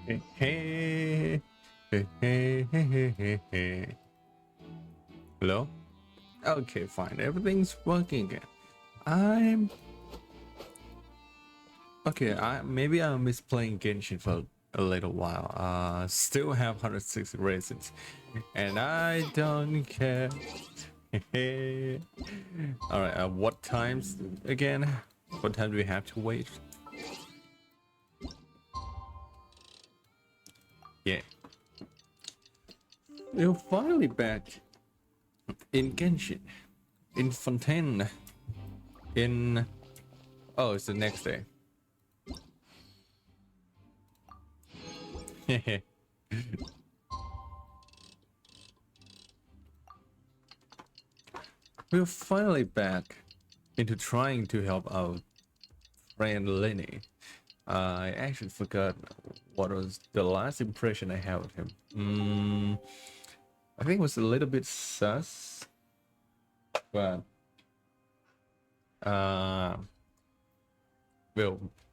Hey, hey, hey, hey, hey, hey, hey. Hello? Okay, fine. Everything's working again. I'm okay. Maybe I miss playing Genshin for a little while. Still have 160 raisins, and I don't care. All right. What times again? What time do we have to wait? Yeah, we're finally back in Genshin, in Fontaine, in oh, it's the next day. We're finally back into trying to help our friend Lenny. I actually forgot what was the last impression I had of him. I think it was a little bit sus, but well,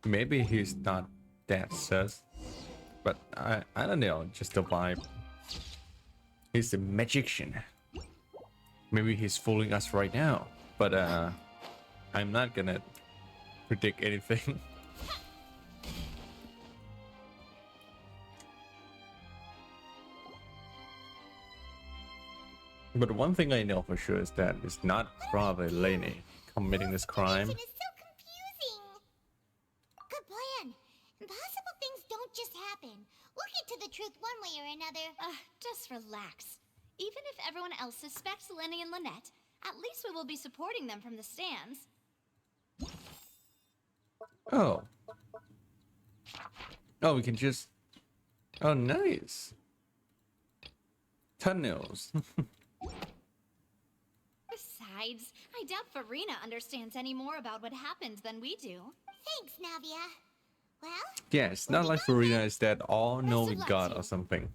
maybe he's not that sus, but I don't know, just the vibe. He's a magician. Maybe he's fooling us right now, but I'm not gonna predict anything. But one thing I know for sure is that it's not probably Lenny committing this crime. Is so confusing. Good plan. Impossible things don't just happen. We'll get to the truth one way or another. Just relax. Even if everyone else suspects Lenny and Lynette, at least we will be supporting them from the stands. Oh. Oh, we can just... Oh, nice. Tunnels. Besides, I doubt Farina understands any more about what happened than we do. Thanks, Navia. Well? Yeah, it's not like Farina is that all-knowing god or something.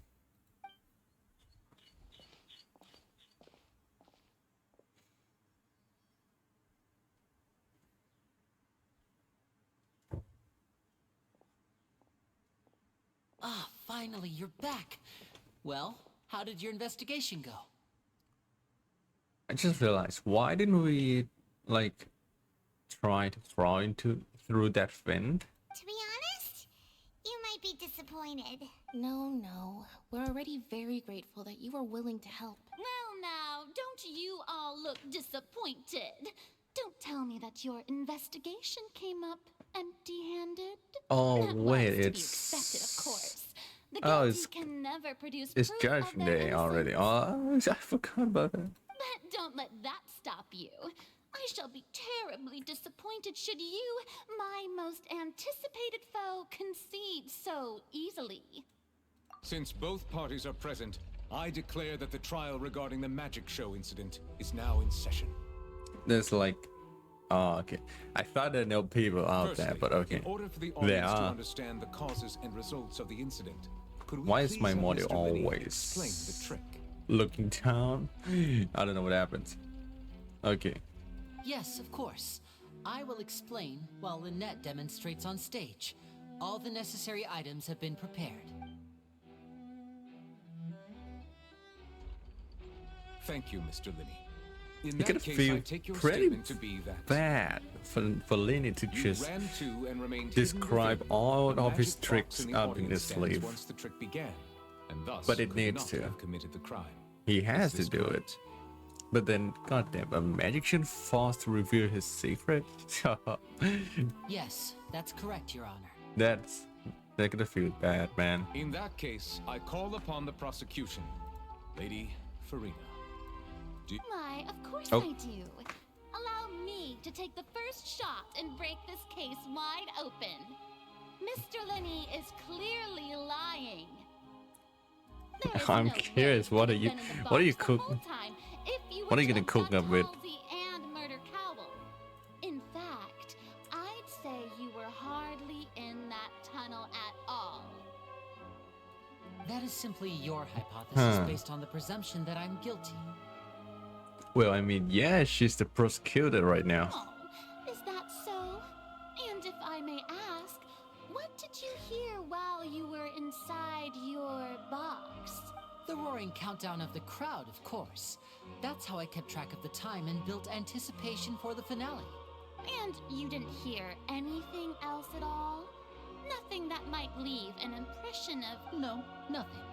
Ah, finally, you're back. Well, how did your investigation go? I just realized, why didn't we, like, try to crawl through that vent? To be honest, you might be disappointed. No. We're already very grateful that you were willing to help. Well, now, don't you all look disappointed? Don't tell me that your investigation came up empty-handed. Oh, That wait, was to be it's... expected, of course. The Oh, guilty it's can never produce It's proof of Judgment their Day already. innocence. Oh, I forgot about that. But don't let that stop you. I shall be terribly disappointed should you, my most anticipated foe, concede so easily. Since both parties are present, I declare that the trial regarding the magic show incident is now in session. There's like... Oh, okay. I thought there were no people out there, but okay. In order for the There audience to are. understand the causes and results of the incident, could we Why is please my have model Mr. Lenny always explain the trick? looking down? I don't know what happens. Okay. Yes, of course. I will explain while Lynette demonstrates on stage. All the necessary items have been prepared. Thank you, Mr. Lenny. In You that gotta case, feel I take your pretty statement to be that bad for Lenny to you just ran to and remained describe hidden within all the of his magic box tricks in the up in audience his stands sleeve. once the trick began, and thus But it could needs not to. have committed the crime. He has Is to this do correct? it. But then, goddamn, a magician falls to reveal his secret? Yes, that's correct, Your Honor. That's gonna feel bad, man. In that case, I call upon the prosecution. Lady Farina. Why, of course Oh. I do. Allow me to take the first shot and break this case wide open. Mr. Lenny is clearly lying. There is I'm no curious, way what are he's you- been in the what are you box the cook- whole time if you what are you would gonna have cook got up with? Halsey and Murder Cowell. In fact, I'd say you were hardly in that tunnel at all. That is simply your hypothesis Huh. based on the presumption that I'm guilty. Well, I mean, yeah, she's the prosecutor right now. Oh, is that so? And if I may ask, What did you hear while you were inside your box? The roaring countdown of the crowd, of course. That's how I kept track of the time and built anticipation for the finale. And you didn't hear anything else at all? Nothing that might leave an impression of... No, nothing.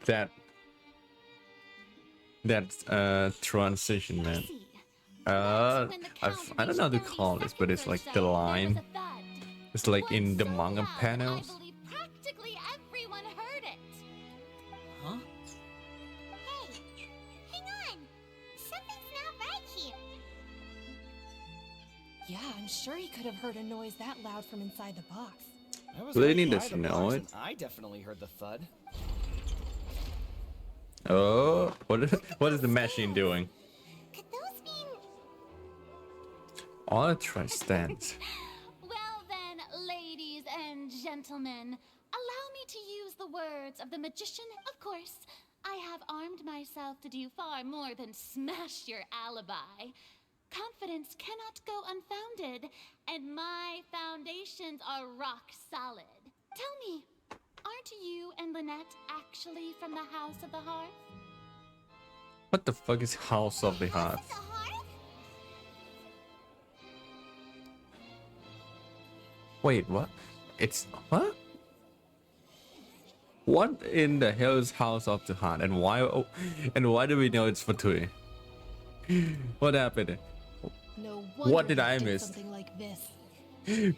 That transition, man. See. I That's when the I don't know how to count call reached this, but 30 it's like seconds the or so, there line. was a thud. It's like in the One so manga loud, panels. I believe practically everyone heard it. Huh? Hey, hang on. Something's not right here. Yeah, I'm sure he could have heard a noise that loud from inside the box. I was Lenny right by doesn't the know box it. and I definitely heard the thud. Oh, what is the machine doing? Could those mean... I'll try stands. Well then, ladies and gentlemen, allow me to use the words of the magician. Of course, I have armed myself to do far more than smash your alibi. Confidence cannot go unfounded, and my foundations are rock solid. Tell me, aren't you and Lynette actually from the House of the Hearth? What the fuck is House of the House Hearth? of the Hearth? Wait, what? It's what? What in the hell is House of the Heart, and why? Oh, and why do we know it's Fatui? What happened? No What wonder did he I miss? Something like this.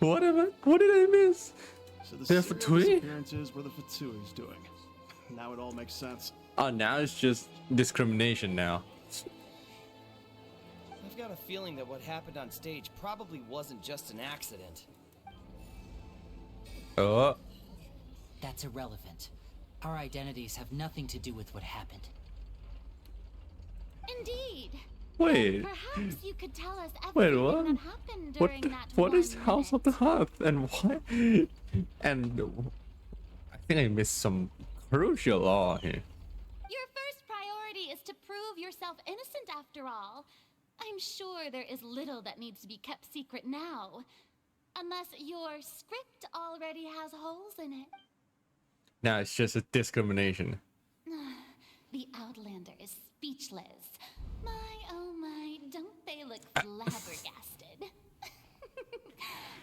What did I miss? So the They're serial Fatui? disappearances were the Fatui's doing. Now it all makes sense. Oh, now it's just discrimination now. I've got a feeling that what happened on stage probably wasn't just an accident. Oh, That's irrelevant. Our identities have nothing to do with what happened. Indeed. wait. Perhaps you could tell us Wait, everything what? that happened What? during that What is 1 House of the minute. Hearth, and why? And I think I missed some crucial law here. Your first priority is to prove yourself innocent after all. I'm sure there is little that needs to be kept secret now. Unless your script already has holes in it. Now it's just a discrimination. The Outlander is speechless. My, oh my, don't they look flabbergasted?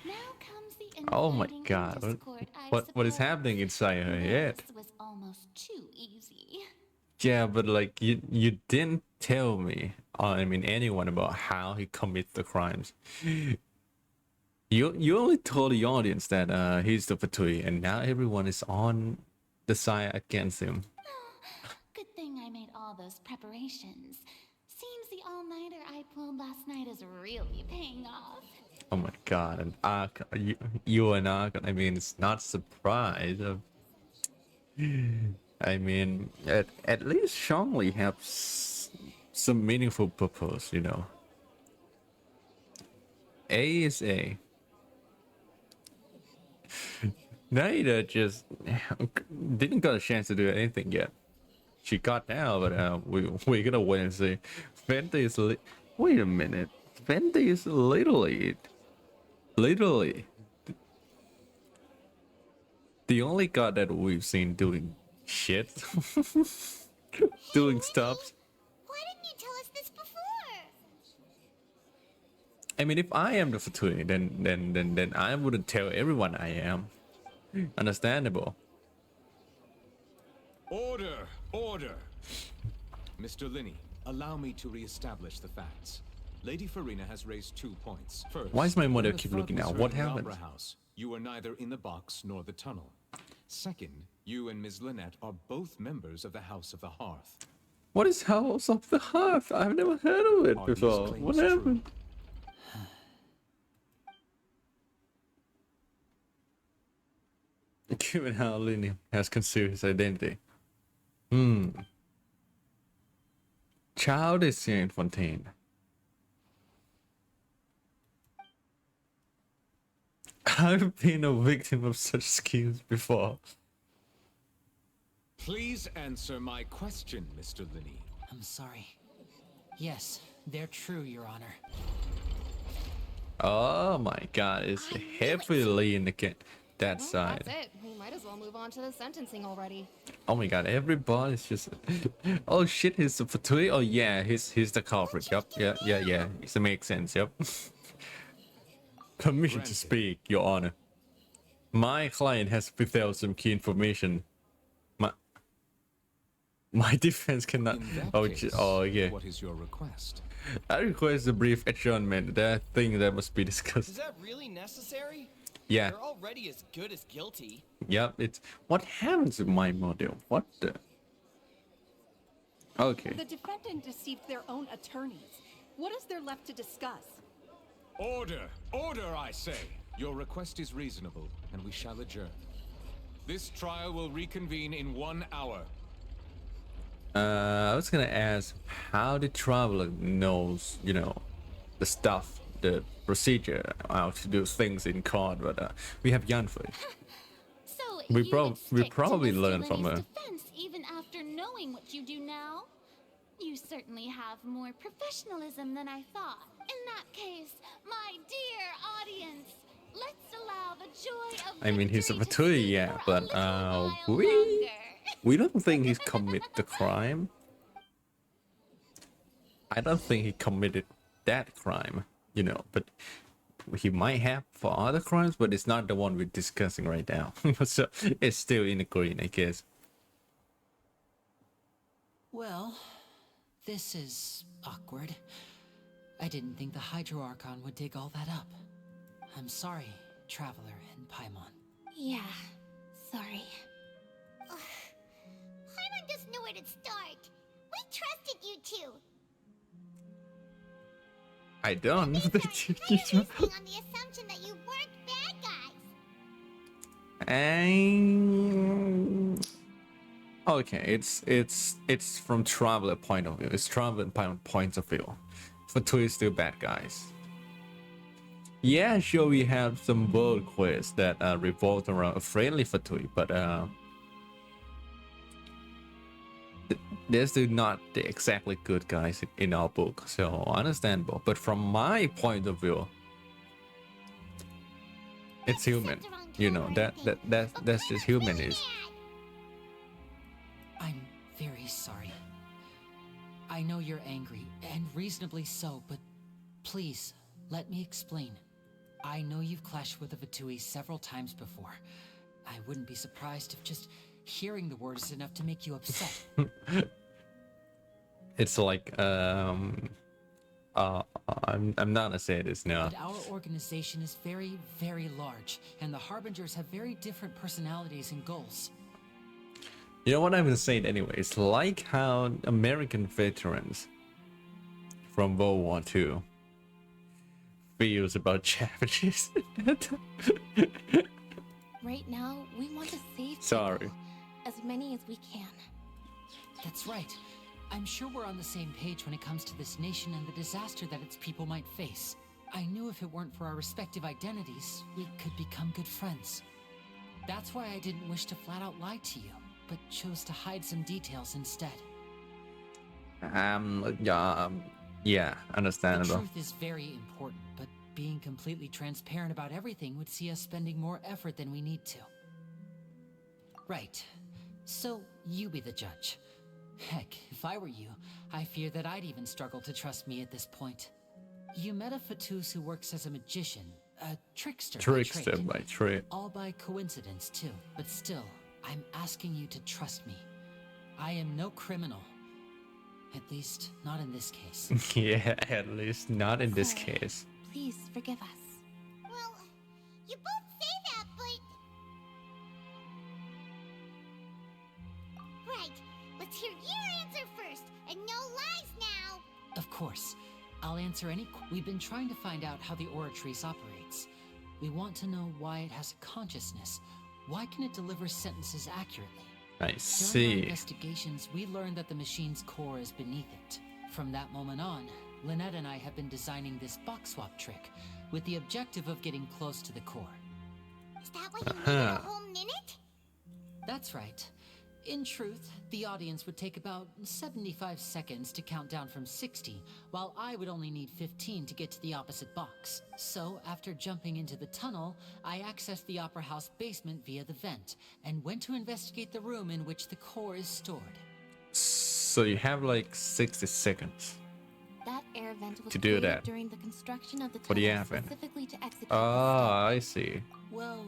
Now comes the Oh my infighting and god, discord, I what is suppose. happening inside her head? This was almost too easy. Yeah, but like you didn't tell me, or I mean anyone, about how he commits the crimes. You only told the audience that he's the Fatui, and now everyone is on the side against him. Good thing I made all those preparations. Seems the all-nighter I pulled last night is really paying off. Oh my god, and Ark, you and Ark, I mean, it's not surprise. I mean, at least Shangli has some meaningful purpose, you know. A is A. Naida just didn't got a chance to do anything yet. She got down, but we're gonna wait and see. Fenty is wait a minute. Fenty is literally the only god that we've seen doing shit, doing stuff. Why didn't you tell us this before? I mean, if I am the Fatui, then I wouldn't tell everyone I am. Understandable. Order! Order! Mr. Linney, allow me to re-establish the facts. Lady Farina has raised 2 points. First, Why is my mother when the keep thud looking was now? heard What in the happened? Opera House, you were neither in the box nor the tunnel. Second, you and Ms. Lynette are both members of the House of the Hearth. What is House of the Hearth? I've never heard of it Are these before. claims What true? happened? Given how Linny has concealed his identity. Childe is here in Fontaine. I've been a victim of such schemes before. Please answer my question, Mr. Linney. I'm sorry. Yes, they're true, Your Honor. Oh my god, it's heavily in that Well, side. that's it. We might as well move on to the sentencing already. Oh my god, everybody's just oh shit, he's the Fatui. Oh yeah, he's the culprit. Yep, yeah. It makes sense, yep. Permission to Granted. speak, Your Honor. My client has withheld some key information. My defense cannot. In that Oh, case, oh yeah. what is your request? I request a brief adjournment. That thing that must be discussed. Is that really necessary? Yeah. They're already as good as guilty. Yep. It's what happens with my model. What the? Okay. The defendant deceived their own attorneys. What is there left to discuss? Order! Order, I say! Your request is reasonable, and we shall adjourn. This trial will reconvene in 1 hour. I was gonna ask how the traveler knows, you know, the stuff, the procedure, how to do things in court, but we have Yan for it. So We you prob- would we stick to probably Mr. learn from Lenny's her. defense even after knowing what you do now? You certainly have more professionalism than I thought. In that case, my dear audience, let's allow the joy of I mean, he's a victory to Fatui, sleep yeah, for a but little while we longer. we don't think he's committed the crime. I don't think he committed that crime, you know, but he might have for other crimes, but it's not the one we're discussing right now. So it's still in the green, I guess. Well, this is awkward. I didn't think the Hydro Archon would dig all that up. I'm sorry, Traveler and Paimon. Yeah, sorry. Paimon doesn't know where to start. We trusted you two. I don't. These are resting on the assumption that you weren't bad guys. And okay, it's from traveler point of view. It's traveler point of view. For two is still bad guys. Yeah, sure, we have some world quests that revolve around a friendly Fatui, but they're still not the exactly good guys in our book, so understandable. But from my point of view, it's human. You know, that's just human is. I'm very sorry. I know you're angry, and reasonably so, but please, let me explain. I know you've clashed with the Fatui several times before. I wouldn't be surprised if just hearing the word is enough to make you upset. It's like I'm not gonna say this now. But our organization is very, very large, and the Harbingers have very different personalities and goals. You know what I'm gonna say it anyway. It's like how American veterans from World War II feels about Japanese. Right now, we want to save Sorry. people, as many as we can. That's right. I'm sure we're on the same page when it comes to this nation and the disaster that its people might face. I knew if it weren't for our respective identities, we could become good friends. That's why I didn't wish to flat out lie to you, but chose to hide some details instead. Yeah, The understandable. truth is very important, but being completely transparent about everything would see us spending more effort than we need to. Right. So, you be the judge. Heck, if I were you, I fear that I'd even struggle to trust me at this point. You met a Fatus who works as a magician, a trickster. Trickster by trade. by trade. All by coincidence, too. But still, I'm asking you to trust me. I am no criminal. At least, not in this case. Yeah, at least not in this Sir, case. Please forgive us. Well, you both say that, but... Right, let's hear your answer first, and no lies now. Of course. I'll answer any We've been trying to find out how the Oratrice operates. We want to know why it has a consciousness. Why can it deliver sentences accurately? I During our see. investigations, we learned that the machine's core is beneath it. From that moment on, Lynette and I have been designing this box swap trick with the objective of getting close to the core. Is that why you needed a Uh-huh. whole minute? That's right. In truth, the audience would take about 75 seconds to count down from 60, while I would only need 15 to get to the opposite box. So, after jumping into the tunnel, I accessed the Opera House basement via the vent, and went to investigate the room in which the core is stored. So you have like 60 seconds. That air vent was To do created that. during the construction of the What do you tunnel have in? specifically to execute Ah, I see. Well,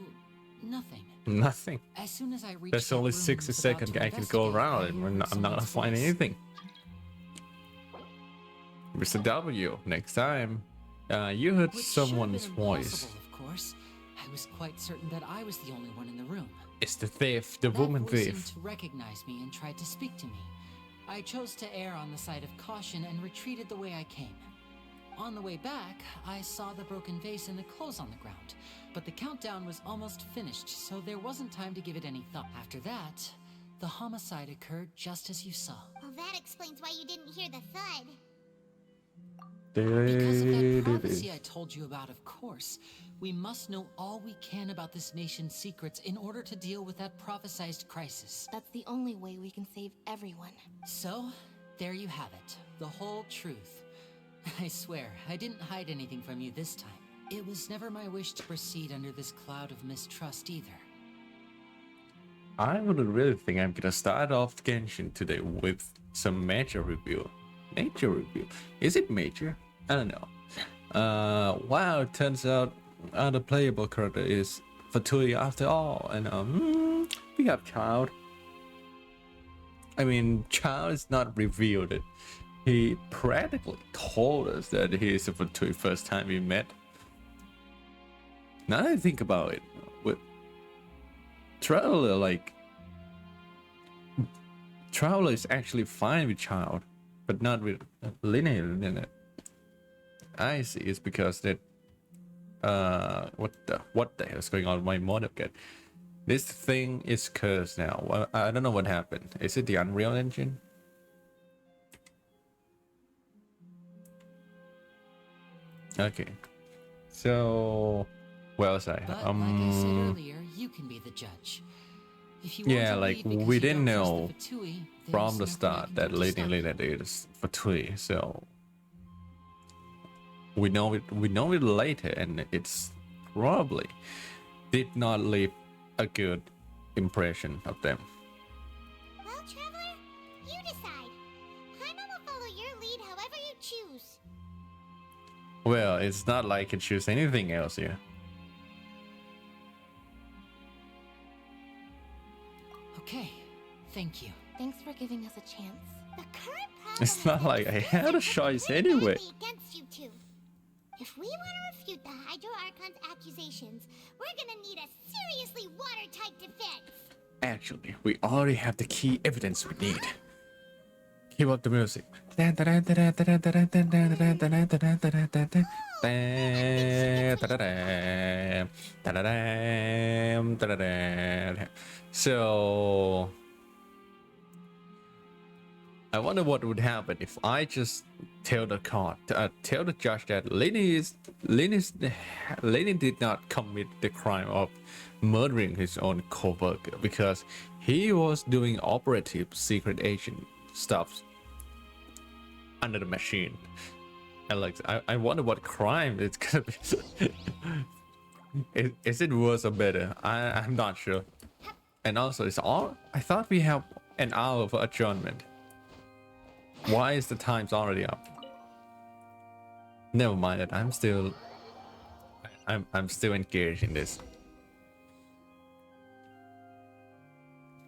nothing. Nothing. As soon as I reached There's that only room and 60 was about seconds to I can go investigate, around I and heard I'm not gonna someone's find voice. anything. Mr. W, next time, you heard Which should have someone's been voice. impossible, of course. I was quite certain that I was the only one in the room. It's the thief, the That woman voice thief. seemed to recognize me and tried to speak to me. I chose to err on the side of caution and retreated the way I came. On the way back, I saw the broken vase and the clothes on the ground, but the countdown was almost finished, so there wasn't time to give it any thought. After that, the homicide occurred just as you saw. Well, that explains why you didn't hear the thud. Because of that prophecy I told you about, of course. We must know all we can about this nation's secrets in order to deal with that prophesized crisis. That's the only way we can save everyone. So, there you have it. The whole truth. I swear, I didn't hide anything from you this time. It was never my wish to proceed under this cloud of mistrust either. I would really think I'm gonna start off Genshin today with some major review. Major review. Is it major? I don't know. Wow, it turns out the playable character is Fatui after all. And we have Childe. I mean, Childe is not revealed it. He practically told us that he is a Fatui first time we met. Now that I think about it, with Traveler, like Traveler is actually fine with Childe, but not with Linear. I see. It's because that what the hell is going on with my modem again? This thing is cursed now. Well, I don't know what happened. Is it the Unreal Engine? Okay. So, where was I? But like I said earlier, you can be the judge. If you Yeah, want to like leave because we you didn't don't trust know the Fatui, from there's the nothing I start can that do to Lady stop you. Lena is Fatui. So we know it later, and it's probably did not leave a good impression of them. Well, Traveler, you decide. Paimon will follow your lead however you choose. Well, it's not like I can choose anything else here. Okay, thank you. Thanks for giving us a chance. The current problem It's not is that like the I spells had a are choice pretty anyway. badly against you two. If we want to refute the Hydro Archon's accusations, we're gonna need a seriously watertight defense. Actually, we already have the key evidence we need. Keep up the music. So I wonder what would happen if I just tell the tell the judge that Lenny did not commit the crime of murdering his own coworker because he was doing operative secret agent stuff under the machine. And like, I wonder what crime it's gonna be. Is it worse or better? I'm not sure. And also, it's all. I thought we have an hour for adjournment. Why is the times already up? Never mind it. I'm still engaged in this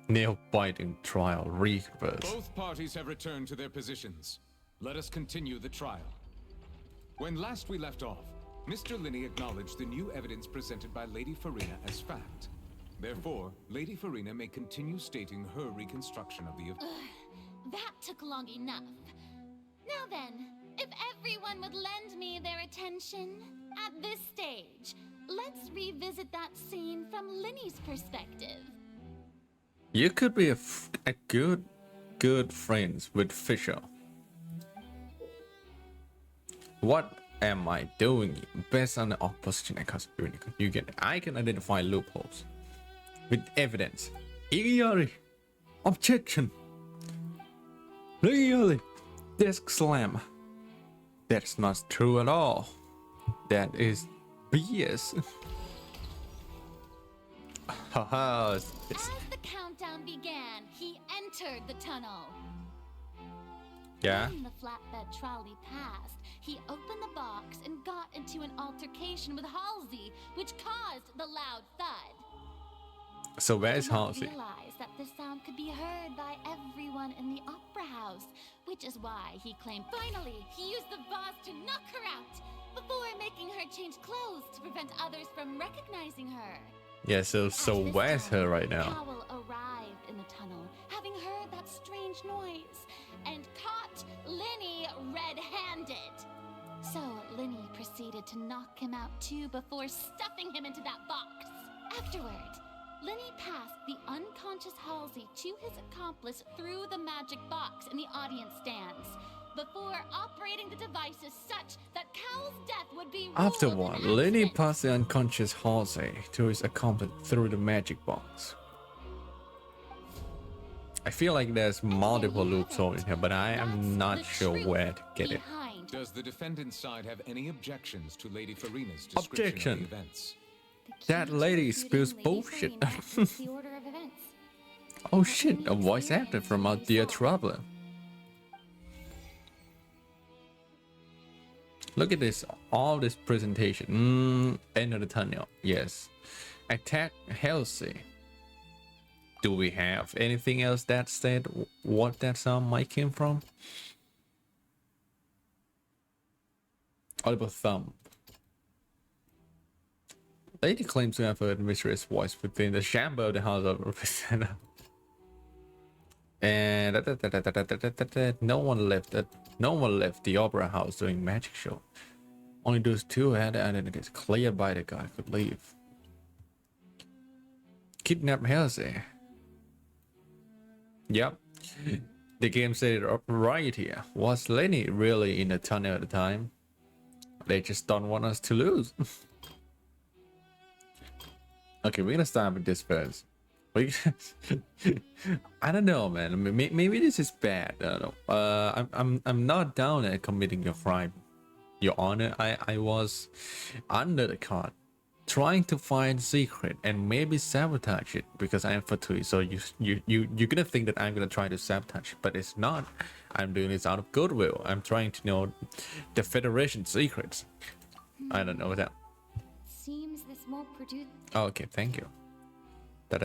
nail-biting trial reverse. Both parties have returned to their positions. Let us continue the trial. When last we left off, Mr. Linney acknowledged the new evidence presented by Lady Farina as fact. Therefore, Lady Farina may continue stating her reconstruction of the event. That took long enough. Now then, if everyone would lend me their attention at this stage, let's revisit that scene from Linny's perspective. You could be a good friends with Fisher. What am I doing? Based on the opposition and you can I can identify loopholes with evidence. Igiyori. Objection! Really? Desk slam. That's not true at all. That is BS. Haha. As the countdown began, he entered the tunnel. Yeah. When the flatbed trolley passed, he opened the box and got into an altercation with Halsey, which caused the loud thud. So where's He did not Halsey? realize that the sound could be heard by everyone in the opera house, which is why he claimed finally he used the vase to knock her out before making her change clothes to prevent others from recognizing her. Yeah, so At this where's time, her right now? Powell arrived in the tunnel, having heard that strange noise, and caught Linny red-handed. So Linny proceeded to knock him out too before stuffing him into that box. Afterward, Linny passed the unconscious Halsey to his accomplice through the magic box in the audience stands, before operating the devices such that Cowell's death would be ruled Afterward, an Lenny accident. passed the unconscious Halsey to his accomplice through the magic box. I feel like there's multiple loopholes in here, but I am not sure where to get it. Does the defendant's side have any objections to Lady Farina's description Objection. of the events? That lady spills bullshit. Oh shit, a voice actor from our dear traveler. Look at this, all this presentation. Enter the tunnel, yes. Attack Halsey. Do we have anything else that said what that sound might came from? Audible thumb. Lady claims to have heard a mysterious voice within the chamber of the house of representative. And no one left the opera house during magic show. Only those two had identities cleared by the guard could leave. Kidnap Halsey. Yep. The game said it up right here. Was Lenny really in the tunnel at the time? They just don't want us to lose. Okay, we're gonna start with this first. I don't know, man. Maybe this is bad. I don't know. I'm not down at committing a crime, Your Honor. I was under the cart, trying to find secret and maybe sabotage it because I am Fatui. So you're gonna think that I'm gonna try to sabotage it, but it's not. I'm doing this out of goodwill. I'm trying to know the Federation secrets. I don't know that. Seems this won't produce. Oh, okay, thank you. You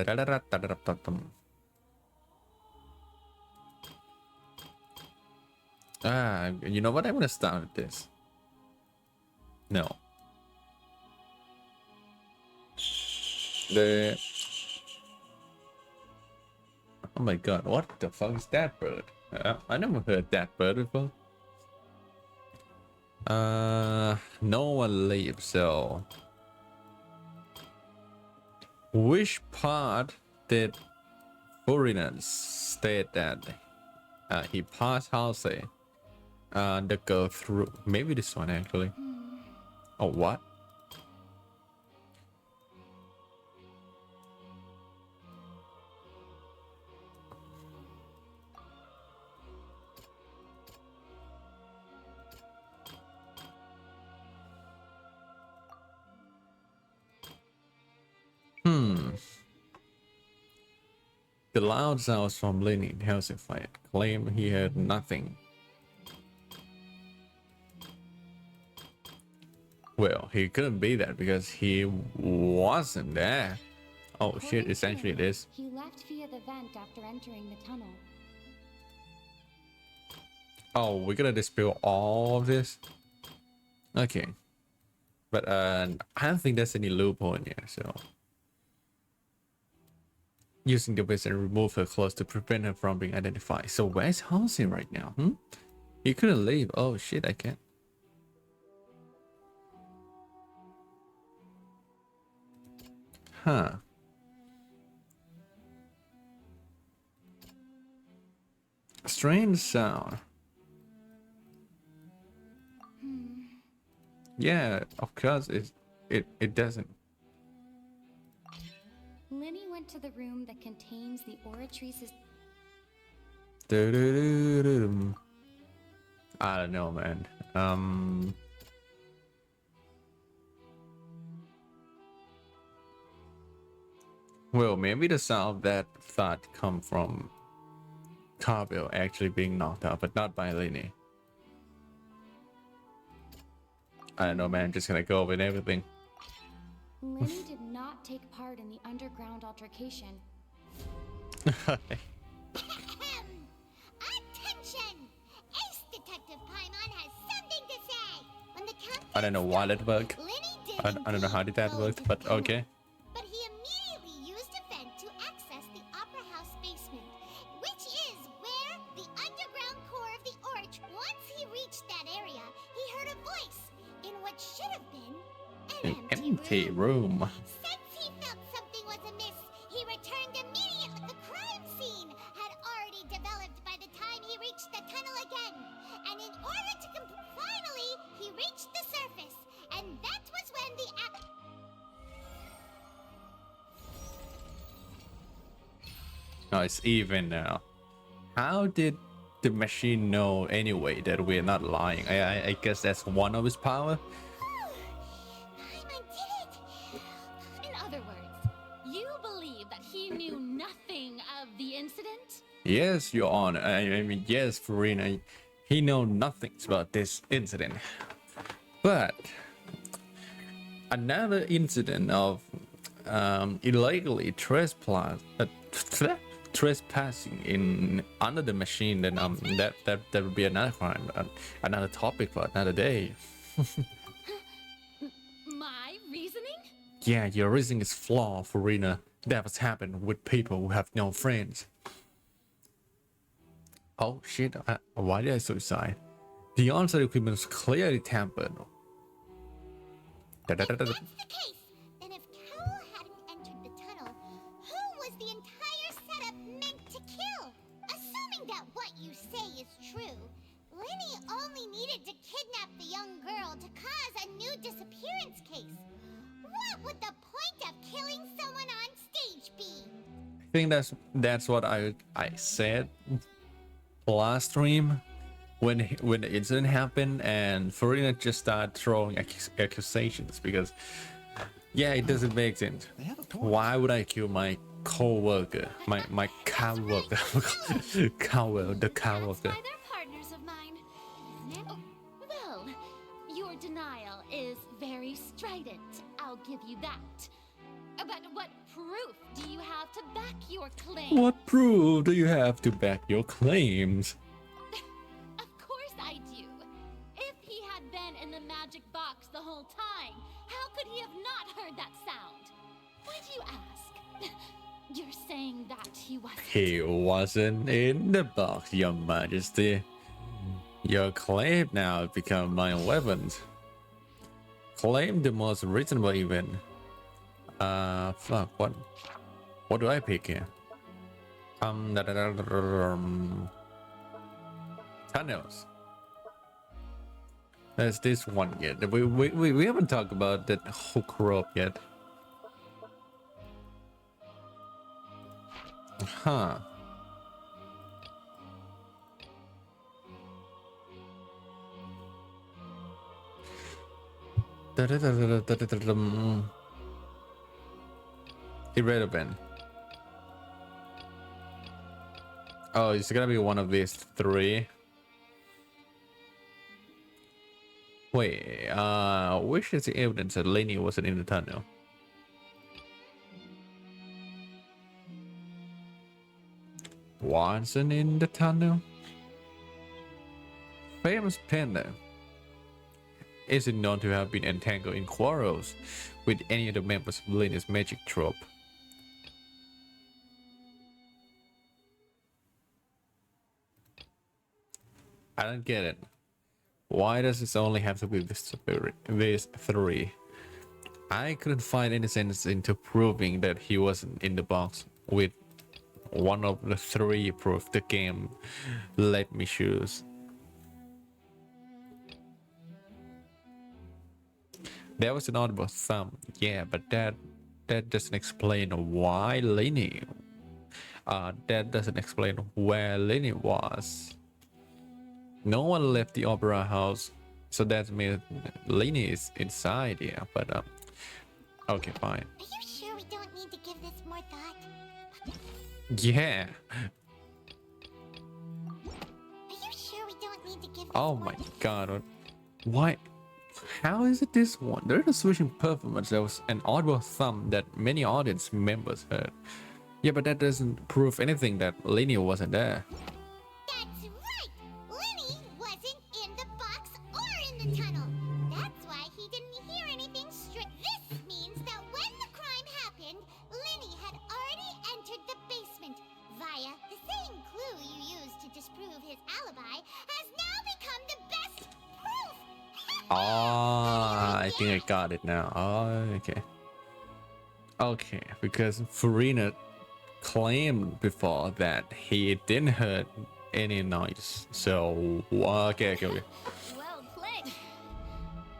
know what? I'm gonna start with this. No. Oh my god, what the fuck is that bird? I never heard that bird before. No one leaves, so... Which part did foreigners state that he passed Halsey the girl through? Maybe this one actually. Oh, what? The loud sounds from Lenny in Halsey fight claim he heard nothing. Well, he couldn't be that because he wasn't there. Oh shit, essentially it is. He left via the vent after entering the tunnel. Oh, we're gonna dispel all of this? Okay. But I don't think there's any loophole in here, so... Using the whisk and remove her clothes to prevent her from being identified. So where's Halsey right now? He couldn't leave. Oh shit, I can't. Huh. Strange sound. Yeah, of course it doesn't. Linny went to the room that contains the Oratrice's... Do-do-do-do-dum. I don't know, man. Well, maybe the sound of that thought come from Carville actually being knocked out, but not by Lenny. I don't know, man. Just gonna go with everything. Lenny did not take part in the underground altercation. Attention! Ace Detective Paimon has something to say. When the captain I don't know why that worked. Lenny did I don't know how did that indeed work, go to but the tunnel, okay. But he immediately used a vent to access the Opera House basement, which is where the underground core of the Orch. Once he reached that area, he heard a voice in what should have been An an empty room. Since he felt something was amiss, he returned immediately. The crime scene had already developed by the time he reached the tunnel again. And in order to finally, he reached the surface. And that was when the Oh, it's even now. How did the machine know anyway that we're not lying? I guess that's one of his power. Paimon did it! In other words, you believe that he knew nothing of the incident? Yes, Your Honor. I mean, yes, Farina. He know nothing about this incident. But another incident of illegally trespassing in under the machine, then that would be another crime, another topic for another day. My reasoning? Yeah, your reasoning is flawed, Farina. That was happened with people who have no friends. Oh shit, why did I suicide? The on-site equipment is clearly tampered. If that's the case, then if Cowell hadn't entered the tunnel, who was the entire setup meant to kill? Assuming that what you say is true, Lenny only needed to kidnap the young girl to cause a new disappearance case. What would the point of killing someone on stage be? I think that's what I said last stream when the incident happened, and Farina just started throwing accusations because yeah, it doesn't make sense. They have a point. Why would I kill my co-worker, my co-worker, the co-worker? That's why they're partners of mine. Oh, well, your denial is very strident. I'll give you that. But what proof do you have to back your claim? What proof do you have to back your claims? Of course I do. If he had been in the magic box the whole time, how could he have not heard that sound? Why do you ask? You're saying that he wasn't. He wasn't in the box, Your Majesty. Your claim now has become my weapons. Claim the most reasonable event. Fuck, what do I pick here? Tunnels. There's this one yet. We haven't talked about that hook rope yet. Huh. Irrelevant. Oh, it's gonna be one of these three. Wait, which is the evidence that Lenny wasn't in the tunnel? Wasn't in the tunnel? Famous Panda isn't known to have been entangled in quarrels with any of the members of Lenny's magic troupe. I don't get it. Why does this only have to be this three? I couldn't find any sense into proving that he wasn't in the box with one of the three proof the game let me choose. There was an audible thump, yeah, but that doesn't explain why Lenny That doesn't explain where Lenny was. No one left the opera house, so that means Lenny is inside here. But okay, fine. Are you sure we don't need to give this more thought? Yeah. Are you sure we don't need to give this Oh more my god. Why? How is it this one? There's a switching performance. There was an audible thump that many audience members heard. Yeah, but that doesn't prove anything that Lenny wasn't there. That's right! Lenny wasn't in the box or in the tunnel. That's why he didn't hear anything straight. This means that when the crime happened, Lenny had already entered the basement. Via the same clue you used to disprove his alibi has now become the best proof! Ah, I think I got it now. Oh, okay. Okay, because Farina claimed before that he didn't hear any noise. So, okay. Well played.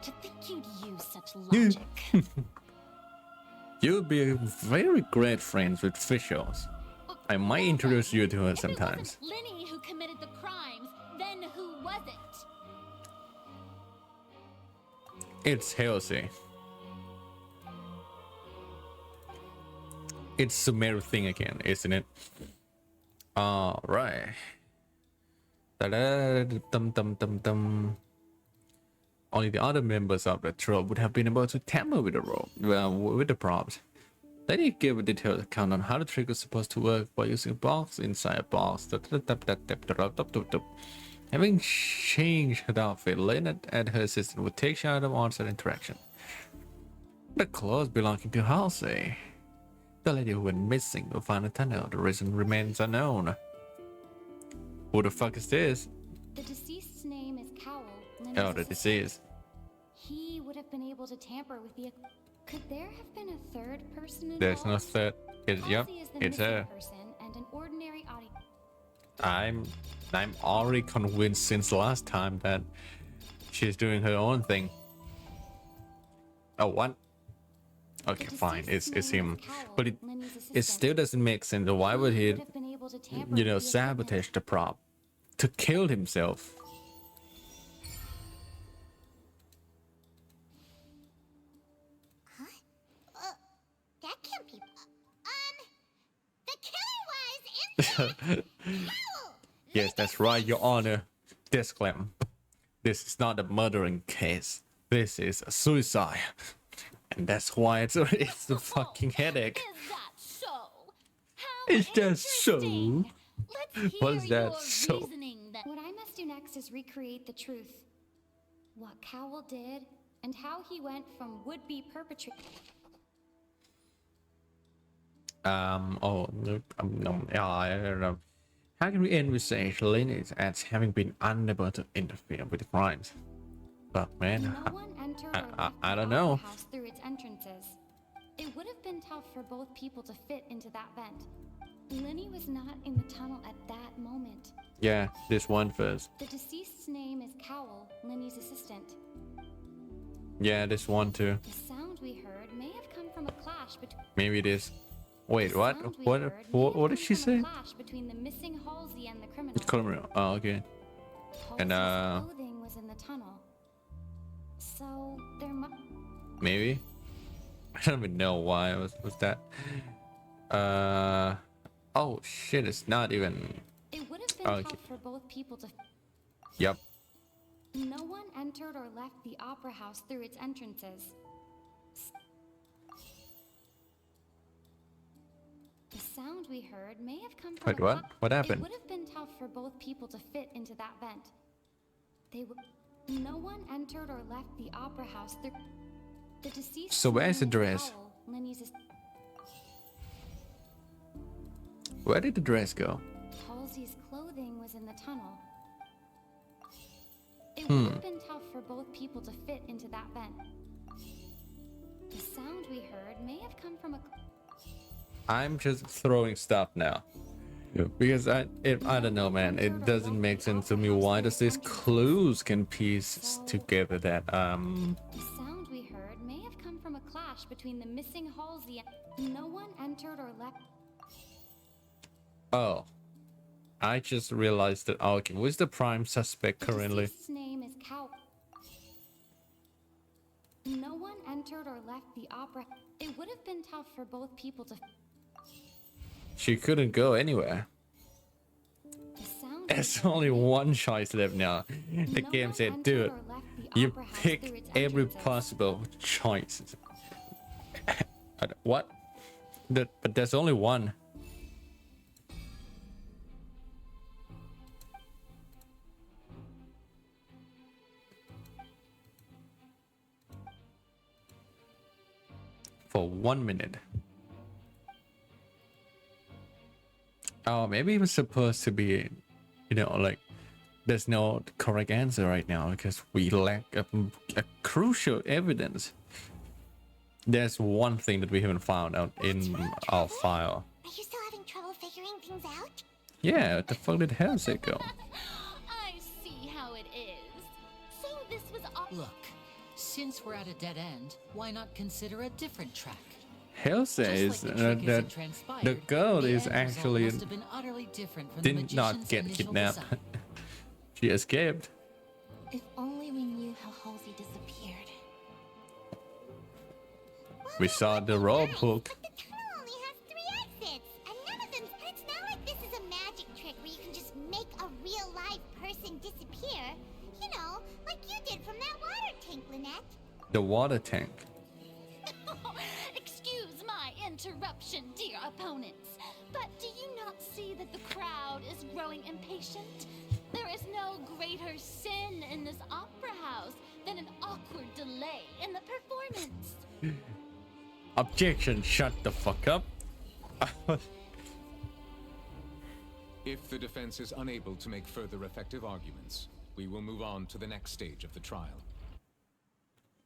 To think you'd use such logic. You'd be very great friends with officials. I might introduce you to her sometimes. If it wasn't Lenny who committed the crimes, then who was it? It's healthy. It's Sumeru thing again, isn't it? All right. Only the other members of the troop would have been able to tamper with the rope, with the props. Let me give a detailed account on how the trick is supposed to work by using a box inside a box. Having changed her outfit, Lena and her assistant would take charge of on-set interaction. The clothes belonging to Halsey. The lady who went missing will find a tunnel. The reason remains unknown. Who the fuck is this? The deceased's name is Cowell. Oh, the deceased. He would have been able to tamper with the... Could there have been a third person involved? There's no third. It's, yep, Halsey is the it's missing her. person and an ordinary audience. I'm already convinced since last time that she's doing her own thing. Oh, what? Okay, fine. It's him, but it still doesn't make sense. Why would he, sabotage the prop to kill himself? That can't be... the killer was in the... Yes, that's right, Your Honor. Disclaimer. This is not a murdering case. This is a suicide. And that's why it's a fucking headache. Is that so? How Is that so? interesting. Let's What hear is that your so? reasoning then. What I must do next is recreate the truth. What Cowell did, and how he went from would-be perpetrator... No, I don't know. How can we envisage Lineage as having been unable to interfere with the crimes? But man, No one entered or left I the don't know. opera house through its entrances. It would have been tough for both people to fit into that vent. Linny was not in the tunnel at that moment. Yeah, this one first. The deceased's name is Cowell, Linny's assistant. Yeah, this one too. The sound we heard may have come from a clash between... Maybe it is. Wait, what? What did she say? Clash between the missing Halsey and the criminal. Criminal. Oh, okay. And Halsey's clothing was in the tunnel. So there must... maybe. I don't even know why was that. Oh shit! It's not even. It would have been Okay. tough for both people to... Yep. No one entered or left the opera house through its entrances. The sound we heard may have come from... Wait, what? What happened? It would have been tough for both people to fit into that vent. They would... No one entered or left the opera house through... The deceased... So where's the dress? Where did the dress go? Halsey's clothing was in the tunnel. It would have been tough for both people to fit into that vent. The sound we heard may have come from a... I'm just throwing stuff now. Because I don't know, man. It doesn't make sense to me. Why does these clues can piece together that The sound we heard may have come from a clash between the missing Halsey and... No one entered or left... Oh, I just realized that. Okay, who's the prime suspect currently? The deceased's name is Cow. No one entered or left the opera. It would have been tough for both people to. She couldn't go anywhere. The sound There's only one choice left now. The No game one said, entered dude, or left the you opera house pick through its every entrances. possible choice. What? But there's only one. For 1 minute. Oh, maybe it was supposed to be, you know, like, there's no correct answer right now because we lack a crucial evidence. There's one thing that we haven't found out in our file. Are you still having trouble figuring things out? Yeah, what the fuck did hell say go? I see how it is. So this was all. Look, since we're at a dead end, why not consider a different track? Hell Just says like the trick that isn't transpired, the girl the is end result actually must have been utterly different from the did not magician's get initial kidnapped. design. She escaped. If only we knew how Halsey disappeared. We saw the rope hook. But the tunnel only has 3 exits, and none of them. And it's not like this is a magic trick where you can just make a real live person disappear. You know, like you did from that water tank, Lynette. The water tank. Excuse my interruption, dear opponents, but do you not see that the crowd is growing impatient? There is no greater sin in this opera house than an awkward delay in the performance. Objection, shut the fuck up. If the defense is unable to make further effective arguments, we will move on to the next stage of the trial.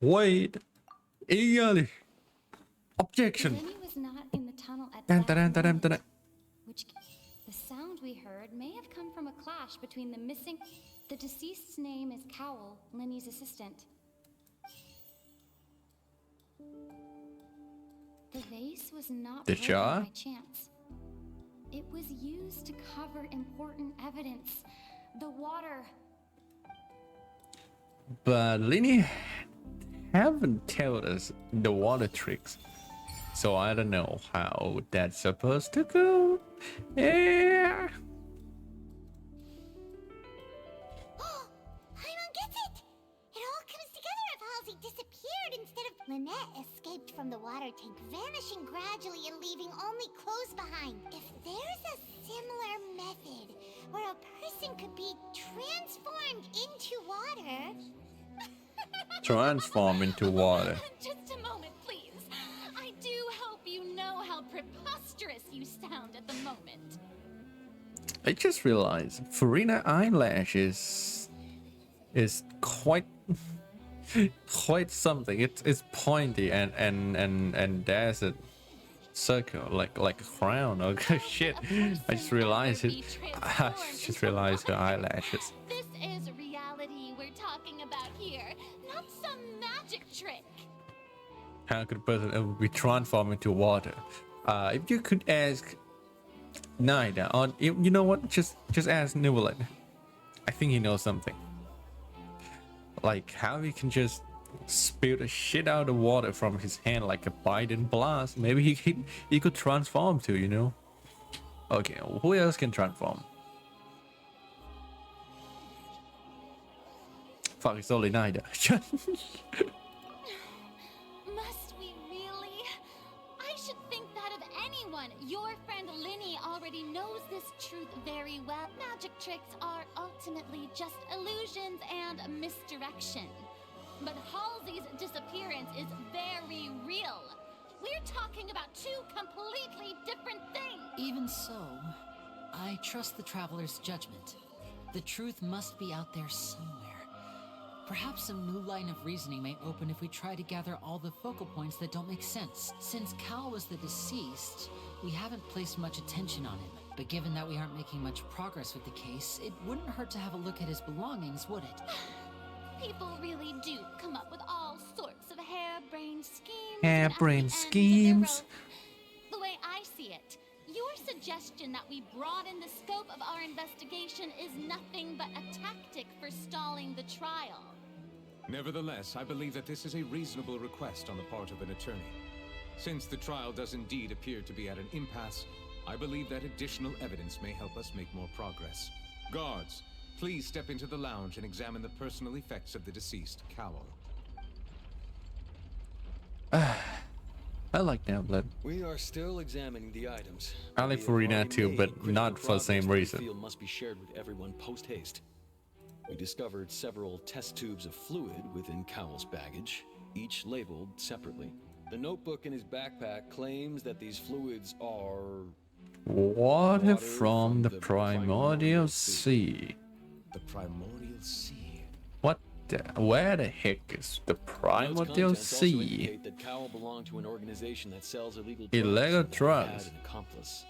Wait. Eagerly. Objection. Lenny was not in the tunnel at Dun, that dun, dun, dun, moment, dun, dun. which the sound we heard may have come from a clash between the missing. The deceased's name is Cowell, Lenny's assistant. The vase was not The broken jar? by chance. It was used to cover important evidence. The water. But Lenny haven't told us the water tricks. So I don't know how that's supposed to go. Yeah. Paimon gets it! It all comes together if Halsey disappeared instead of Lynette escaped from the water tank, vanishing gradually and leaving only clothes behind. If there's a similar method where a person could be transformed into water. Transform into water. Just a moment, please. I do hope you know how preposterous you sound at the moment. I just realized Farina eyelashes is quite something. It's pointy and there's a circle like a crown. Oh shit! I just realized it. I just realized her eyelashes. This is reality we're talking about here, not some magic trick. How could a person ever be transformed into water? If you could ask Nida, or you know what? Just ask Newland. I think he knows something. Like how he can just spew the shit out of water from his hand like a Biden blast. Maybe he could transform too, you know? Okay, who else can transform? Fuck, it's only Nida. Must we really? I should think that of anyone. Your friend Linny already knows this truth very well. Magic tricks are ultimately just illusions and misdirection. But Halsey's disappearance is very real. We're talking about two completely different things. Even so, I trust the traveler's judgment. The truth must be out there somewhere. Perhaps some new line of reasoning may open if we try to gather all the focal points that don't make sense. Since Cal was the deceased, we haven't placed much attention on him. But given that we aren't making much progress with the case, it wouldn't hurt to have a look at his belongings, would it? People really do come up with all sorts of harebrained schemes. Harebrained and at the end, schemes. The way I see it, your suggestion suggestion that we broaden the scope of our investigation is nothing but a tactic for stalling the trial. Nevertheless, I believe that this is a reasonable request on the part of an attorney. Since the trial does indeed appear to be at an impasse, I believe that additional evidence may help us make more progress. Guards, please step into the lounge and examine the personal effects of the deceased Cowl. I like Nablet. We are still examining the items. I like Farina too, but not for the same reason. The field must be shared with everyone post-haste. We discovered several test tubes of fluid within Cowell's baggage, each labeled separately. The notebook in his backpack claims that these fluids are... water from the primordial sea. The primordial sea? What the, where the heck is the primordial sea? That Cowell belonged to an organization that sells illegal drugs. Had an accomplice.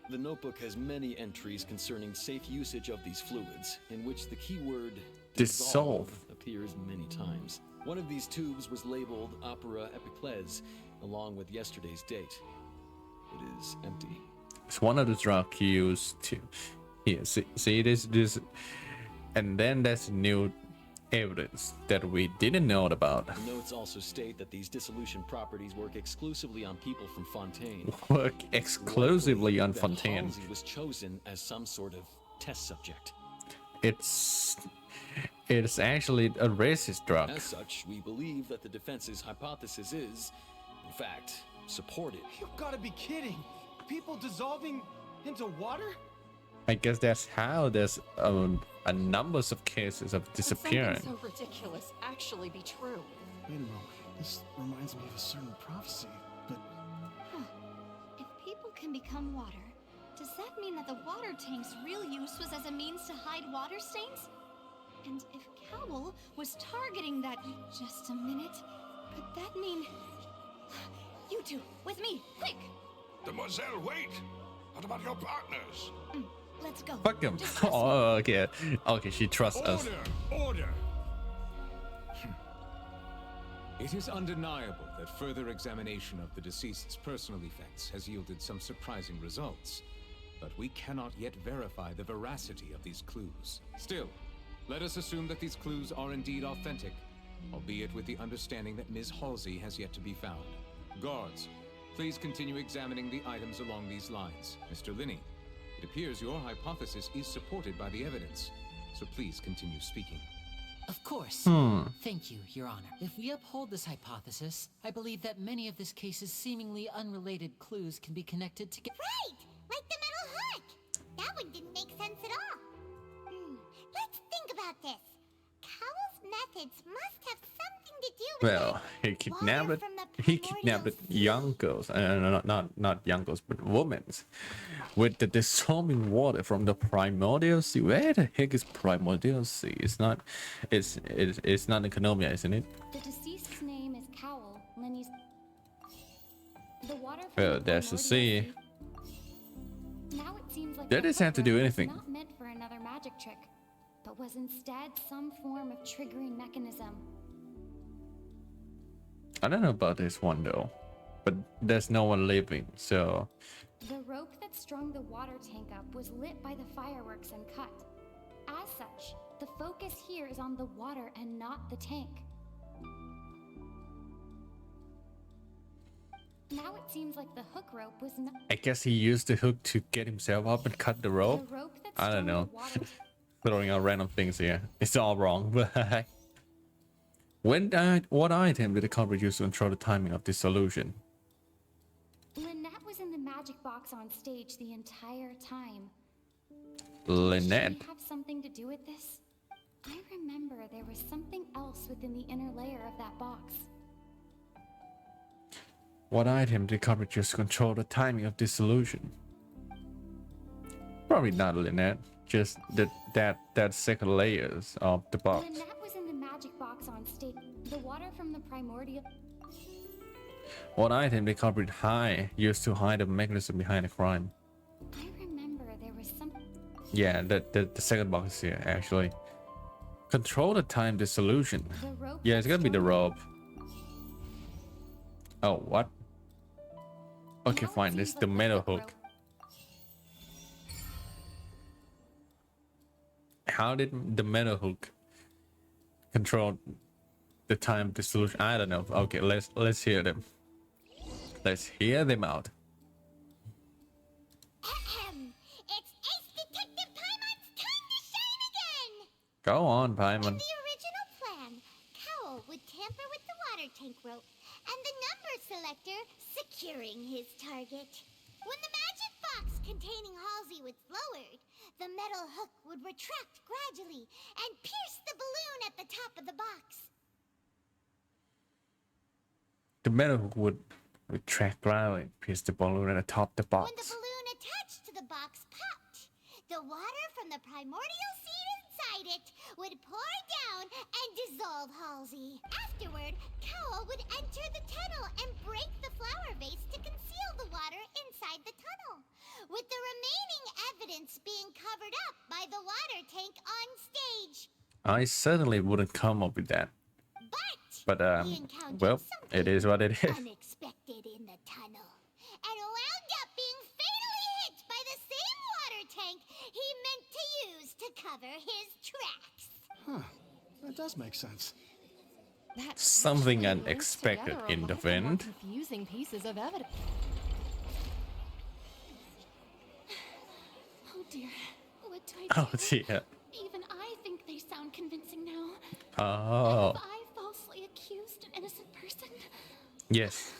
The notebook has many entries concerning safe usage of these fluids, in which the keyword dissolve appears many times. One of these tubes was labeled Opera Epiclese, along with yesterday's date. It is empty. It's one of the drugs used to... Here, see this... And then there's new evidence that we didn't know about. The notes also state that these dissolution properties work exclusively on people from Fontaine. Work exclusively on Fontaine. Halsey was chosen as some sort of test subject. It's actually a racist drug. As such, we believe that the defense's hypothesis is, in fact, supported. You've got to be kidding! People dissolving into water? I guess that's how there's a numbers of cases of disappearing. Something so ridiculous actually be true. Wait a moment. This reminds me of a certain prophecy, but... If people can become water, does that mean that the water tank's real use was as a means to hide water stains? And if Cowell was targeting that... Just a minute. Could that mean... You two, with me, quick! Demoiselle, wait! What about your partners? Let's go. Fuck him. Oh, okay. Okay, she trusts us. Order! It is undeniable that further examination of the deceased's personal effects has yielded some surprising results. But we cannot yet verify the veracity of these clues. Still, let us assume that these clues are indeed authentic, albeit with the understanding that Ms. Halsey has yet to be found. Guards, please continue examining the items along these lines. Mr. Linney, it appears your hypothesis is supported by the evidence, so please continue speaking. Of course. Thank you, Your Honor. If we uphold this hypothesis, I believe that many of this case's seemingly unrelated clues can be connected together. Right! Like the metal hook! That one didn't make sense at all. Let's think about this. Cowell's methods must have something to do with Well, he kidnapped young girls, not young girls, but women, with the dissolving water from the primordial sea. Where the heck is primordial sea? It's not in Economia, isn't it? The deceased's name is Cowell. Lenny's. The water from Well, the there's the sea. Now it seems like That the doesn't have to do hook anything. was not meant for another magic trick, but was instead some form of triggering mechanism. I don't know about this one though, but there's no one living, so... The rope that strung the water tank up was lit by the fireworks and cut. As such, the focus here is on the water and not the tank. Now it seems like the hook rope was not... I guess he used the hook to get himself up and cut the rope? The rope that I don't strung know. the water... Throwing out random things here. It's all wrong, but... What item did the culprit use to control the timing of this solution? Lynette was in the magic box on stage the entire time. Lynette? Does she have something to do with this? I remember there was something else within the inner layer of that box. What item did the culprit use to control the timing of this solution? Probably not Lynette. Just that second layers of the box. Lynette was in the magic box on stage. The water from the primordial... What item did the culprit used to hide the mechanism behind the crime? I remember there was some... Yeah, the second box here, actually. Control the time dissolution. Yeah, it's gonna be the rope. Oh, what? Okay, fine, this is the metal hook. how did the metal hook control the time dissolution? I don't know. Okay, let's hear them. Let's hear them out. It's Ace Detective Paimon's time to shine again! Go on, In Paimon. the original plan, Cowl would tamper with the water tank rope and the number selector securing his target. When the magic box containing Halsey was lowered, the metal hook would retract gradually and pierce the balloon at the top of the box. The metal hook would retract gradually, pierce the balloon at the top of the When the box. balloon attached to the box popped, the water from the primordial seed inside it would pour down and dissolve Halsey. Afterward, Cowl would enter the tunnel and break the flower vase to conceal the water inside the tunnel, with the remaining evidence being covered up by the water tank on stage. I certainly wouldn't come up with that. But he encountered well, something it is what it is. unexpected in the tunnel, and wound up being fatally hit by the same water tank he meant to use to cover his tracks. Huh. That does make sense. That Something actually links unexpected together a in the lot of more vent. confusing pieces of evidence. Oh dear. What do I Oh do? dear. Even I think they sound convincing now. Oh. Have I falsely accused an innocent person? Yes.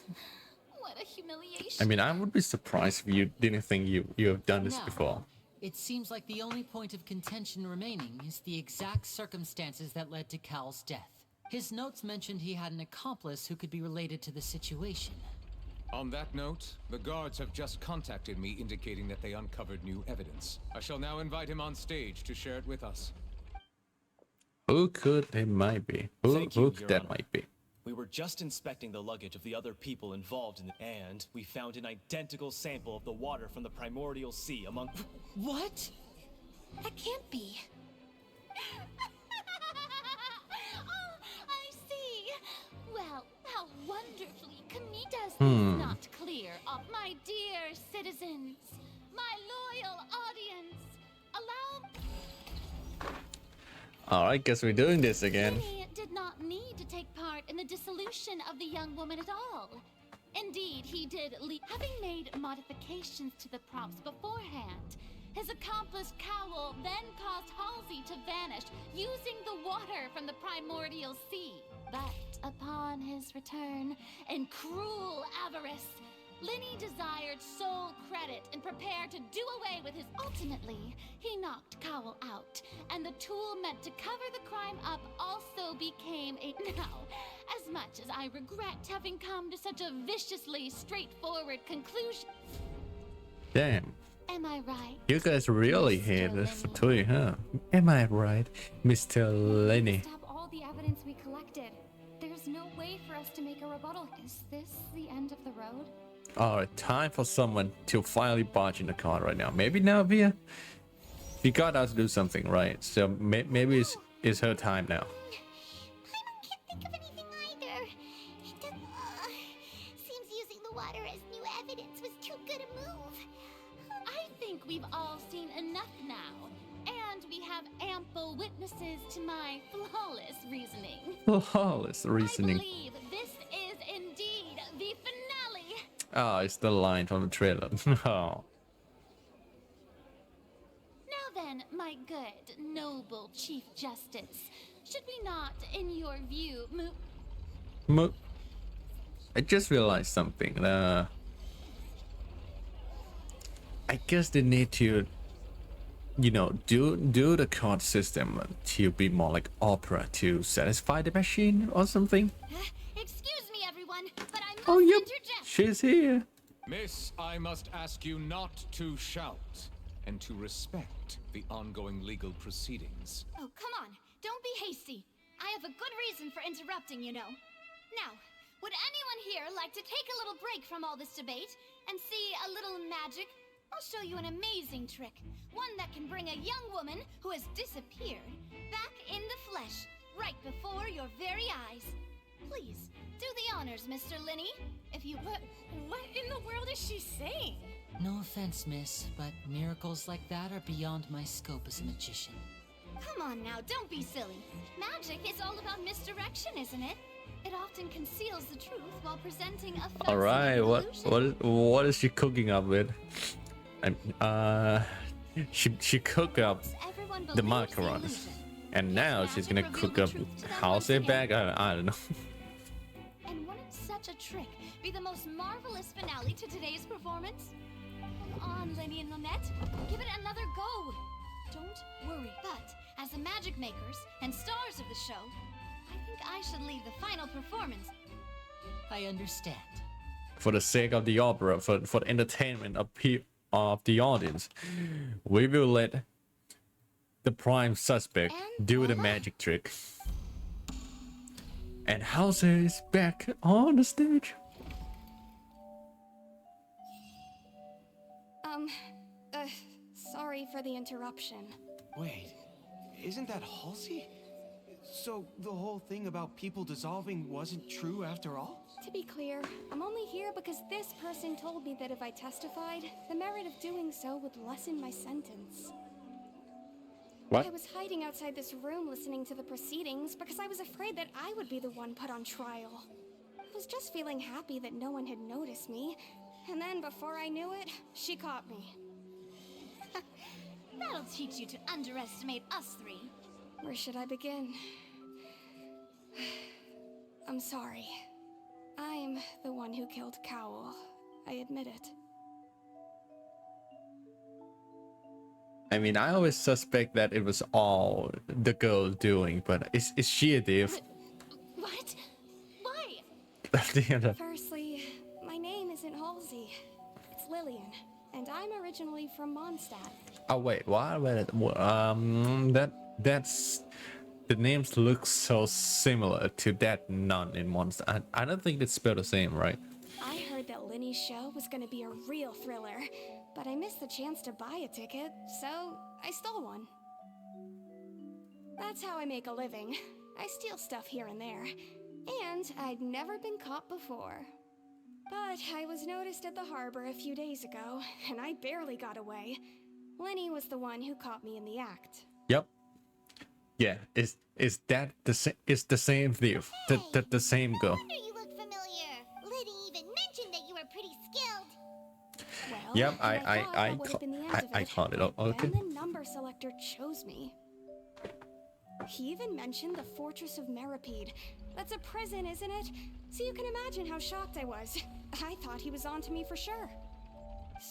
What a humiliation. I mean, I would be surprised if you didn't think you have done this Now, before. it seems like the only point of contention remaining is the exact circumstances that led to Cal's death. His notes mentioned he had an accomplice who could be related to the situation. On that note, the guards have just contacted me indicating that they uncovered new evidence. I shall now invite him on stage to share it with us. Who could it might be? Who Thank you, who could Your that Honor. might be? We were just inspecting the luggage of the other people involved in it, and we found an identical sample of the water from the primordial sea among... What? That can't be. Oh, I see. Well, how wonderfully Kamitas is not clear of my dear citizens, my loyal audience. Allow Alright, guess we're doing this again. Lenny did not need to take part in the dissolution of the young woman at all. Indeed, he did having made modifications to the props beforehand. His accomplice Cowl then caused Halsey to vanish using the water from the primordial sea. But upon his return, in cruel avarice, Lenny desired sole credit and prepared to do away with his. Ultimately, he knocked Cowl out, and the tool meant to cover the crime up also became a. Now, as much as I regret having come to such a viciously straightforward conclusion. Damn. Am I right? You guys really hate this too, huh? Am I right, Mr. Lenny? Stop all the evidence we collected. There's no way for us to make a rebuttal. Is this the end of the road? Alright, time for someone to finally barge in the car right now. Maybe Navia? She got us to do something, right? So maybe it's her time now. Paimon can't think of anything either. It does, seems using the water as new evidence was too good a move. I think we've all seen enough now, and we have ample witnesses to my flawless reasoning. Flawless reasoning. I believe this is indeed the finale. Oh, it's the line from the trailer. Oh. Now then, my good, noble Chief Justice, should we not, in your view, I just realized something. I guess they need to, you know, do the card system to be more like opera to satisfy the machine or something. Excuse me, everyone, but I must Oh, yep, interject. she's here. Miss, I must ask you not to shout and to respect the ongoing legal proceedings. Oh, come on. Don't be hasty. I have a good reason for interrupting, you know. Now, would anyone here like to take a little break from all this debate and see a little magic? I'll show you an amazing trick. One that can bring a young woman who has disappeared back in the flesh, right before your very eyes. Please, do the honors, Mr. Linney. If you... What in the world is she saying? No offense, miss, but miracles like that are beyond my scope as a magician. Come on now, don't be silly. Magic is all about misdirection, isn't it? It often conceals the truth while presenting a All right, what is she cooking up with? She cooked up the macarons, and now she's gonna cook up house bag. I don't know. And wouldn't such a trick be the most marvelous finale to today's performance? Come on, Lenny and Lynette, give it another go. Don't worry. But as the magic makers and stars of the show, I think I should leave the final performance. I understand. For the sake of the opera, for the entertainment of the audience, we will let the prime suspect do the magic trick. And House is back on the stage. Sorry for the interruption. Wait, isn't that Halsey? So the whole thing about people dissolving wasn't true after all? To be clear, I'm only here because this person told me that if I testified, the merit of doing so would lessen my sentence. What? I was hiding outside this room listening to the proceedings because I was afraid that I would be the one put on trial. I was just feeling happy that no one had noticed me, and then before I knew it, she caught me. That'll teach you to underestimate us three. Where should I begin? I'm sorry. I'm the one who killed Cowl. I admit it. I mean, I always suspect that it was all the girl doing, but is she a thief? What? Why? Firstly, my name isn't Halsey. It's Lillian, and I'm originally from Mondstadt. Oh wait, what? That's the names look so similar to that nun in Mondstadt. I don't think it's spelled the same, right? I heard that Linny's show was gonna be a real thriller, but I missed the chance to buy a ticket, so I stole one. That's how I make a living. I steal stuff here and there, and I'd never been caught before. But I was noticed at the harbor a few days ago, and I barely got away. Lenny was the one who caught me in the act. Yep. Yeah, is that the same? Is the same thief? The same girl? No wonder you look familiar. Liddy even mentioned that you were pretty skilled. Well, Yep, I caught it. Okay. And the number selector chose me. He even mentioned the Fortress of Meripede. That's a prison, isn't it? So you can imagine how shocked I was. I thought he was on to me for sure.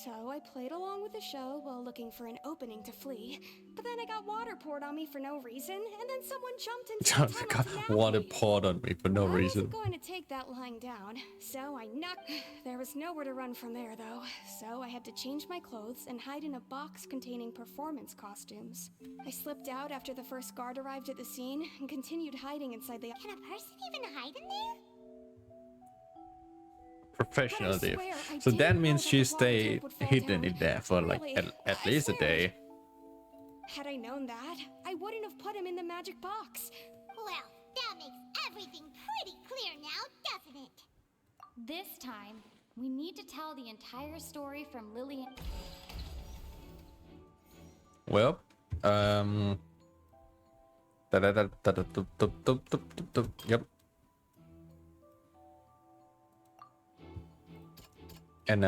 So I played along with the show while looking for an opening to flee. But then I got water poured on me for no reason, and then someone jumped into the tunnel to nab Water me. poured on me for no reason. I wasn't going to take that lying down, so I knocked. There was nowhere to run from there, though, so I had to change my clothes and hide in a box containing performance costumes. I slipped out after the first guard arrived at the scene and continued hiding inside the. Can a person even hide in there? Professional thief. So that means she stayed hidden in there for like at least a day. Had I known that, I wouldn't have put him in the magic box. Well, that makes everything pretty clear now, doesn't it? This time, we need to tell the entire story from Lillian. Well, yep. And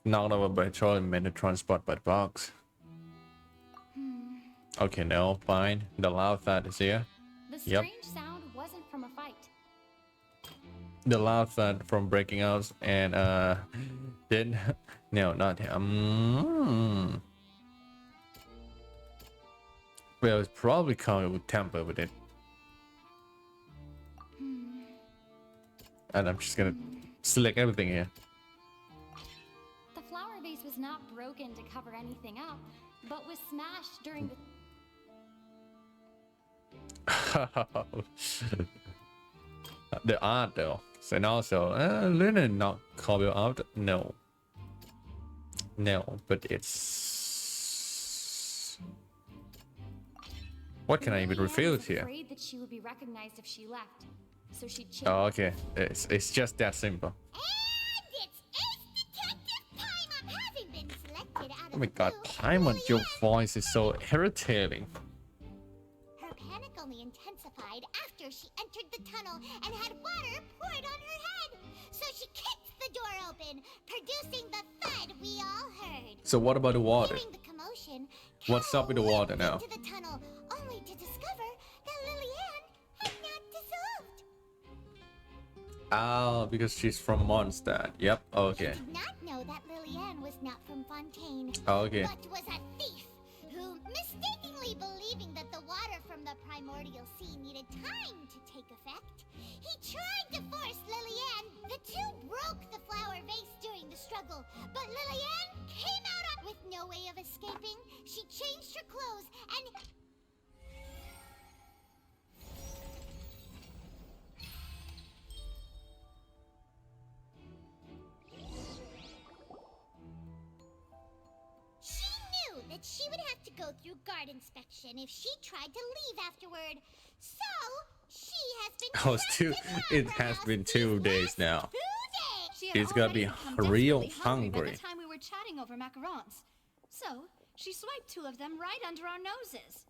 knocked over by troll and meant to transport by the box. Okay, no, fine. The loud thud is here. The strange sound wasn't from a fight. The loud thud from breaking out and then no, not him. Well, it's probably coming with temper with it. And I'm just gonna select everything here. The flower vase was not broken to cover anything up, but was smashed during the... The art though. And also, linen not cover out. No. No, but it's... What can I even reveal here? Afraid that she would be recognized if she left. So she changed. Oh, okay. It's just that simple. And it's Ace Detective time! I haven't been selected out Oh my god, Paimon, your voice is so irritating. Her panic only intensified after she entered the tunnel and had water poured on her head. So she kicked the door open, producing the thud we all heard. So what about the water? Hearing the commotion, What's up with the water now? into the tunnel, only to discover that Lillian had not dissolved. Oh, because she's from Mondstadt. Yep, okay. He did not know that Lillian was not from Fontaine, Okay. but was a thief who, mistakenly believing that the water from the primordial sea needed time to take effect, he tried to force Lillian. The two broke the flower vase during the struggle, but Lillian came out with no way of escaping. She changed her clothes and... She knew that she would have to go through guard inspection if she tried to leave afterward. So, she has been Oh, it has been 2 days now. She had She's gonna already be become real desperately By hungry. the time we were chatting over macarons. So, she swiped 2 of them right under our noses.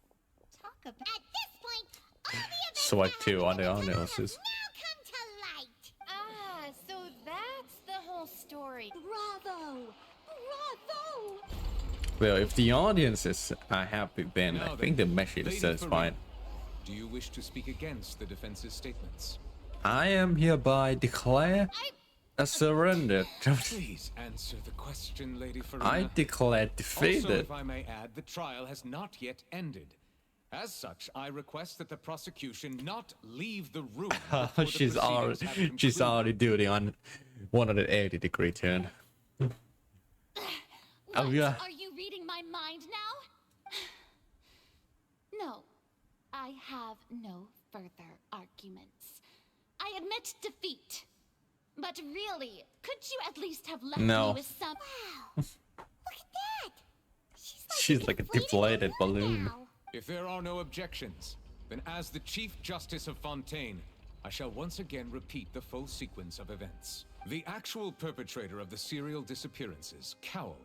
Talk about... At this point, all the events Swipe that 2 happened under in our the tunnel noses. have now come to light. Ah, so that's the whole story. Bravo! Bravo! Well, if the audiences are happy, then I Now think the message Lady is satisfying. Farina, do you wish to speak against the defense's statements? I am hereby declare a surrender. Please answer the question, Lady Farina. I declare Also, defeated. if I may add, the trial has not yet ended. As such, I request that the prosecution not leave the room. before the she's proceedings have she's concluded. already doing on 180-degree turn. Oh, yeah. Are you reading my mind now? No, I have no further arguments. I admit defeat. But really, could you at least have left No. me with some... Wow, look at that. She's like a deflated balloon. now. If there are no objections, then as the Chief Justice of Fontaine, I shall once again repeat the full sequence of events. The actual perpetrator of the serial disappearances, Cowl,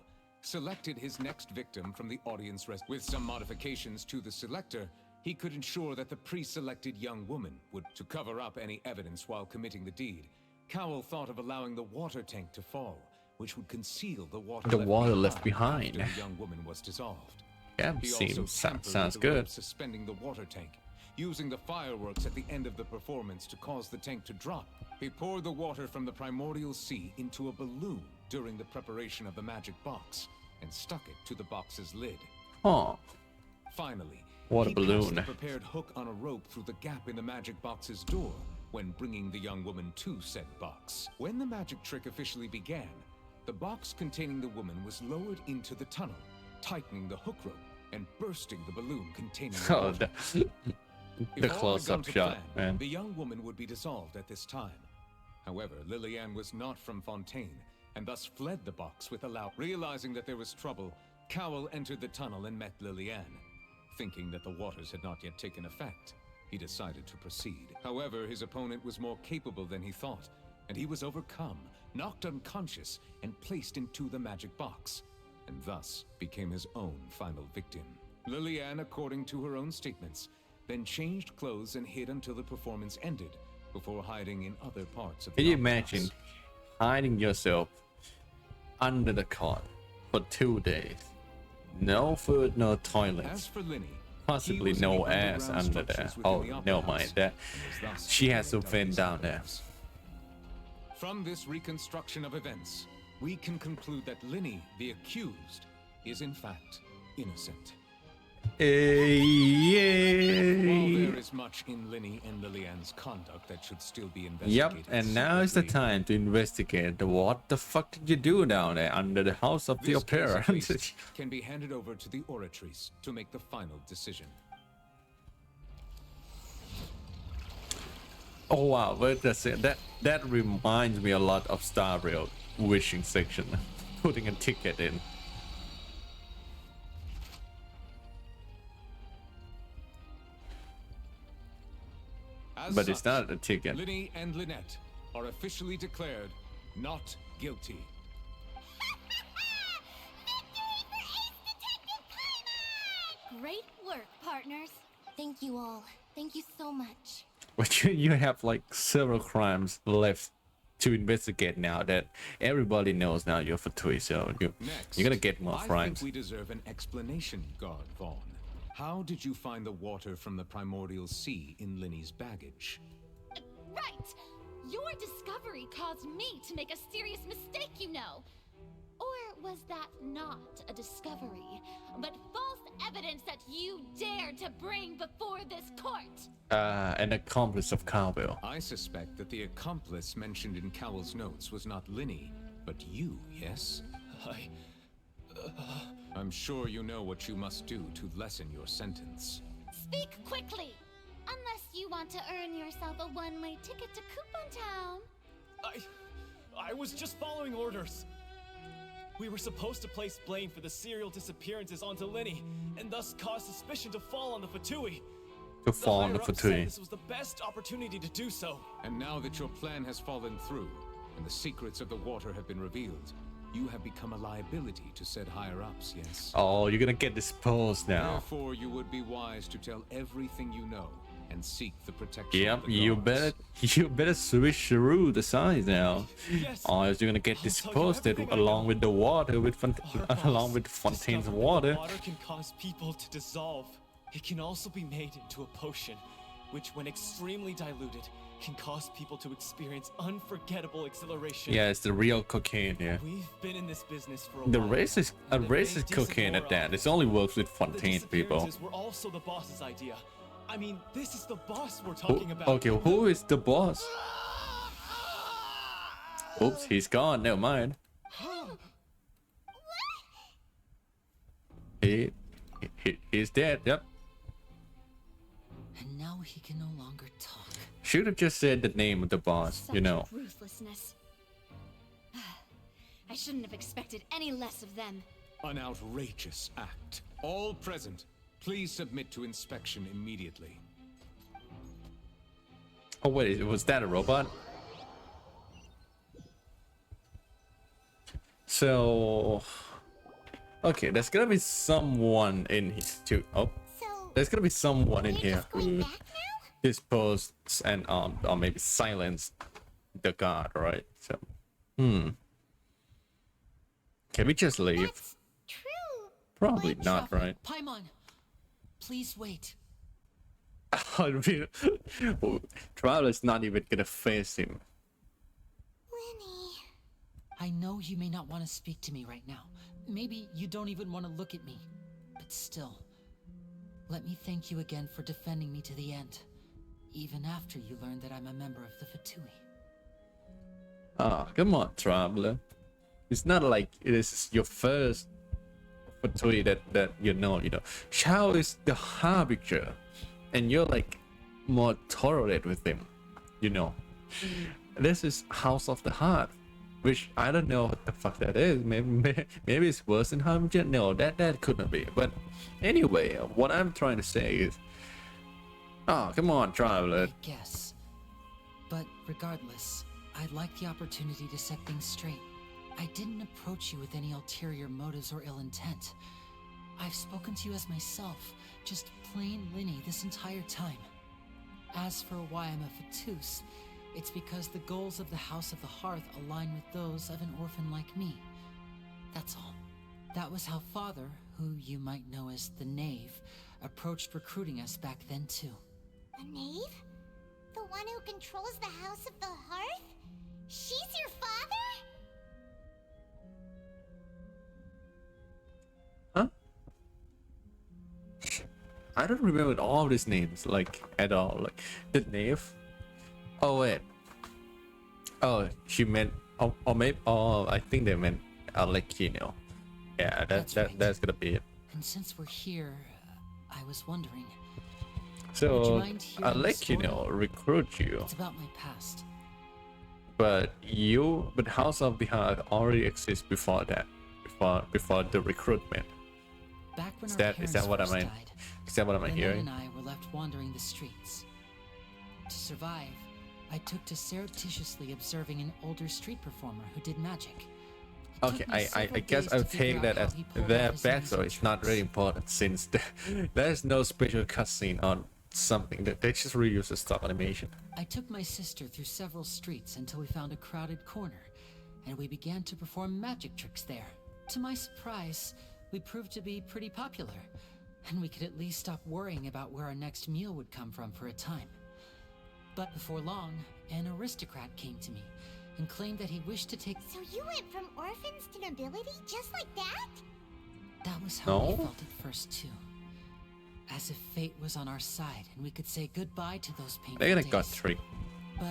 selected his next victim from the audience rest. With some modifications to the selector, he could ensure that the pre-selected young woman would to cover up any evidence while committing the deed. Cowl thought of allowing the water tank to fall, which would conceal the water left behind. after the young woman was dissolved. Yeah, He also seems tampered sounds with the rope good. suspending the water tank, using the fireworks at the end of the performance to cause the tank to drop. He poured the water from the primordial sea into a balloon during the preparation of the magic box, and stuck it to the box's lid. Huh. Finally, What a he passed balloon. the prepared hook on a rope through the gap in the magic box's door when bringing the young woman to said box. When the magic trick officially began, the box containing the woman was lowered into the tunnel, tightening the hook rope and bursting the balloon containing the Oh, water. the If all had close-up gone to shot, plan, man. the young woman would be dissolved at this time. However, Lillian was not from Fontaine, and thus fled the box with a loud. Realizing that there was trouble, Cowl entered the tunnel and met Lillian. Thinking that the waters had not yet taken effect, he decided to proceed. However, his opponent was more capable than he thought, and he was overcome, knocked unconscious, and placed into the magic box, and thus became his own final victim. Lillian, according to her own statements, then changed clothes and hid until the performance ended, before hiding in other parts of the Can you opera imagine house. hiding yourself under the cot for 2 days? No food, no toilets. As for Linny, Possibly he was in no the ass underground under there. structures within Oh, the opera never house, mind that. and was thus She has ignorant to of fin his down there. motives. From this reconstruction of events, we can conclude that Linny, the accused, is in fact innocent. While Yay! there is much in Linny and Lillian's conduct that should still be Yep, investigated. and now is the separately, time to investigate what the fuck did you do down there under the house of the this case opera? at least can be handed over to the oratories to make the final decision. Oh wow, wait a second. That reminds me a lot of Star Rail wishing section. Putting a ticket in. As But it's such, not a ticket. Linny and Lynette are officially declared not guilty. Victory for partners. Thank you all. Thank you so much. But you have like several crimes left to investigate now that everybody knows now you're Fatui, so you're gonna get more I crimes. think we deserve an explanation, Guard Vaughn. How did you find the water from the primordial sea in Linny's baggage? Right! Your discovery caused me to make a serious mistake, you know. Or was that not a discovery, but false evidence that you dared to bring before this court? An accomplice of Cowbell. I suspect that the accomplice mentioned in Cowell's notes was not Linny, but you, yes? I'm sure you know what you must do to lessen your sentence. Speak quickly! Unless you want to earn yourself a one-way ticket to Coupon Town. I was just following orders. We were supposed to place blame for the serial disappearances onto Linny, and thus cause suspicion to fall on the Fatui. To fall on the higher-ups Fatui. said this was the best opportunity to do so. And now that your plan has fallen through, and the secrets of the water have been revealed, you have become a liability to said higher-ups, yes? Oh, you're gonna get disposed now. Therefore, you would be wise to tell everything you know, and seek the protection Yep, of the you gods. better switcheroo the sides now. Yes. Or else you're gonna get disposed along with the water, along with Fontaine's Discovered that water. The water can cause people to dissolve. It can also be made into a potion, which when extremely diluted, can cause people to experience unforgettable exhilaration. Yeah, it's the real cocaine, yeah. We've been in this business for a The while. racist, and have made racist decent cocaine at morale. that. It only works with The Fontaine people. disappearances were also the boss's idea. I mean, this is the boss we're talking about. Okay, who is the boss? Oops, he's gone. Never mind. He's dead. Yep. And now he can no longer talk. Should have just said the name of the boss. Such You know. ruthlessness. I shouldn't have expected any less of them. An outrageous act. All present, please submit to inspection immediately. Oh wait, was that a robot? So, okay, there's gonna be someone in here too. Oh, there's gonna be someone in here who disposed and or maybe silence the guard, right? So, can we just leave? Probably not, right? Paimon, please wait. Traveler's not even gonna face him. I know you may not want to speak to me right now. Maybe you don't even want to look at me. But still, let me thank you again for defending me to the end. Even after you learned that I'm a member of the Fatui. Ah, come on, Traveler. It's not like it is your first Fatui that you know. Chao is the Harbinger. And you're like more tolerant with him, This is House of the Heart, which I don't know what the fuck that is. Maybe it's worse than Harbinger. No, that couldn't be. But anyway, what I'm trying to say is, come on, Traveler. I guess. But regardless, I'd like the opportunity to set things straight. I didn't approach you with any ulterior motives or ill intent. I've spoken to you as myself, just plain Linny this entire time. As for why I'm a Fatus, it's because the goals of the House of the Hearth align with those of an orphan like me. That's all. That was how Father, who you might know as the Knave, approached recruiting us back then too. A knave? The one who controls the House of the Hearth? She's your father? I don't remember all these names, like, at all. Like, the Knave. Oh, wait. Oh, she meant... or maybe... Oh, I think they meant Alekino. Yeah, that's gonna be it. And since we're here, I was wondering... So, would you mind hearing the story? Alekino recruit you. It's about my past. But House of the Heart already exists before that. Before the recruitment. Back when Is our that what I parents mean? first died, Is that what I'm Lynette hearing? and I were left wandering the streets. To survive, I took to surreptitiously observing an older street performer who did magic. Okay, I guess I'll take that as their backstory is not really important since there's no special cutscene on something that they just reuse the stock animation. I took my sister through several streets until we found a crowded corner, and we began to perform magic tricks there. To my surprise, we proved to be pretty popular, and we could at least stop worrying about where our next meal would come from for a time. But before long, an aristocrat came to me and claimed that he wished to take... So you went from orphans to nobility just like that? That was how I felt at first too. As if fate was on our side and we could say goodbye to those painful They days. got tricked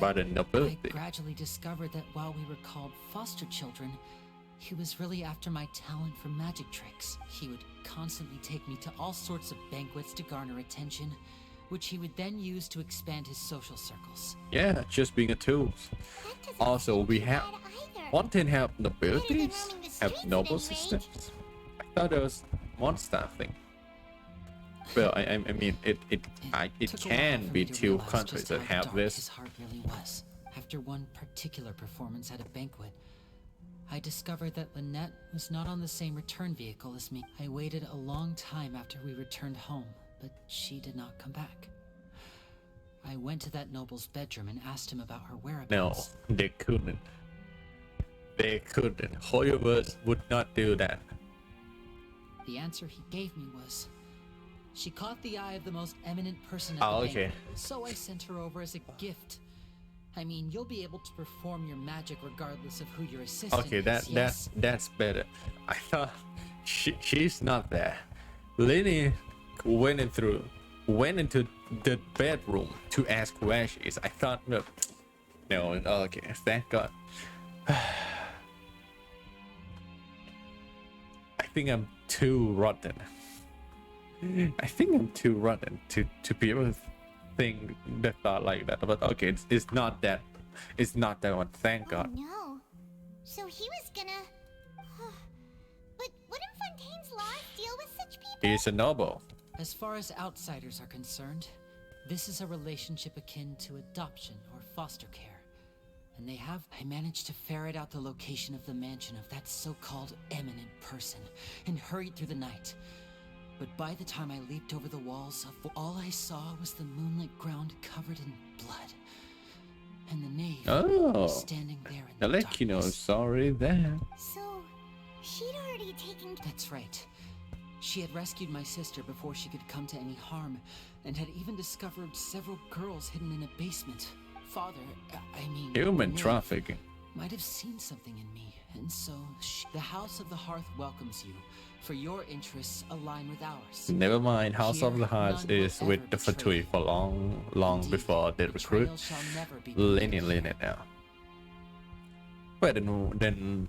by the nobility. I gradually discovered that while we were called foster children, he was really after my talent for magic tricks. He would constantly take me to all sorts of banquets to garner attention, which he would then use to expand his social circles. Yeah, just being a tool. Also, we have Fontaine have nobilities, have noble systems. I thought it was one-star thing. Well, I mean, it can be two countries that have this. His heart really was. After one particular performance at a banquet, I discovered that Lynette was not on the same return vehicle as me. I waited a long time after we returned home, but she did not come back. I went to that noble's bedroom and asked him about her whereabouts. No, they couldn't. They couldn't. Hoyovers would not do that. The answer he gave me was, she caught the eye of the most eminent person at the banquet, so I sent her over as a gift. I mean, you'll be able to perform your magic regardless of who your assistant Okay, is. that's better. I thought she's not there. Lily went into the bedroom to ask where she is. I thought no, okay, thank God. I think I'm too rotten. I think I'm too rotten to be able to think the thought like that. But okay, it's not that. It's not that one. Thank God. No. So he was gonna. But wouldn't Fontaine's laws deal with such people? He's a noble. As far as outsiders are concerned, this is a relationship akin to adoption or foster care. And I managed to ferret out the location of the mansion of that so-called eminent person and hurried through the night. But by the time I leaped over the walls, all I saw was the moonlit ground covered in blood. And the knave standing there in the darkness. Alekino is already there. So, she'd already taken... That's right. She had rescued my sister before she could come to any harm, and had even discovered several girls hidden in a basement. Father, Human trafficking. Might have seen something in me, and so the House of the Hearth welcomes you, for your interests align with ours. Never mind, House of the Hearth is with the Fatui for long before they recruit Lenny now. Wait, then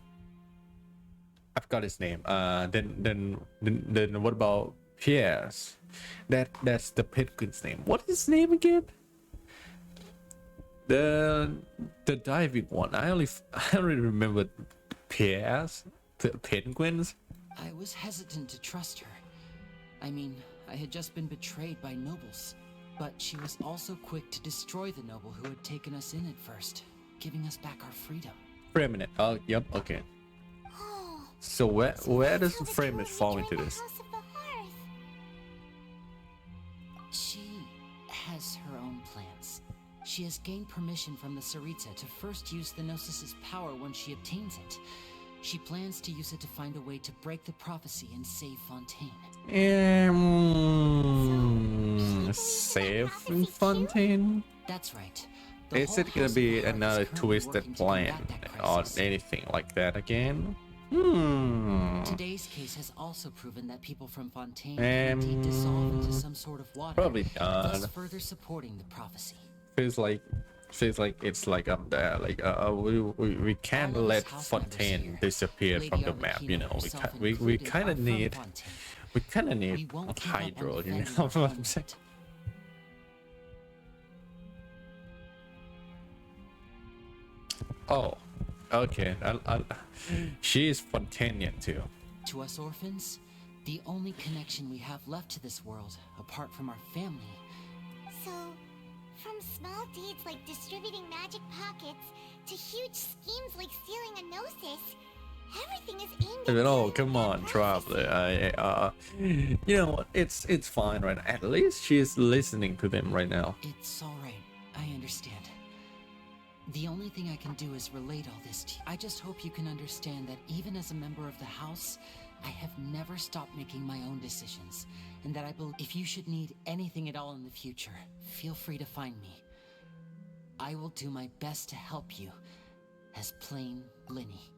I've got his name. Then what about Pierre's? That's the penguin's name. What is his name again? The diving one. I only remember Pierre's, the penguins. I was hesitant to trust her. I mean, I had just been betrayed by nobles, but she was also quick to destroy the noble who had taken us in at first, giving us back our freedom. Fremen. Oh, yep. Okay. So where does the Fremen fall into this? She has her own plans. She has gained permission from the Sarita to first use the Gnosis' power when she obtains it. She plans to use it to find a way to break the prophecy and save Fontaine. Save Fontaine? That's right. Is it gonna be another twisted plan or anything like that again? Today's case has also proven that people from Fontaine can indeed dissolve into some sort of water, probably thus further supporting the prophecy. Feels like it's like up there. Like we can't let Fontaine disappear from the map. You know, we kind of need Hydro. You know what I'm saying? Oh, okay. She's Fontainian too. To us orphans, the only connection we have left to this world, apart from our family. So, from small deeds like distributing magic pockets to huge schemes like stealing a Gnosis, Everything is aimed I at mean, oh, you come and on, that Traveler. You know what? It's fine right now. At least she's listening to them right now. It's alright. I understand. The only thing I can do is relate all this to you. I just hope you can understand that even as a member of the house, I have never stopped making my own decisions. And that I believe if you should need anything at all in the future, feel free to find me. I will do my best to help you, as plain Linny.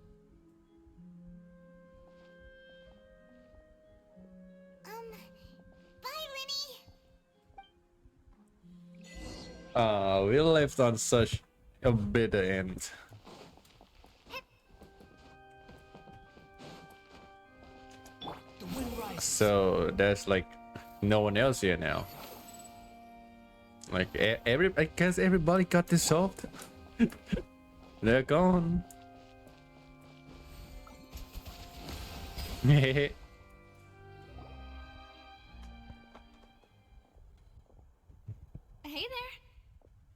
Bye, Linny. We left on such a bitter end. So there's like no one else here now. Like I guess everybody got dissolved. They're gone. Hey there.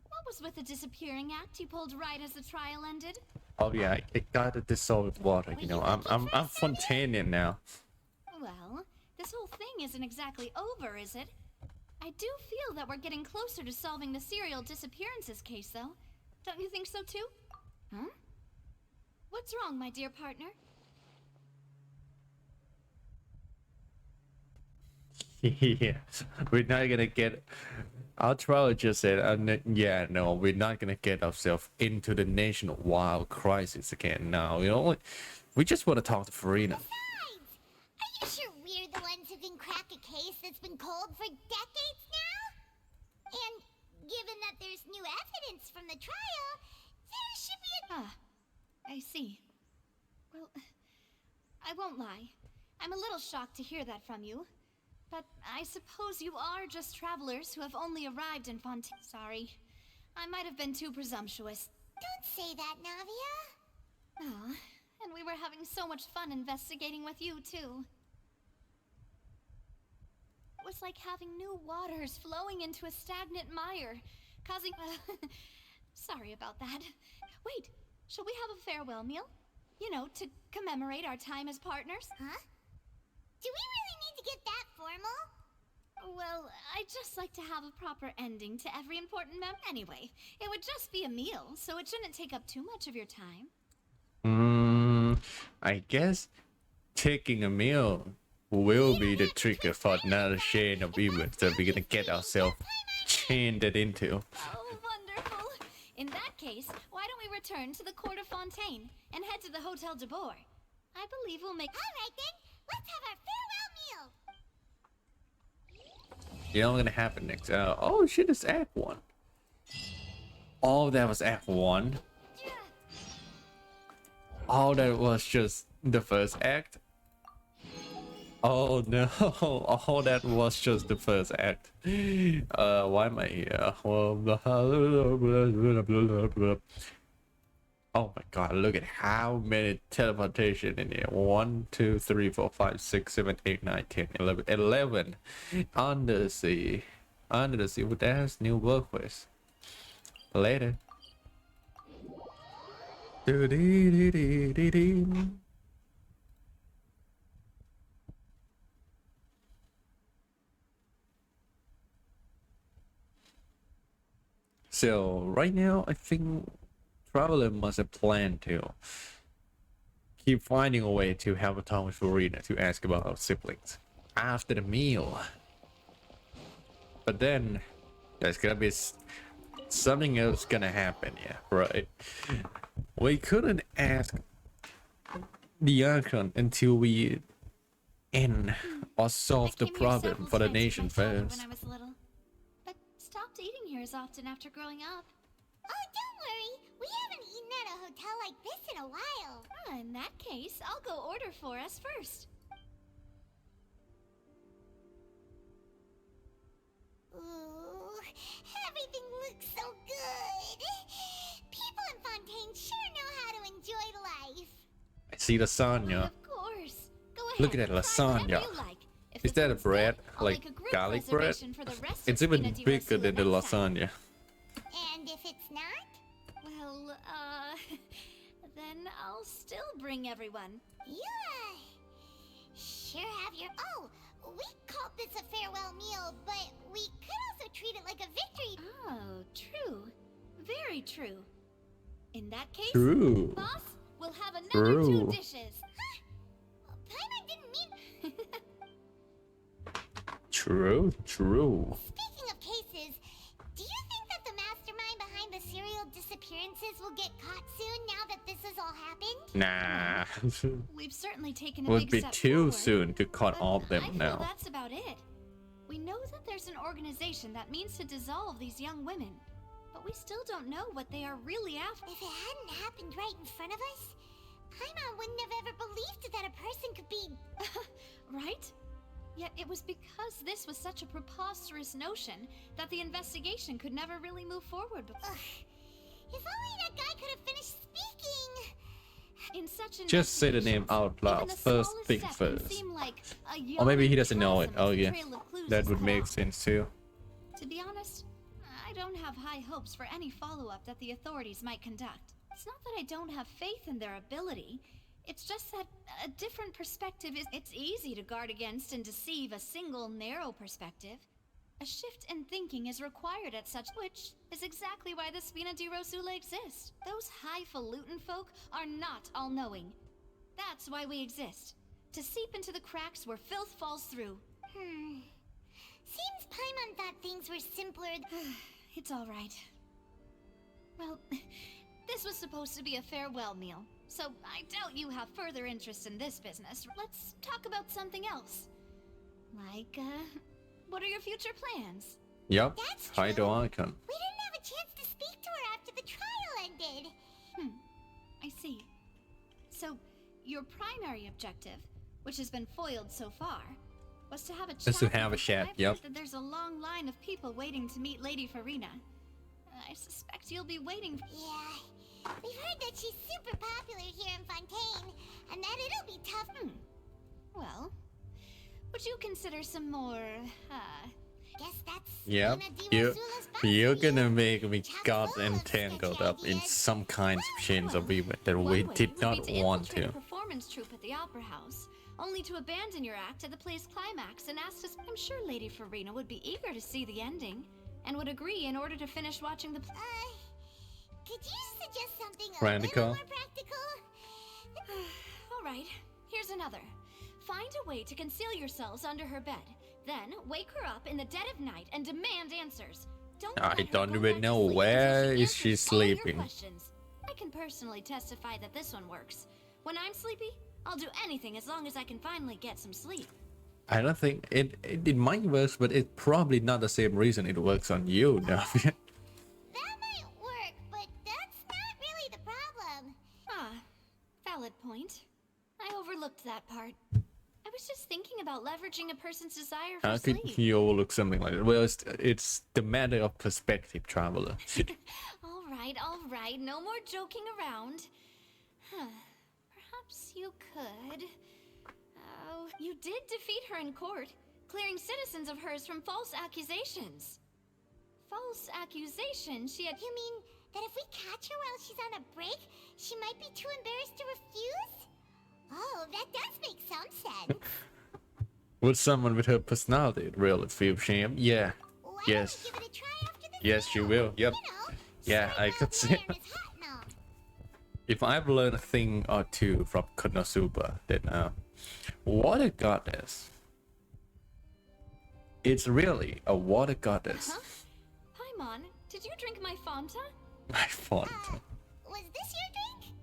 What was with the disappearing act you pulled right as the trial ended? Oh yeah, I got it dissolved water. You know, I'm Fontaine now. Well, this whole thing isn't exactly over, is it? I do feel that we're getting closer to solving the serial disappearances case, though. Don't you think so, too? Huh? What's wrong, my dear partner? Yeah, we're not gonna get. Our trial just said, yeah, no, we're not gonna get ourselves into the nationwide crisis again. Now, you know, we just want to talk to Farina. Besides, are you sure we're the ones who can crack a case that's been cold for decades now? And given that there's new evidence from the trial, there should be a... Ah, I see. Well, I won't lie. I'm a little shocked to hear that from you. But I suppose you are just travelers who have only arrived in Fontaine. Sorry. I might have been too presumptuous. Don't say that, Navia. Oh, and we were having so much fun investigating with you, too. It was like having new waters flowing into a stagnant mire, causing... sorry about that. Wait, shall we have a farewell meal? You know, to commemorate our time as partners? Huh? Do we really need to get that formal? Well, I'd just like to have a proper ending to every important Anyway, it would just be a meal, so it shouldn't take up too much of your time. I guess taking a meal will be the trigger for another chain of events that we're gonna get ourselves chained into. Oh, wonderful! In that case, why don't we return to the court of Fontaine and head to the Hotel de Boer? I believe we'll make... All right, then. Let's have our farewell meal. You know what's gonna happen next? Oh shit, it's Act 1. Oh, that was Act 1. Oh, that was just the first act. Oh no, oh, that was just the first act. Why am I here? Oh my god, look at how many teleportation in here. 1, 2, 3, 4, 5, 6, 7, 8, 9, 10, 11. 11 under the sea. Under the sea. But there's new work quest. Later. So right now I think Traveler must have planned to keep finding a way to have a talk with Farina to ask about our siblings after the meal. But then there's gonna be something else gonna happen, yeah, right? We couldn't ask the Archon until we end or solve the problem for the nation first. When I was little, but stopped eating here as often after growing up. Oh, don't worry. We haven't eaten at a hotel like this in a while. Oh, in that case, I'll go order for us first. Ooh, everything looks so good. People in Fontaine sure know how to enjoy life. I see lasagna. Of course. Go ahead. Look at that lasagna. Is that a bread? Like garlic bread? It's even bigger than the lasagna. And if it's not? Well, then I'll still bring everyone. Yeah. Sure have your... Oh, we called this a farewell meal, but we could also treat it like a victory. Oh, true. Very true. In that case, True. boss, we'll have another True. 2 dishes. Huh? Paimon didn't mean... True. True. Speaking of cases, do you think that the mastermind behind the serial disappearances will get caught soon now that this has all happened? Nah. We've certainly taken a Would big be step too forward, soon to cut but all of them I feel now. that's about it. We know that there's an organization that means to dissolve these young women, but we still don't know what they are really after. If it hadn't happened right in front of us, Paimon wouldn't have ever believed that a person could be... Right? Yet it was because this was such a preposterous notion that the investigation could never really move forward. Ugh. If only that guy could have finished speaking. In such Just say the name out loud. First thing first. Or maybe he doesn't know it. Oh yeah. That would make sense too. To be honest, I don't have high hopes for any follow-up that the authorities might conduct. It's not that I don't have faith in their ability. It's just that a different perspective is... It's easy to guard against and deceive a single narrow perspective. A shift in thinking is required at such... Which is exactly why the Spina di Rosula exist. Those highfalutin folk are not all-knowing. That's why we exist. To seep into the cracks where filth falls through. Seems Paimon thought things were simpler. It's all right. Well, this was supposed to be a farewell meal, so I doubt you have further interest in this business. Let's talk about something else. Like, what are your future plans? Yep. That's Hi to true. Icon. We didn't have a chance to speak to her after the trial ended. I see. So, your primary objective, which has been foiled so far, was to have a chat. Just to have a chat, I've yep. heard that there's a long line of people waiting to meet Lady Farina. I suspect you'll be waiting. Yeah, we've heard that she's super popular here in Fontaine, and that it'll be tough. Well, would you consider some more, Guess that's Yep. Spina di Rosula's You're bounty. gonna make me Chock got full of entangled sketchy up in ideas. some kinds of chains of evil that One we way did would not be to want infiltrate to. a performance troupe at the Opera House, only to abandon your act at the play's climax and ask us. I'm sure Lady Farina would be eager to see the ending, and would agree in order to finish watching the play. Could you suggest something a Practical? little more practical? All right, here's another. Find a way to conceal yourselves under her bed. Then wake her up in the dead of night and demand answers. Don't I let her don't go even back to know sleep until where she is she answers all your sleeping. questions. I can personally testify that this one works. When I'm sleepy, I'll do anything as long as I can finally get some sleep. I don't think it might work, but it's probably not the same reason it works on you, Davia. That might work, but that's not really the problem. Valid point. I overlooked that part. I was just thinking about leveraging a person's desire for How could sleep. you overlook something like that? Well, it's the matter of perspective, traveler. All right, no more joking around. Perhaps you could. Oh, you did defeat her in court, clearing citizens of hers from false accusations. False accusations she had... You mean that if we catch her while she's on a break, she might be too embarrassed to refuse? Oh, that does make some sense. Would someone with her personality really feel shame? Yeah. Why Yes. don't we give it a try after this Yes, she meal? will. Yep. You know, Yeah, I could see. If I've learned a thing or two from Konosuba, then water goddess. It's really a water goddess. Paimon, did you drink my Fanta? My font. Was this your drink?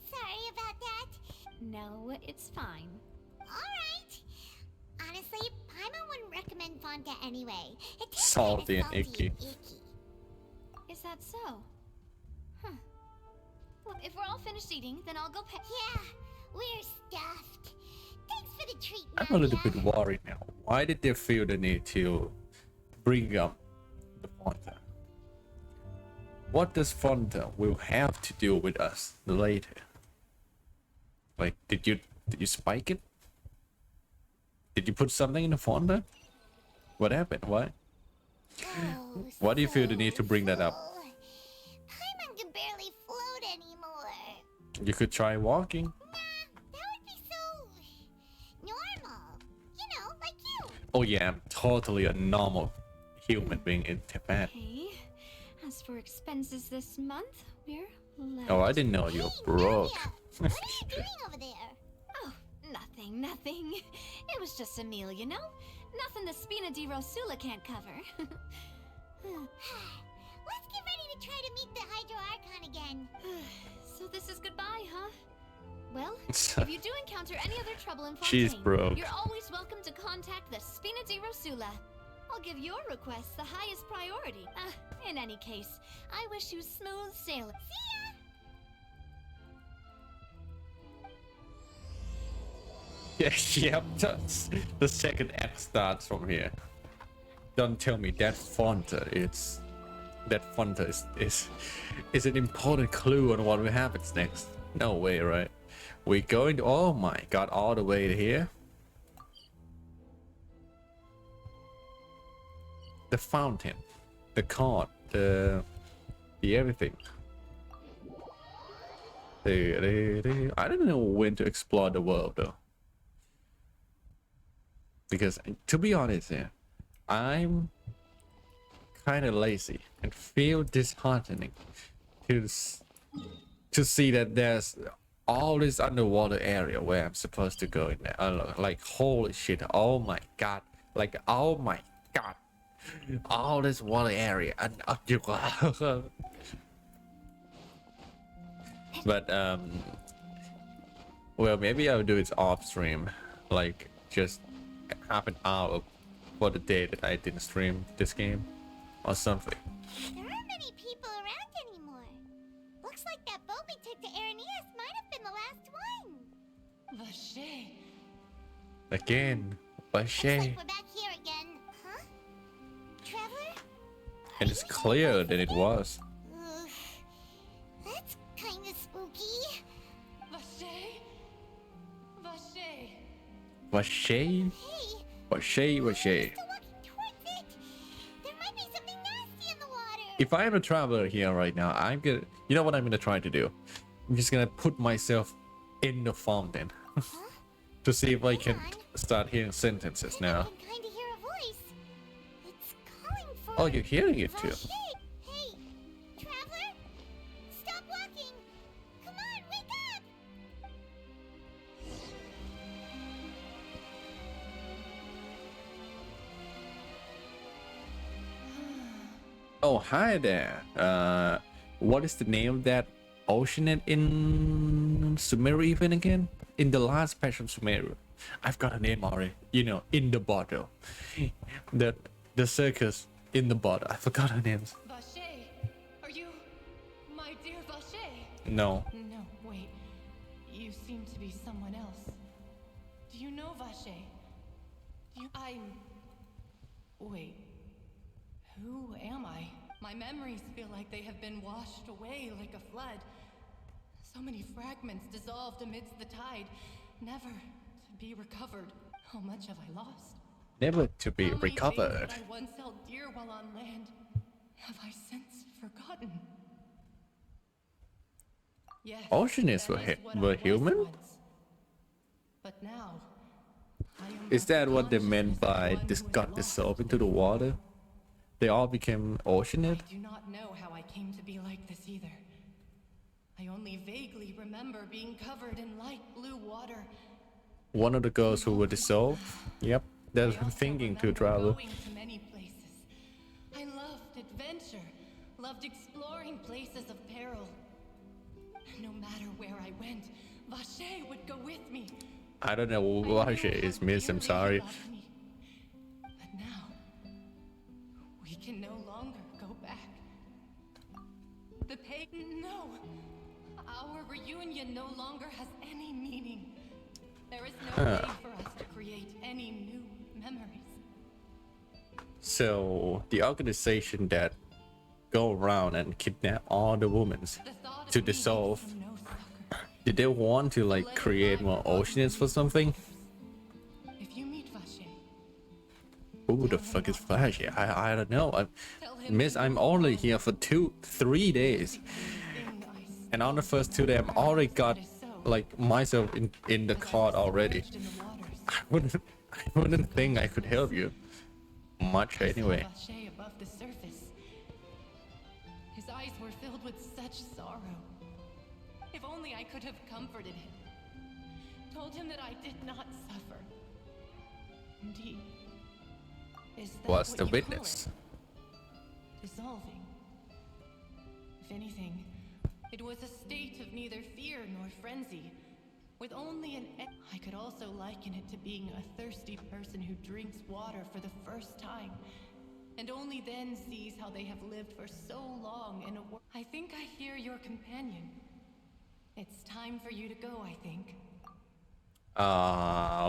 Sorry about that. No, it's fine. Alright. Honestly, Paimon wouldn't recommend Fonta anyway. It tastes Salty kinda and icky. Is that so? Look, if we're all finished eating, then I'll go pay. Yeah, we're stuffed. Thanks for the treat, I'm a little Nadia. bit worried now. Why did they feel the need to bring up the Fonta? What does Fonta will have to do with us later? Like, did you spike it? Did you put something in the Fonta? What happened? What? Oh, Why do you feel the need to bring that up? Paimon can barely float You could try walking. Nah, that would be so normal. You know, like you. Oh yeah, I'm totally a normal human being in Japan. Okay. As for expenses this month, we're left. Oh, I didn't know you were broke. What are you doing over there? Oh, nothing. It was just a meal, you know? Nothing the Spina di Rosula can't cover. Let's get ready to try to meet the Hydro Archon again. So this is goodbye, huh? Well, So- if you do encounter any other trouble in She's Fontaine, broke. you're always welcome to contact the Spina di Rosula. I'll give your request the highest priority. In any case, I wish you smooth sailing. See ya! Yep, that's the second act starts from here. Don't tell me that Fonta is an important clue on what happens next. No way, right? We're going to, oh my god, all the way to here. The fountain, the card, the everything. I don't know when to explore the world though. Because to be honest, yeah, I'm kind of lazy and feel disheartening to see that there's all this underwater area where I'm supposed to go in there. Like holy shit! Oh my god! Like oh my god! All this water area and but well, maybe I'll do it off stream, like just half an hour for the day that I didn't stream this game or something. There aren't many people around anymore. Looks like that boat we took to Araneas might have been the last one. Vache. Again, Looks Vache. like we're back here again. Huh? Traveler? And it's clearer than it was. Ugh, that's kinda spooky. Vache. Vache. Vache? Hey, Vache? still walking towards it. There might be something nasty in the water. If I am a traveler here right now, you know what I'm gonna try to do? I'm just gonna put myself in the fountain to see if I can start hearing sentences now. I can kinda hear a voice. It's calling for... Oh, you're hearing it too. Vache. Hey, traveler? Stop walking. Come on, wake up. Oh, hi there. What is the name of that oceanate in Sumeru even again? In the last patch of Sumeru. I've got a name already. You know, in the bottle. The circus in the bottle. I forgot her names. Vache. Are you my dear Vache? No. No, wait. You seem to be someone else. Do you know Vache? Wait. Who am I? My memories feel like they have been washed away like a flood. So many fragments dissolved amidst the tide, never to be recovered. How much have I lost? Never to be How many things recovered. that I once held dear while on land have I since forgotten? Yes, Oceanists that were is what I were was human? once. But now, I am Is not that what they meant conscious of by the one this who got is dissolved lost. into the water? They all became oceanate? I do not know how I came to be like this either. I only vaguely remember being covered in light blue water. One of the girls who were dissolved? Yep, that's I I'm also thinking to remember travel. going to many places. I loved adventure, loved exploring places of peril. No matter where I went, Vache would go with me. I don't know I why knew she how is miss, I'm dearly he sorry. loved me. But now, we can no longer go back. The pain, no. Our reunion no longer has any meaning. There is no way for us to create any new memories. So the organization that go around and kidnap all the women to dissolve, did they want to like create more oceans for something? If you meet Vache, Who the fuck is Flash? I don't know. I'm only here for 3 days. thing I And on the first 2 days, I'm already got like myself in the card already. I wouldn't think I could help you much anyway. Above the surface. His eyes were filled with such sorrow. If only I could have comforted him. Told him that I did not suffer. Indeed. Is that What's what the you witness? call it? Dissolving. If anything, it was a state of neither fear nor frenzy, with only an I could also liken it to being a thirsty person who drinks water for the first time, and only then sees how they have lived for so long in a world. I think I hear your companion. It's time for you to go, I think.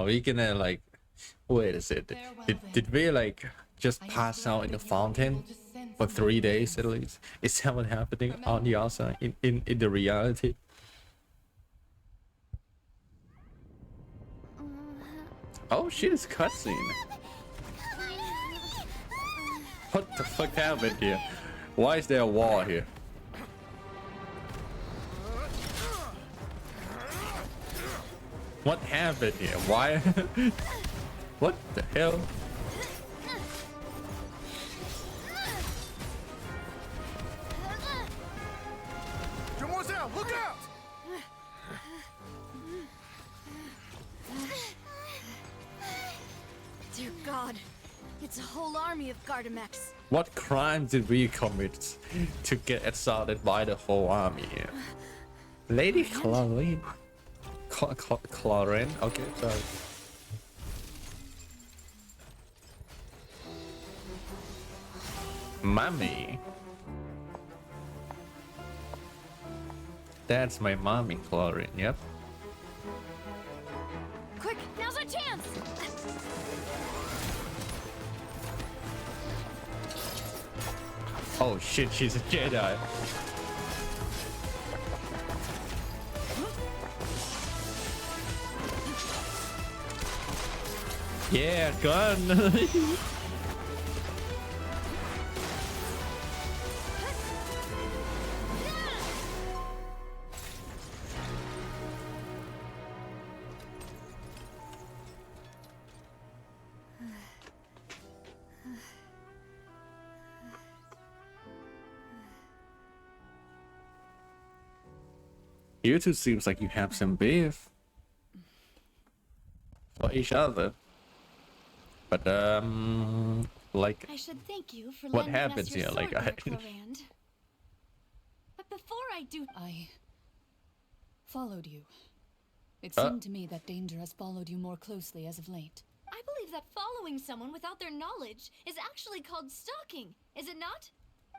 We gonna like, wait a second. Did we like just pass out in the fountain for 3 days at least? Is that what happening on the outside in the reality? Oh shit, it's cutscene. What the fuck happened here? Why is there a wall here? What happened here? Why? What the hell? Demoiselle, look out! Dear God, it's a whole army of Gardamex. What crime did we commit to get assaulted by the whole army? Lady Chlorine. Chlorine? Okay, sorry. Mommy. That's my mommy, Chlorine, yep. Quick, now's our chance! Oh shit, she's a Jedi. Yeah, gun. You two seems like you have some beef for each other. But like, I should thank you for what lending happens us your here? Like, sword there, Clorand. But before I do, I followed you. It seemed to me that danger has followed you more closely as of late. I believe that following someone without their knowledge is actually called stalking, is it not?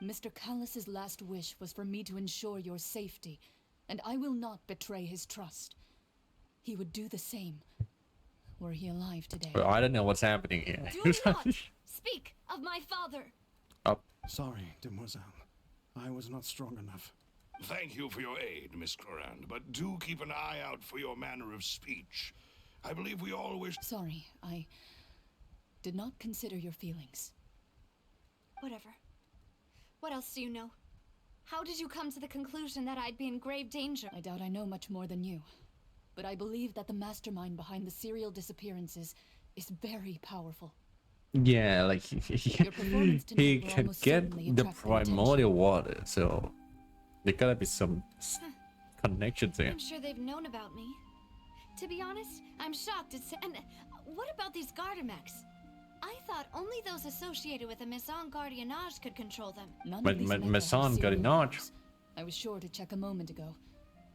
Mr. Callus's last wish was for me to ensure your safety, and I will not betray his trust. He would do the same, were he alive today. well, I don't know what's happening here. Do not speak of my father. Oh. Sorry, Demoiselle. I was not strong enough. Thank you for your aid, Miss Clorand, but do keep an eye out for your manner of speech. I believe we all wish— Sorry, I did not consider your feelings. Whatever. What else do you know? How did you come to the conclusion that I'd be in grave danger? I doubt I know much more than you, but I believe that the mastermind behind the serial disappearances is very powerful. Yeah, like he can get the primordial water, so there gotta be some connections there. I'm sure they've known about me. To be honest, I'm shocked it's— And what about these Gardamex? I thought only those associated with the Maison Gardiennage could control them. Maison Gardiennage? I was sure to check a moment ago.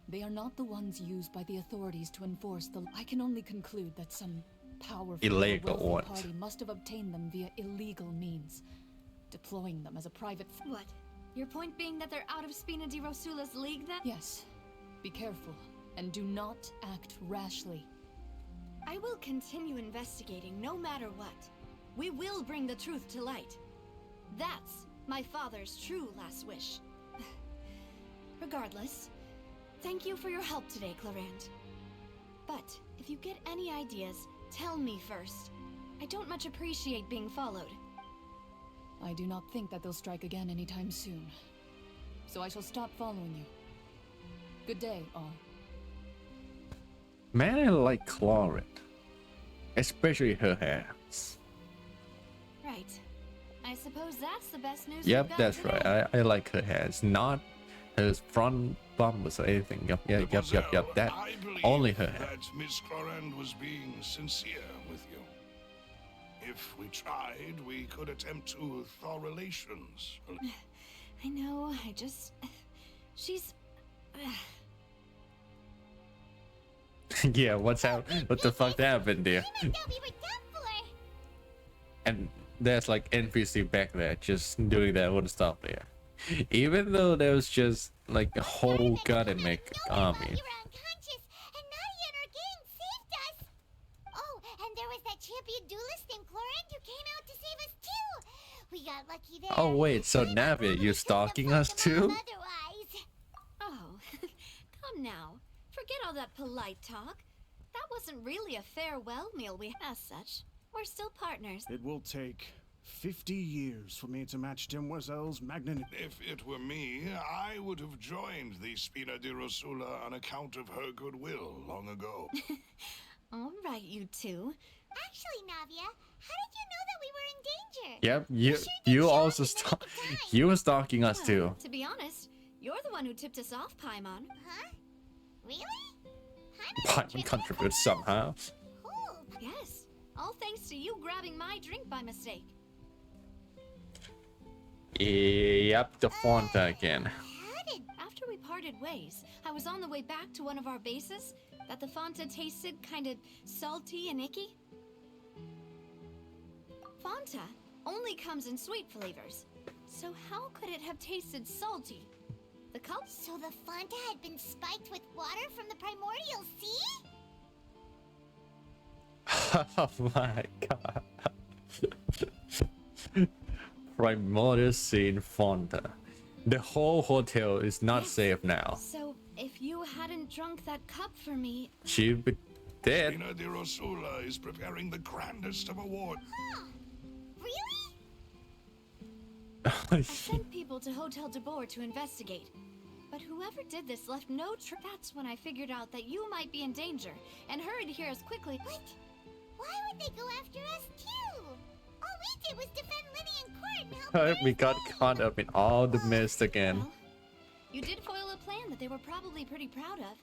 They are not the ones used by the authorities to enforce the— I can only conclude that some powerful illegal or wealthy ones. party must have obtained them via illegal means, deploying them as a private— What? Your point being that they're out of Spina di Rosula's league then? Yes. Be careful, and do not act rashly. I will continue investigating no matter what. We will bring the truth to light. That's my father's true last wish. Regardless, thank you for your help today, Clorand. But if you get any ideas, tell me first. I don't much appreciate being followed. I do not think that they'll strike again anytime soon. So I shall stop following you. Good day, all. Man, I like Clorin, especially her hands. Right. I suppose that's the best news Yep, we've got that's today. right. I like her hands, not her front bumpers or anything. Yep, yep. That I believe only her hands. that Miss Clorand was being sincere with you. If we tried, we could attempt to thaw relations. I know, she's... Yeah, what's up? What the fuck happened there? We were done for. And there's like NPC back there just doing that whole stuff there. Even though there was just like a whole goddamn army. You were unconscious, and Nadia and her gang saved us. Oh, and there was that champion duelist named Clorand who came out to save us too. We got lucky there. Oh wait, so Navia, you stalking us too? Otherwise. Oh, come now. Forget all that polite talk. That wasn't really a farewell meal we had as such. We're still partners. It will take 50 years for me to match Demoiselle's magnanimity. If it were me, I would have joined the Spina di Rosula on account of her goodwill long ago. All right, you two. Actually, Navia, how did you know that we were in danger? Yep, you also you were stalking us too. To be honest, you're the one who tipped us off, Paimon. Huh? Really? Paimon contributes somehow. Yes, all thanks to you grabbing my drink by mistake. Yep, the Fonta again. After we parted ways, I was on the way back to one of our bases that the Fonta tasted kind of salty and icky. Fonta only comes in sweet flavors, so how could it have tasted salty? The cup? So the Fonta had been spiked with water from the primordial sea? Oh my god. Primordial scene Fonta. The whole hotel is not safe now. So if you hadn't drunk that cup for me... She'd be dead. Spina di Rosula is preparing the grandest of awards. Huh. Really? I sent people to Hotel de Boer to investigate. But whoever did this left no trace. That's when I figured out that you might be in danger and hurried here as quickly. What? Why would they go after us too? All we did was defend Linny in court and help. We got caught up in all the mist again. Well, you did foil a plan that they were probably pretty proud of,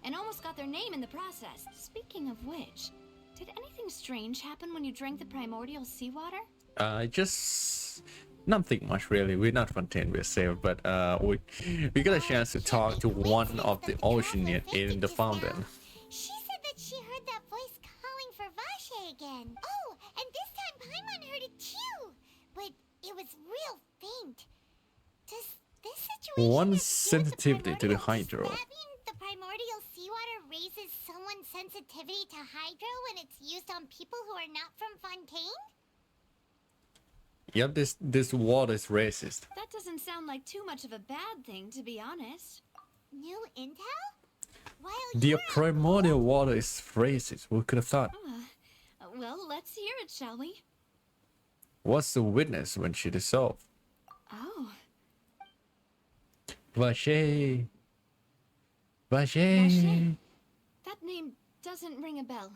and almost got their name in the process. Speaking of which, did anything strange happen when you drank the primordial seawater? Just nothing much really. We're not Fontaine, we're safe, but we got a chance to talk to one of the Oceanian in the fountain. She said that she heard that voice calling for Vache again. Oh, and this time Paimon heard it too, but it was real faint. Does this situation One sensitivity to the hydro. Does that mean the primordial seawater raises someone's sensitivity to hydro when it's used on people who are not from Fontaine? Yep, this water is racist. That doesn't sound like too much of a bad thing, to be honest. New intel? While The primordial water is racist. Who could have thought? Well, let's hear it, shall we? What's the witness when she dissolved? Oh. Vache. Vache? That name doesn't ring a bell.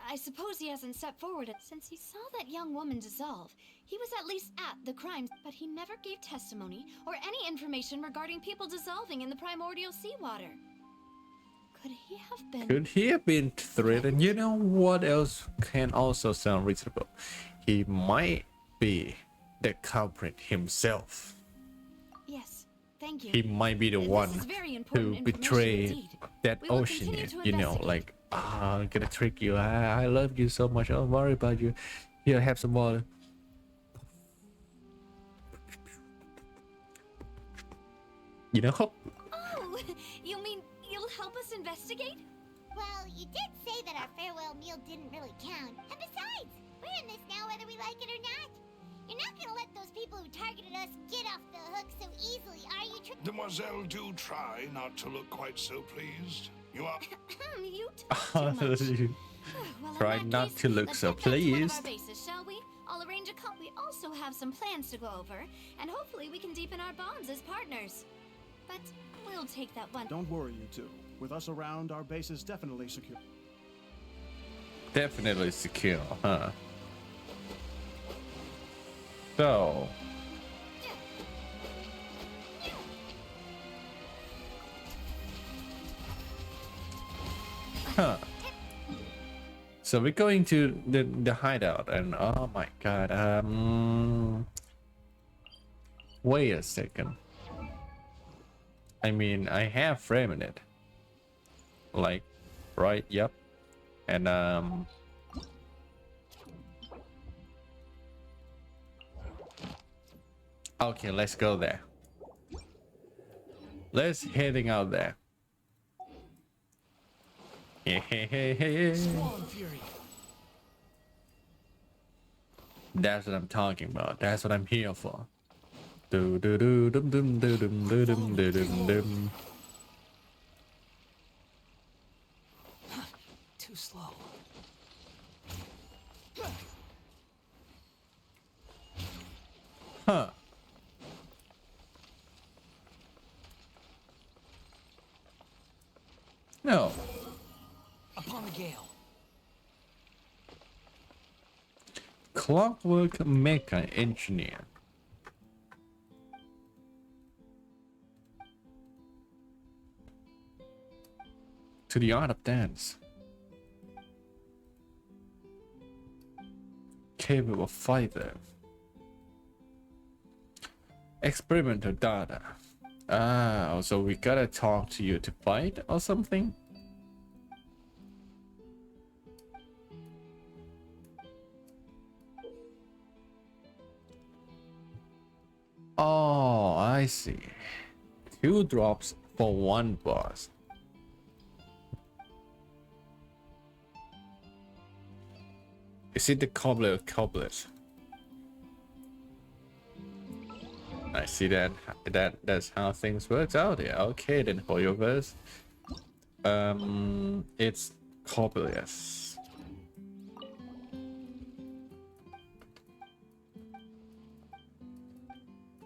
I suppose he hasn't stepped forward since he saw that young woman dissolve. He was at least at the crime, but he never gave testimony or any information regarding people dissolving in the primordial seawater. Could he have been... Could he have been threatened? You know what else can also sound reasonable? He might be the culprit himself. Yes, thank you. He might be the one who betrayed that ocean. You know, like, I'm gonna trick you. I love you so much. Don't worry about you. Here, have some water. You know? Oh, you mean you'll help us investigate? Well, you did say that our farewell meal didn't really count. And besides, we're in this now whether we like it or not. You're not gonna let those people who targeted us get off the hook so easily, are you? Demoiselle, do try not to look quite so pleased. You are... You talk too much. Well, Try not to look so pleased. Bases, shall we? I'll arrange a call. We also have some plans to go over, and hopefully we can deepen our bonds as partners. but we'll take that one. Don't worry, you two. With us around, our base is definitely secure. Definitely secure, huh? So. Huh. So we're going to the hideout, and oh my god, wait a second. I mean, I have framed it. Like, right, yep. And okay, let's go there. Let's heading out there. That's what I'm talking about. That's what I'm here for. Do do do dum dum do dum do dum do dum dum. Too slow. Huh. No. Upon the gale. Clockwork mecha engineer. To the art of dance. Capable fighter. Experimental data. Ah, so we gotta talk to you to fight or something? Oh, I see. 2 drops for 1 boss. Is it the cobbler of cobblers? I see that's how things works out here. Okay then, for your verse. It's cobblers.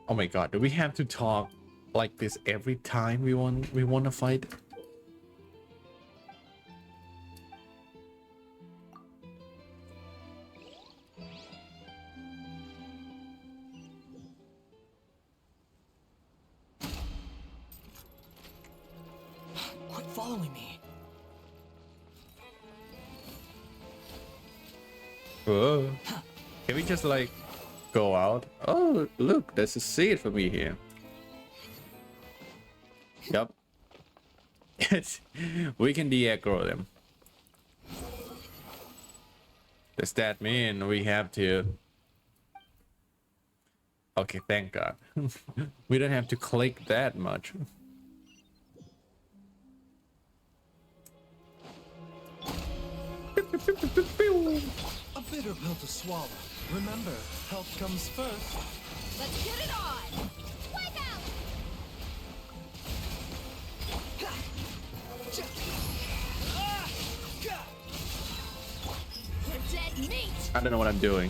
Oh my god, do we have to talk like this every time we want to fight? Quit following me. Whoa. Can we just like go out? Oh, look, there's a seat for me here. Yep. We can de-aggro them. Does that mean we have to... Okay, thank God. We don't have to click that much. A bitter pill to swallow. Remember, health comes first. Let's get it on! Wipe out! We're dead meat! I don't know what I'm doing.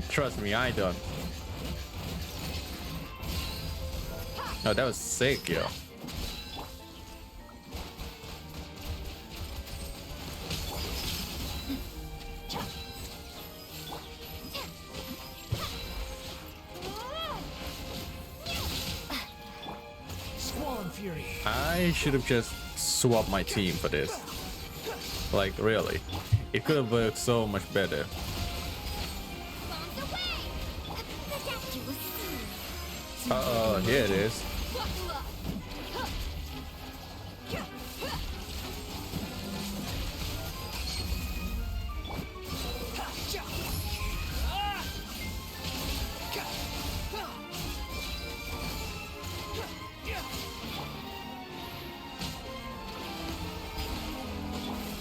Trust me, I don't. Oh, that was sick, yo. I should have just swapped my team for this. Like, really. It could have worked so much better. Uh-oh, here it is.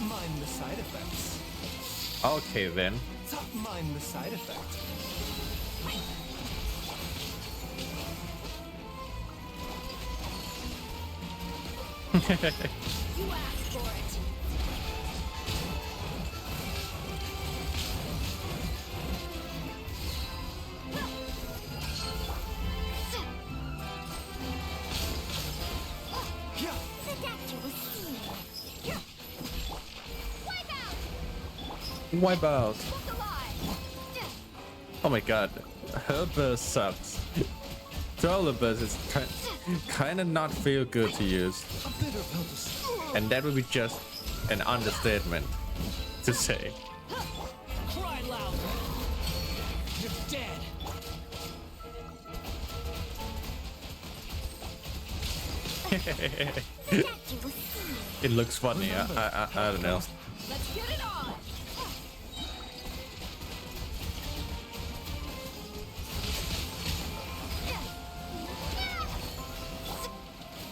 Mind the side effects. Okay, then. Mind the side effect. You asked for it. Wipe out. Oh my god, her burst sucks. Troller burst is kind of not feel good to use, and that would be just an understatement to say. Cry louder. You're dead. It looks funny. I don't know. Let's get it on.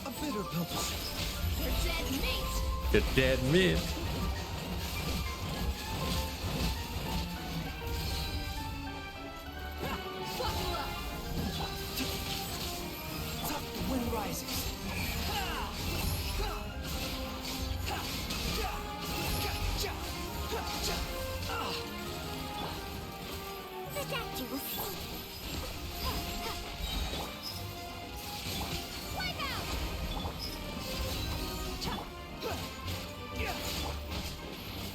A bitter pill to You're dead meat. The dead meat. Buckle up. the wind rises. The doctor will see. Wipe out.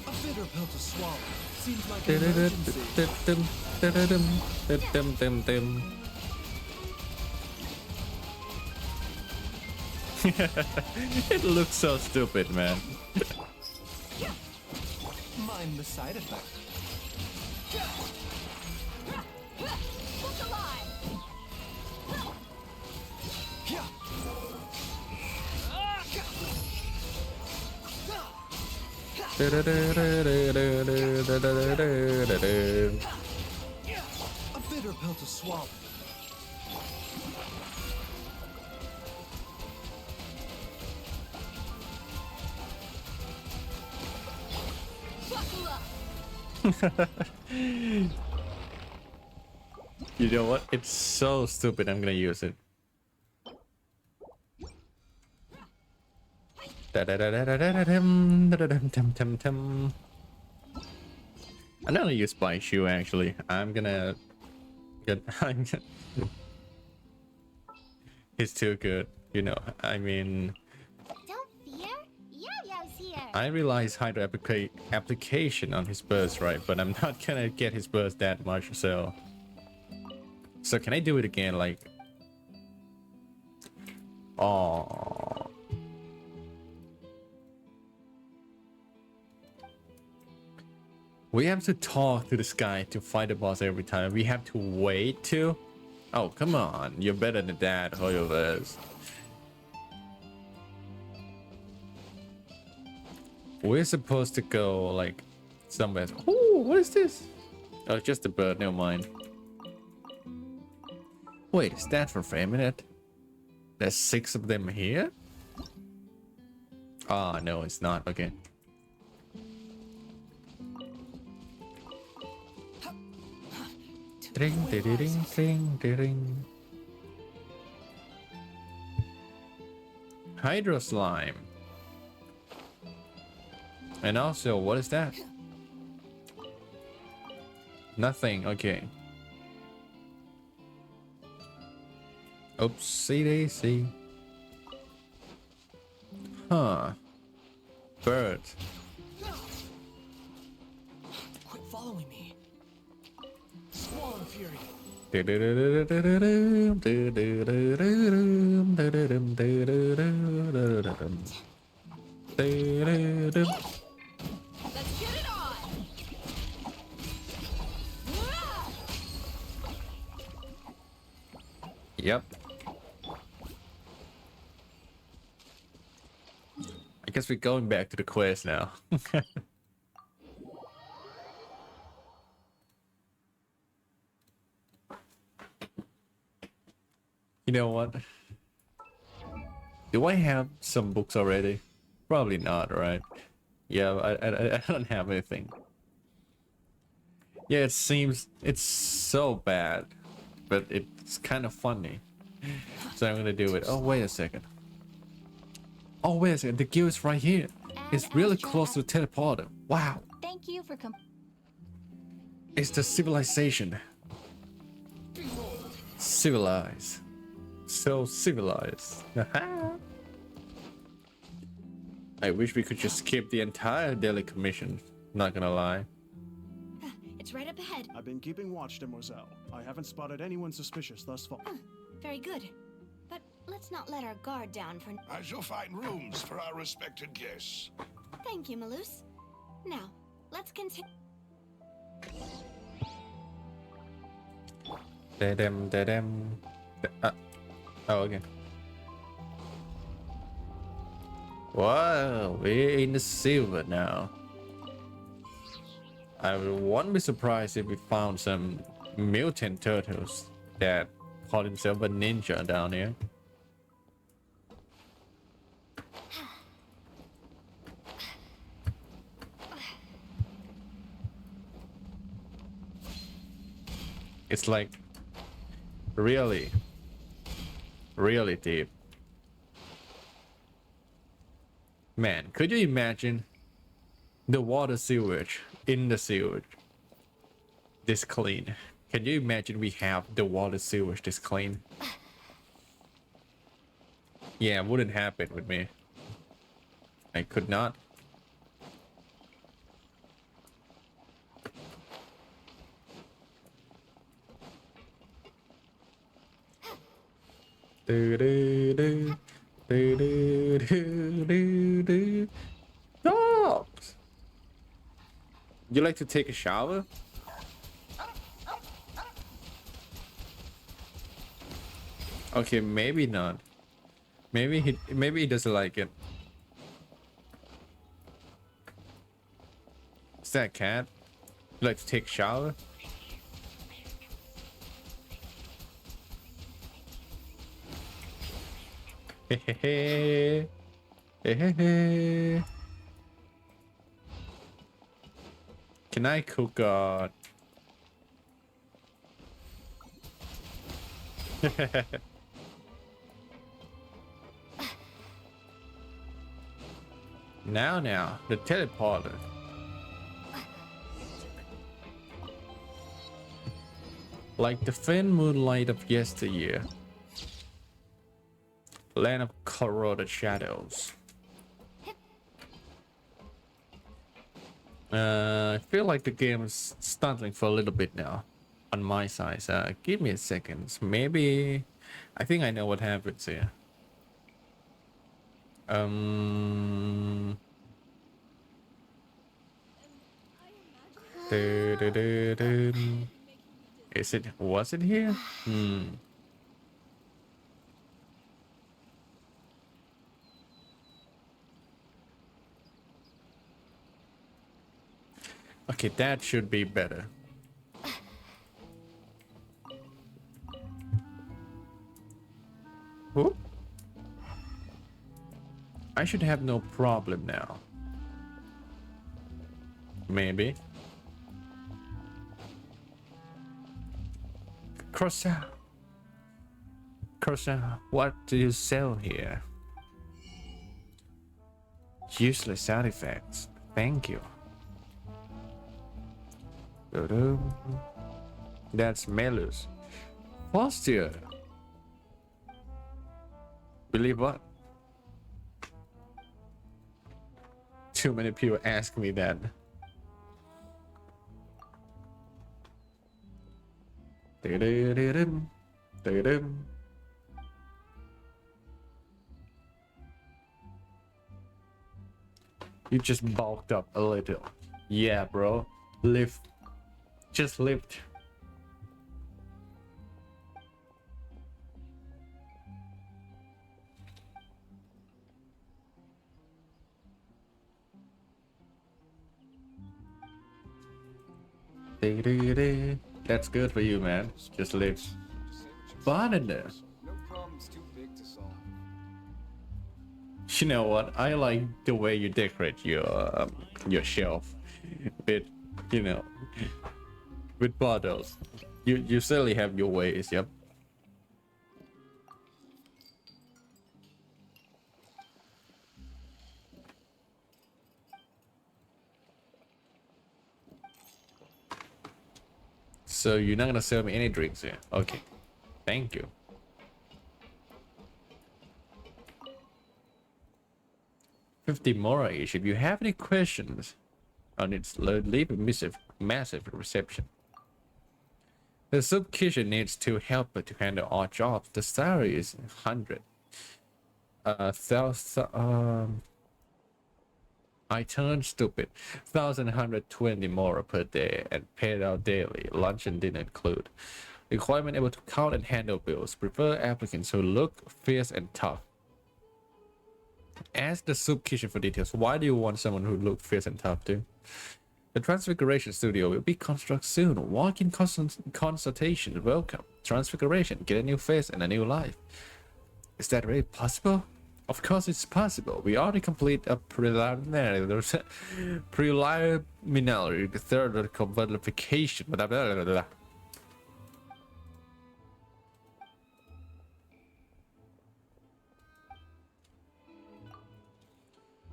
A bitter pill to swallow. Seems like an emergency. It looks so stupid, man. Mind the side effect. Look alive. A bitter pill to swallow. Buckle up. You know what? It's so stupid. I'm gonna use it. I'm not gonna use Spy Shoe actually. I'm gonna get. It's too good, you know. I mean, Don't fear. Yo-yo's here. I realize Hydro application on his burst, right? But I'm not gonna get his burst that much, so. So can I do it again? Like, oh. We have to talk to this guy to fight the boss every time. We have to wait to. Oh, come on. You're better than that, Hoyoverse. We're supposed to go, like, somewhere. Oh, what is this? Oh, it's just a bird. Never mind. Wait, is that for Feminine? There's 6 of them here? Ah, no, it's not. Okay. Ding, ding, ding, ding, ding. Hydro slime. And also, what is that? Nothing. Okay. Oopsie daisy. Huh. Bird. Quit following me. Swallow fury. Let's get it on. Yep. I guess we're going back to the quest now. You know what? Do I have some books already? Probably not, right? Yeah, I don't have anything. Yeah, it seems it's so bad, but it's kind of funny. So I'm gonna do it. Oh, wait a second. Oh, wait a second. The guild is right here. It's really close to the teleporter. Wow. Thank you for It's the civilization. Civilized. So civilized. I wish we could just skip the entire daily commission. Not gonna lie. It's right up ahead. I've been keeping watch, Demoiselle. I haven't spotted anyone suspicious thus far. Very good. But let's not let our guard down for... I shall find rooms for our respected guests. Thank you, Malus. Now, let's continue. Da-dum. Oh, okay. Wow, we're in the silver now. I won't be surprised if we found some mutant turtles that call himself a ninja down here. It's like really deep. Man, could you imagine the water sewage in the sewage this clean? Can you imagine we have the water sewage this clean? Yeah, it wouldn't happen with me. I could not. Dogs! You like to take a shower? Okay, maybe not. Maybe he doesn't like it. Is that a cat? You like to take a shower? Hey. Can I cook Now, the teleporter. Like the faint moonlight of yesteryear. Land of corroded shadows. I feel like the game is stuttering for a little bit now on my side. Give me a second. Maybe I think I know what happens here. Was it here? Okay, that should be better. Whoop. I should have no problem now. Maybe. Croissant. What do you sell here? Useless artifacts. Thank you. That's Malus. Foster. Believe what? Too many people ask me that. You just bulked up a little. Yeah, bro. Lift. Just lift. That's good for you, man. Just lift. Fun in there. No problem's too big to solve. You know what? I like the way you decorate your shelf with, you know, with bottles. You certainly have your ways. Yep. So you're not gonna sell me any drinks here? Okay. Thank you. $50 more each. If you have any questions on it, leave a massive reception. The soup kitchen needs two helpers to handle all jobs. The salary is 100. I turned stupid. 1,120 more per day and paid out daily. Lunch and dinner include. Requirement able to count and handle bills. Prefer applicants who look fierce and tough. Ask the soup kitchen for details. Why do you want someone who looks fierce and tough too? The Transfiguration Studio will be constructed soon. Walk-in consultation. Welcome. Transfiguration. Get a new face and a new life. Is that really possible? Of course it's possible. We already complete a preliminary theoretical verification. Blah, blah, blah, blah.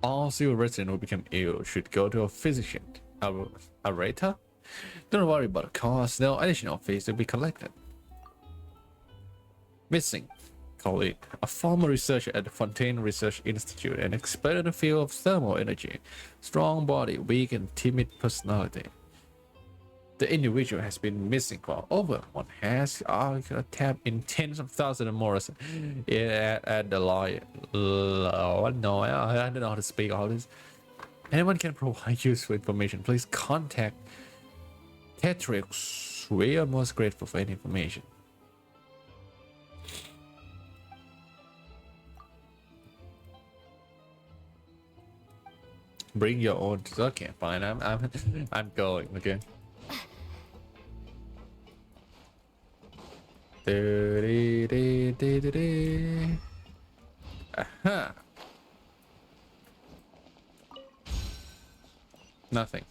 All civil residents who become ill should go to a physician. A rater? Don't worry about the cost. No additional fees will be collected. Missing colleague, a former researcher at the Fontaine Research Institute and expert in the field of thermal energy. Strong body, weak and timid personality. The individual has been missing for over 1 has tapped in tens of thousands of more at the lawyer. No, I don't know how to speak all this. Anyone can provide useful information. Please contact Tetrix. We are most grateful for any information. Bring your own. Okay, fine. I'm going. Okay. Aha. Nothing.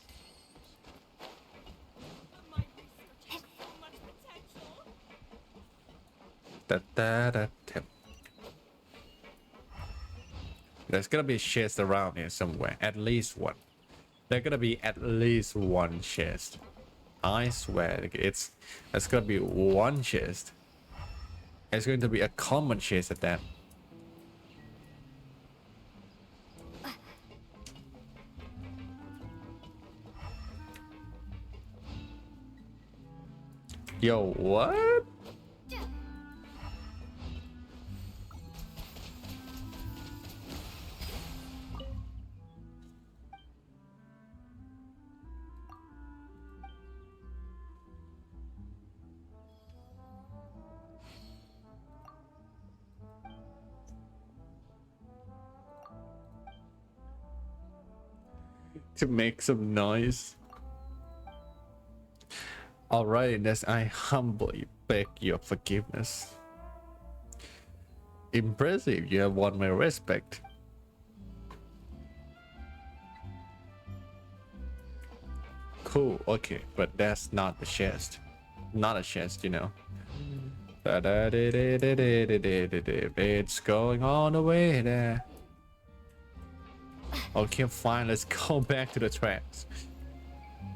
There's gonna be a chest around here somewhere. At least one. There's gonna be at least one chest. I swear, there's gonna be one chest. It's going to be a common chest at that. Yo, what? To make some noise. Alright, that's I humbly beg your forgiveness. Impressive, you have won my respect. Cool, okay, but that's not the chest. Not a chest, you know. It's going all the way there. Okay, fine, let's go back to the tracks.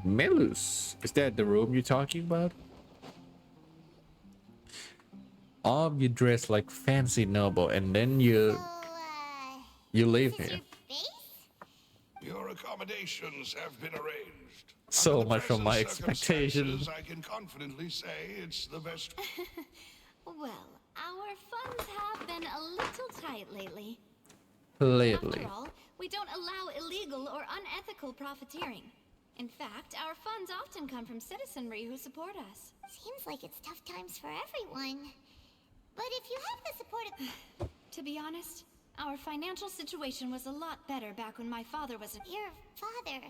Melus, is that the room you're talking about? All of you dress like fancy noble and then you leave here. Your accommodations have been arranged. So much from my expectations. I can confidently say it's the best. Well, our funds have been a little tight lately. Lately. After all, we don't allow illegal or unethical profiteering. In fact, our funds often come from citizenry who support us. Seems like it's tough times for everyone. But if you have the support of... To be honest, our financial situation was a lot better back when my father was Your father...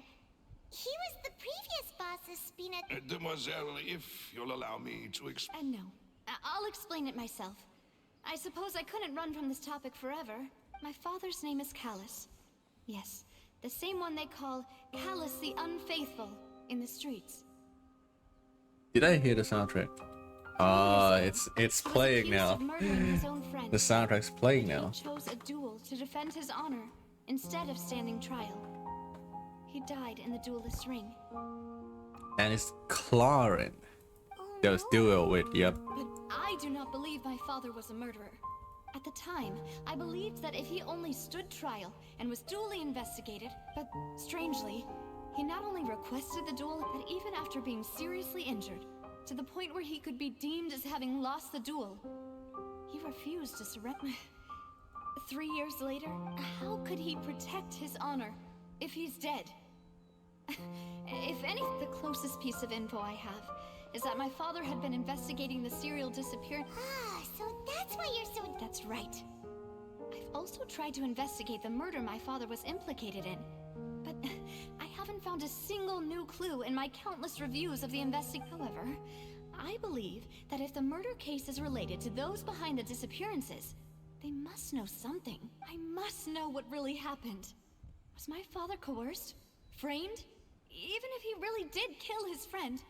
He was the previous boss's Spina... Demoiselle, if you'll allow me to explain... No. I'll explain it myself. I suppose I couldn't run from this topic forever. My father's name is Callus. Yes, the same one they call Callus the Unfaithful in the streets. Did I hear the soundtrack? It's playing now. The soundtrack's playing now. He chose a duel to defend his honor instead of standing trial. He died in the duelist's ring. And it's Clarin. Those duel with, yep. But I do not believe my father was a murderer. At the time, I believed that if he only stood trial and was duly investigated, but strangely, He not only requested the duel, but even after being seriously injured, to the point where he could be deemed as having lost the duel, he refused to surrender. 3 years later, how could he protect his honor if he's dead? If any, the closest piece of info I have is that my father had been investigating the serial disappearance. Ah, so that's why you're so... That's right. I've also tried to investigate the murder my father was implicated in, but I haven't found a single new clue in my countless reviews of the investigation. However, I believe that if the murder case is related to those behind the disappearances, they must know something. I must know what really happened. Was my father coerced? Framed? Even if he really did kill his friend,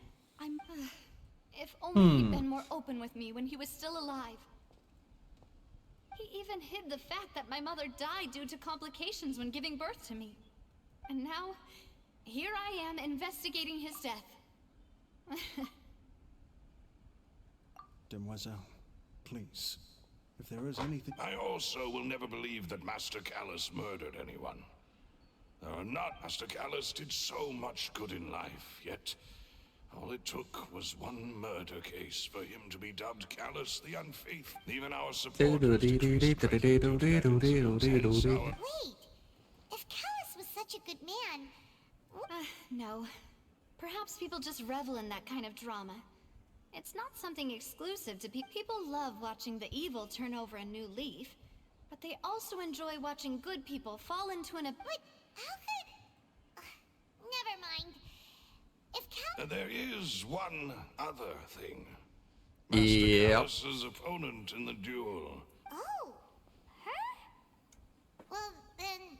if only he'd been more open with me when he was still alive. He even hid the fact that my mother died due to complications when giving birth to me. And now, here I am investigating his death. Demoiselle, please. If there is anything... I also will never believe that Master Callus murdered anyone. Master Callus did so much good in life, yet all it took was one murder case for him to be dubbed Callus the Unfaithful. Even our supporters Wait, if Callus was such a good man... No. Perhaps people just revel in that kind of drama. It's not something exclusive to people. People love watching the evil turn over a new leaf, but they also enjoy watching good people fall into an... But how could... never mind. If Callus... There is one other thing. Master Callus's opponent in the duel. Oh, her? Well, then,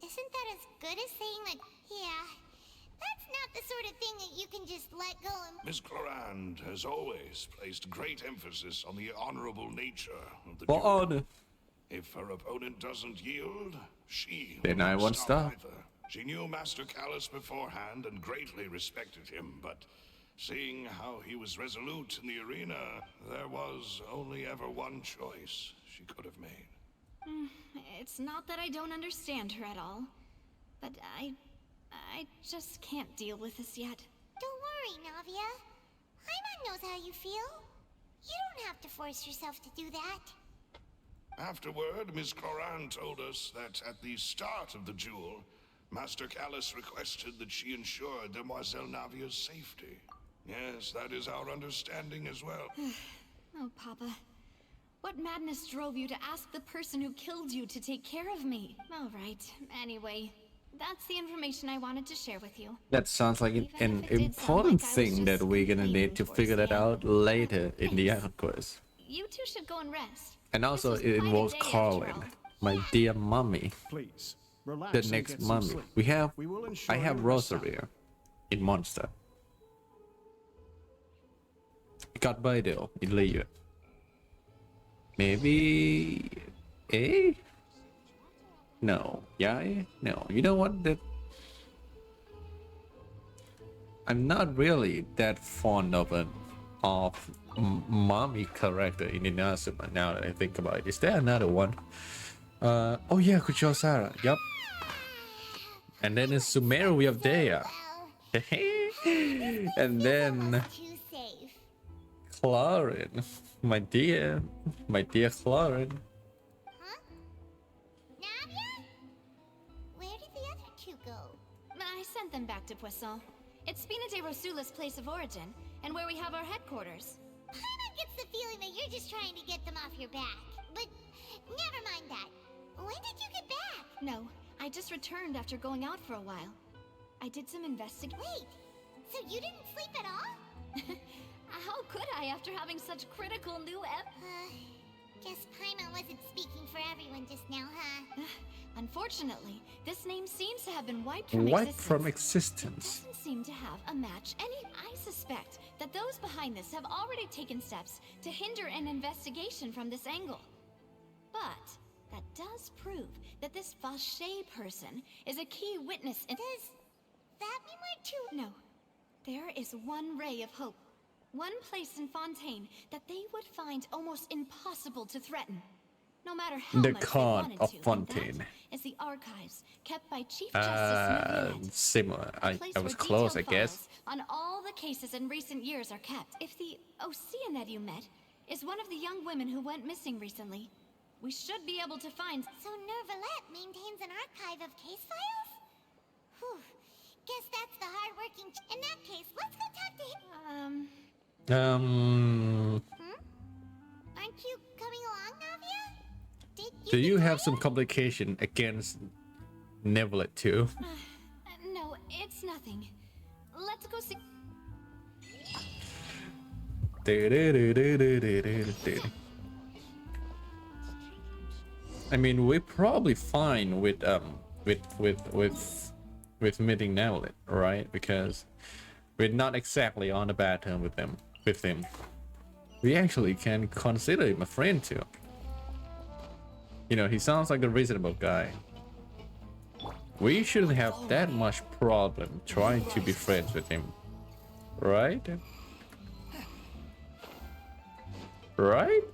isn't that as good as saying that, yeah, that's not the sort of thing that you can just let go and... Miss Clorand has always placed great emphasis on the honorable nature of the duel. Honor. If her opponent doesn't yield, she Then I won't stop. either. She knew Master Callus beforehand and greatly respected him, but seeing how he was resolute in the arena, there was only ever one choice she could have made. It's not that I don't understand her at all, but I just can't deal with this yet. Don't worry, Navia. Paimon knows how you feel. You don't have to force yourself to do that. Afterward, Miss Clorand told us that at the start of the duel, Master Callus requested that she ensure Demoiselle Navia's safety. Yes, that is our understanding as well. Oh, Papa. What madness drove you to ask the person who killed you to take care of me? All right. Anyway, that's the information I wanted to share with you. That sounds like an important thing that we're gonna need to figure that out later in the Archon Quest. You two should go and rest. And also it involves Carlin, my dear mummy. Please, relax The and next get some mummy. sleep. We have will ensure I have you rest up. Rosaria in Monster. Got Bidel in Leo. Maybe A? No. Yeah? No. You know what? I'm not really that fond of mommy character in Inazuma now that I think about it. Is there another one? Oh yeah, Kuchosara. Yup. And then in Sumeru we have Dea. And then Clarin. My dear Clarin. Huh? Navia? Where did the other two go? I sent them back to Poisson. It's Spina de Rosula's place of origin, and where we have our headquarters. Paimon gets the feeling that you're just trying to get them off your back. But never mind that. When did you get back? No, I just returned after going out for a while. I did some investigation. Wait, so you didn't sleep at all? How could I after having such critical new Guess Paimon wasn't speaking for everyone just now, huh? Unfortunately, this name seems to have been wiped from existence. Doesn't seem to have a match I suspect that those behind this have already taken steps to hinder an investigation from this angle. But that does prove that this Vache person is a key witness in— Does that mean we're too— No. There is one ray of hope. One place in Fontaine that they would find almost impossible to threaten. No matter how The much they Khan wanted of to, and Fontaine. that is the archives kept by Chief Justice Neuvillette. Similar. A I place was where close, I detailed guess. files on all the cases in recent years are kept. If the Oceanid you met is one of the young women who went missing recently, we should be able to find. So Neuvillette maintains an archive of case files? Whew. Guess that's the hard-working in that case, let's go talk to him. Aren't you coming along, Navia? Do you have some complication against Neuvillette too? No, it's nothing. Let's go see. I mean, we're probably fine with meeting Neuvillette, right? Because we're not exactly on a bad term with him. We actually can consider him a friend too. You know, he sounds like a reasonable guy. We shouldn't have that much problem trying to be friends with him, right? Right?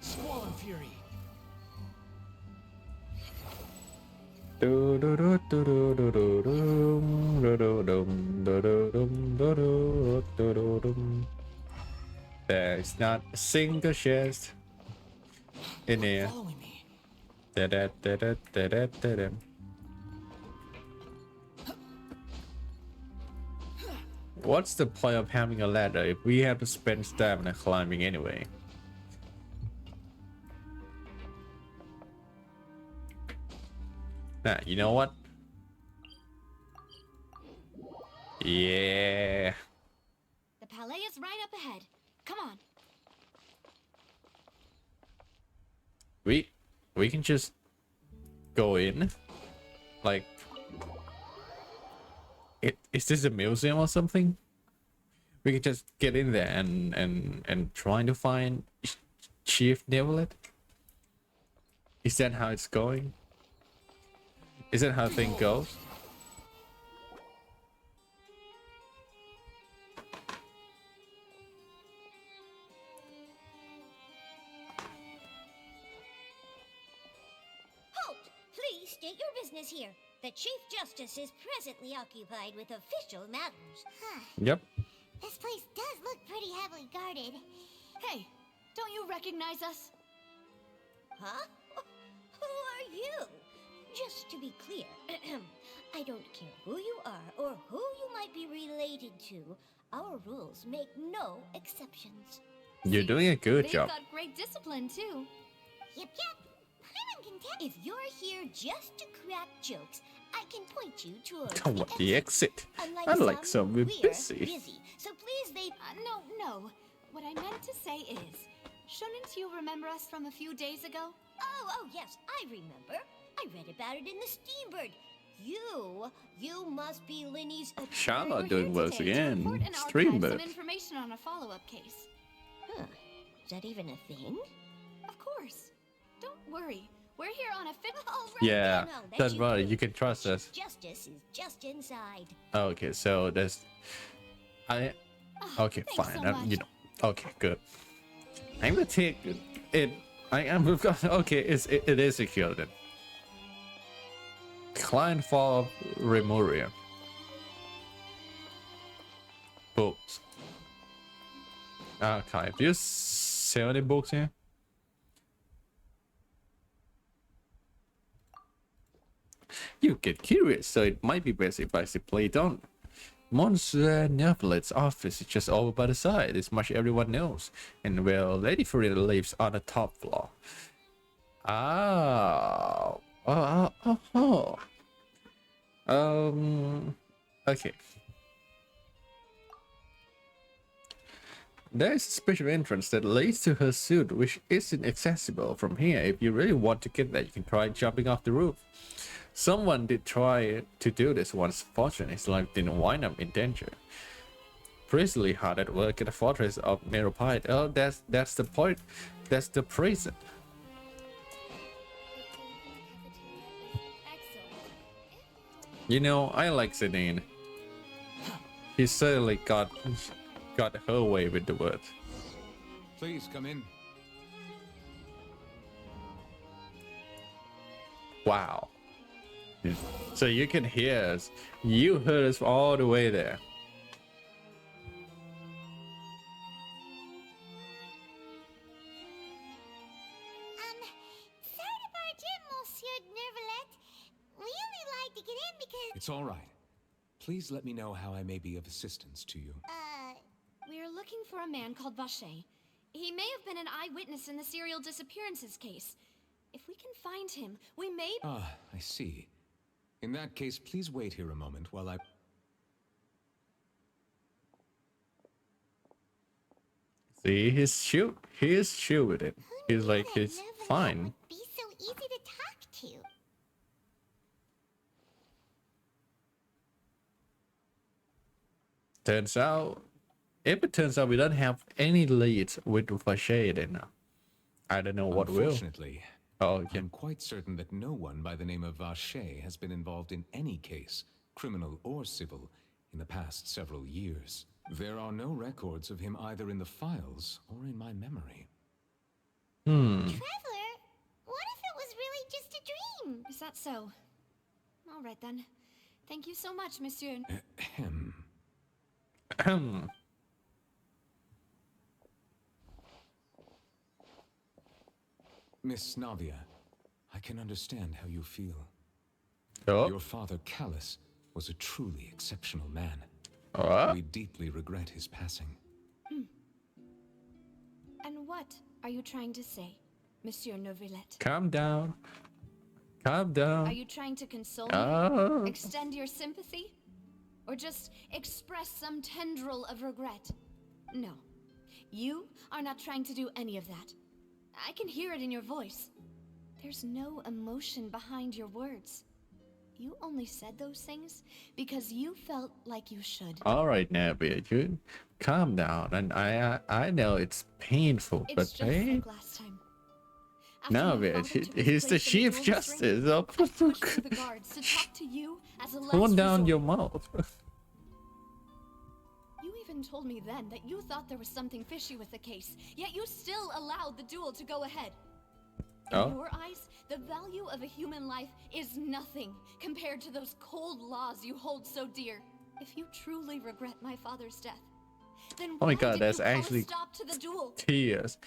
Swollen Fury. There's not a single chest in here. What's the point of having a ladder if we have to spend stamina climbing anyway? Nah, you know what? Yeah. The palais is right up ahead. Come on. We can just go in. Like, is this a museum or something? We can just get in there and trying to find Chief Neuvillette. Is that how it's going? Is that how things goes? Halt! Please state your business here. The Chief Justice is presently occupied with official matters. Yep. This place does look pretty heavily guarded. Hey, don't you recognize us? Huh? Who are you? Just to be clear, I don't care who you are or who you might be related to. Our rules make no exceptions. You're doing a good They've job. got great discipline too. Yep. I'm uncontent. If you're here just to crack jokes, I can point you towards I want the exit. Unlike I like some we're busy. So please, they... No. What I meant to say is, shouldn't you remember us from a few days ago? Oh, yes, I remember. I read about it in the Steambird. You must be Linny's... Charlotte doing worse again. Report and archive Streamer. some information on a follow-up case. Huh. Is that even a thing? Of course. Don't worry. We're here on a fit. Oh, right. Yeah, No, that's right. You can trust us. Justice is just inside. Okay, so there's. Okay, fine. You know. Okay, good. I'm gonna take it. I am. Okay, it is secure then. Client for Remuria. Books. Okay, do you sell any books here? You get curious, so it might be best if I simply don't. Monsieur Neuvillette's office is just over by the side, as much everyone knows. And well, Lady Farina lives on the top floor. Okay. There's a special entrance that leads to her suite, which isn't accessible from here. If you really want to get there, you can try jumping off the roof. Someone did try to do this once. Fortunately, his life didn't wind up in danger. Priestley hard at work at the fortress of Meropide. Oh, that's the point. That's the prison. You know, I like Zidane. He certainly got her way with the words. Please come in. Wow. So you can hear us. You heard us all the way there. Sorry to barge in, Monsieur Nervalet. We only like to get in because... It's all right. Please let me know how I may be of assistance to you. We're looking for a man called Vacher. He may have been an eyewitness in the serial disappearances case. If we can find him, we may... Ah, I see. In that case, please wait here a moment while I... See, he's chill with it. He's like, it's fine. Be so easy to talk to. Turns out, if it turns out we don't have any leads with Vacher, then I don't know what will. Unfortunately, oh, okay. I'm quite certain that no one by the name of Vacher has been involved in any case, criminal or civil, in the past several years. There are no records of him either in the files or in my memory. Traveler, what if it was really just a dream? Is that so? All right then. Thank you so much, Monsieur. Miss Navia, I can understand how you feel. Oh. Your father, Callus, was a truly exceptional man. We deeply regret his passing. And what are you trying to say, Monsieur Neuvillette? Calm down. Calm down. Are you trying to console me? Extend your sympathy? Or just express some tendril of regret? No. You are not trying to do any of that. I can hear it in your voice. There's no emotion behind your words. You only said those things because you felt like you should. All right, Navi, you calm down. And I know it's painful, It's but just hey, like last time. Navi, he's the Chief Justice. Oh, The guards to talk to you as a last tone down resort. your mouth. You even told me then that you thought there was something fishy with the case, yet you still allowed the duel to go ahead. In your eyes, the value of a human life is nothing compared to those cold laws you hold so dear. If you truly regret my father's death, then Oh my why god, did that's you call a actually stop to the duel? tears.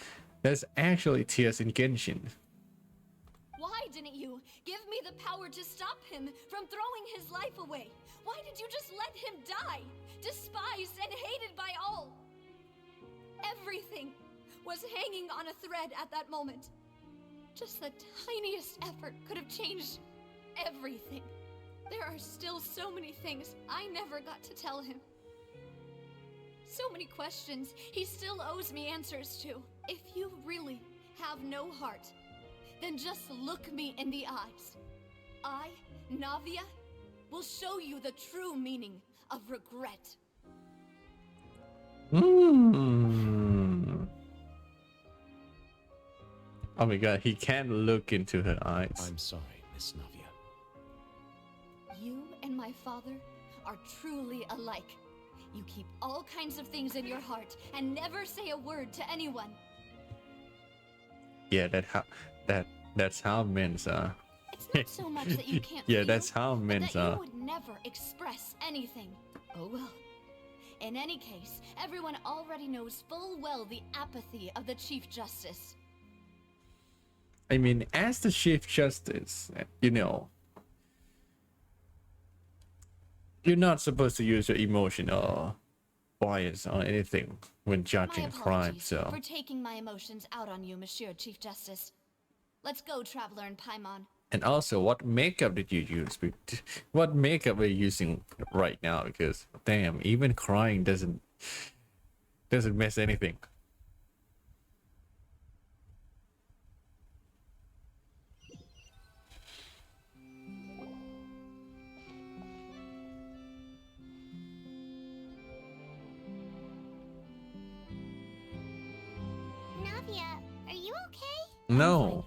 There's actually tears in Genshin. Why didn't you give me the power to stop him from throwing his life away? Why did you just let him die, despised and hated by all? Everything was hanging on a thread at that moment. Just the tiniest effort could have changed everything. There are still so many things I never got to tell him. So many questions he still owes me answers to. If you really have no heart, then just look me in the eyes. I, Navia, will show you the true meaning of regret. Oh my god, he can't look into her eyes. I'm sorry, Miss Navia. You and my father are truly alike. You keep all kinds of things in your heart and never say a word to anyone. Yeah, that's how men's are. It's not so much that you can't yeah, feel, that's how but men's that you are. would never express anything. Oh well. In any case, everyone already knows full well the apathy of the Chief Justice. I mean, as the Chief Justice, you know, you're not supposed to use your emotional bias or anything when judging crime, so... for taking my emotions out on you, Monsieur Chief Justice. Let's go, Traveler and Paimon. And also, what makeup did you use? What makeup are you using right now? Because, damn, even crying doesn't miss anything. Navia, are you okay? No.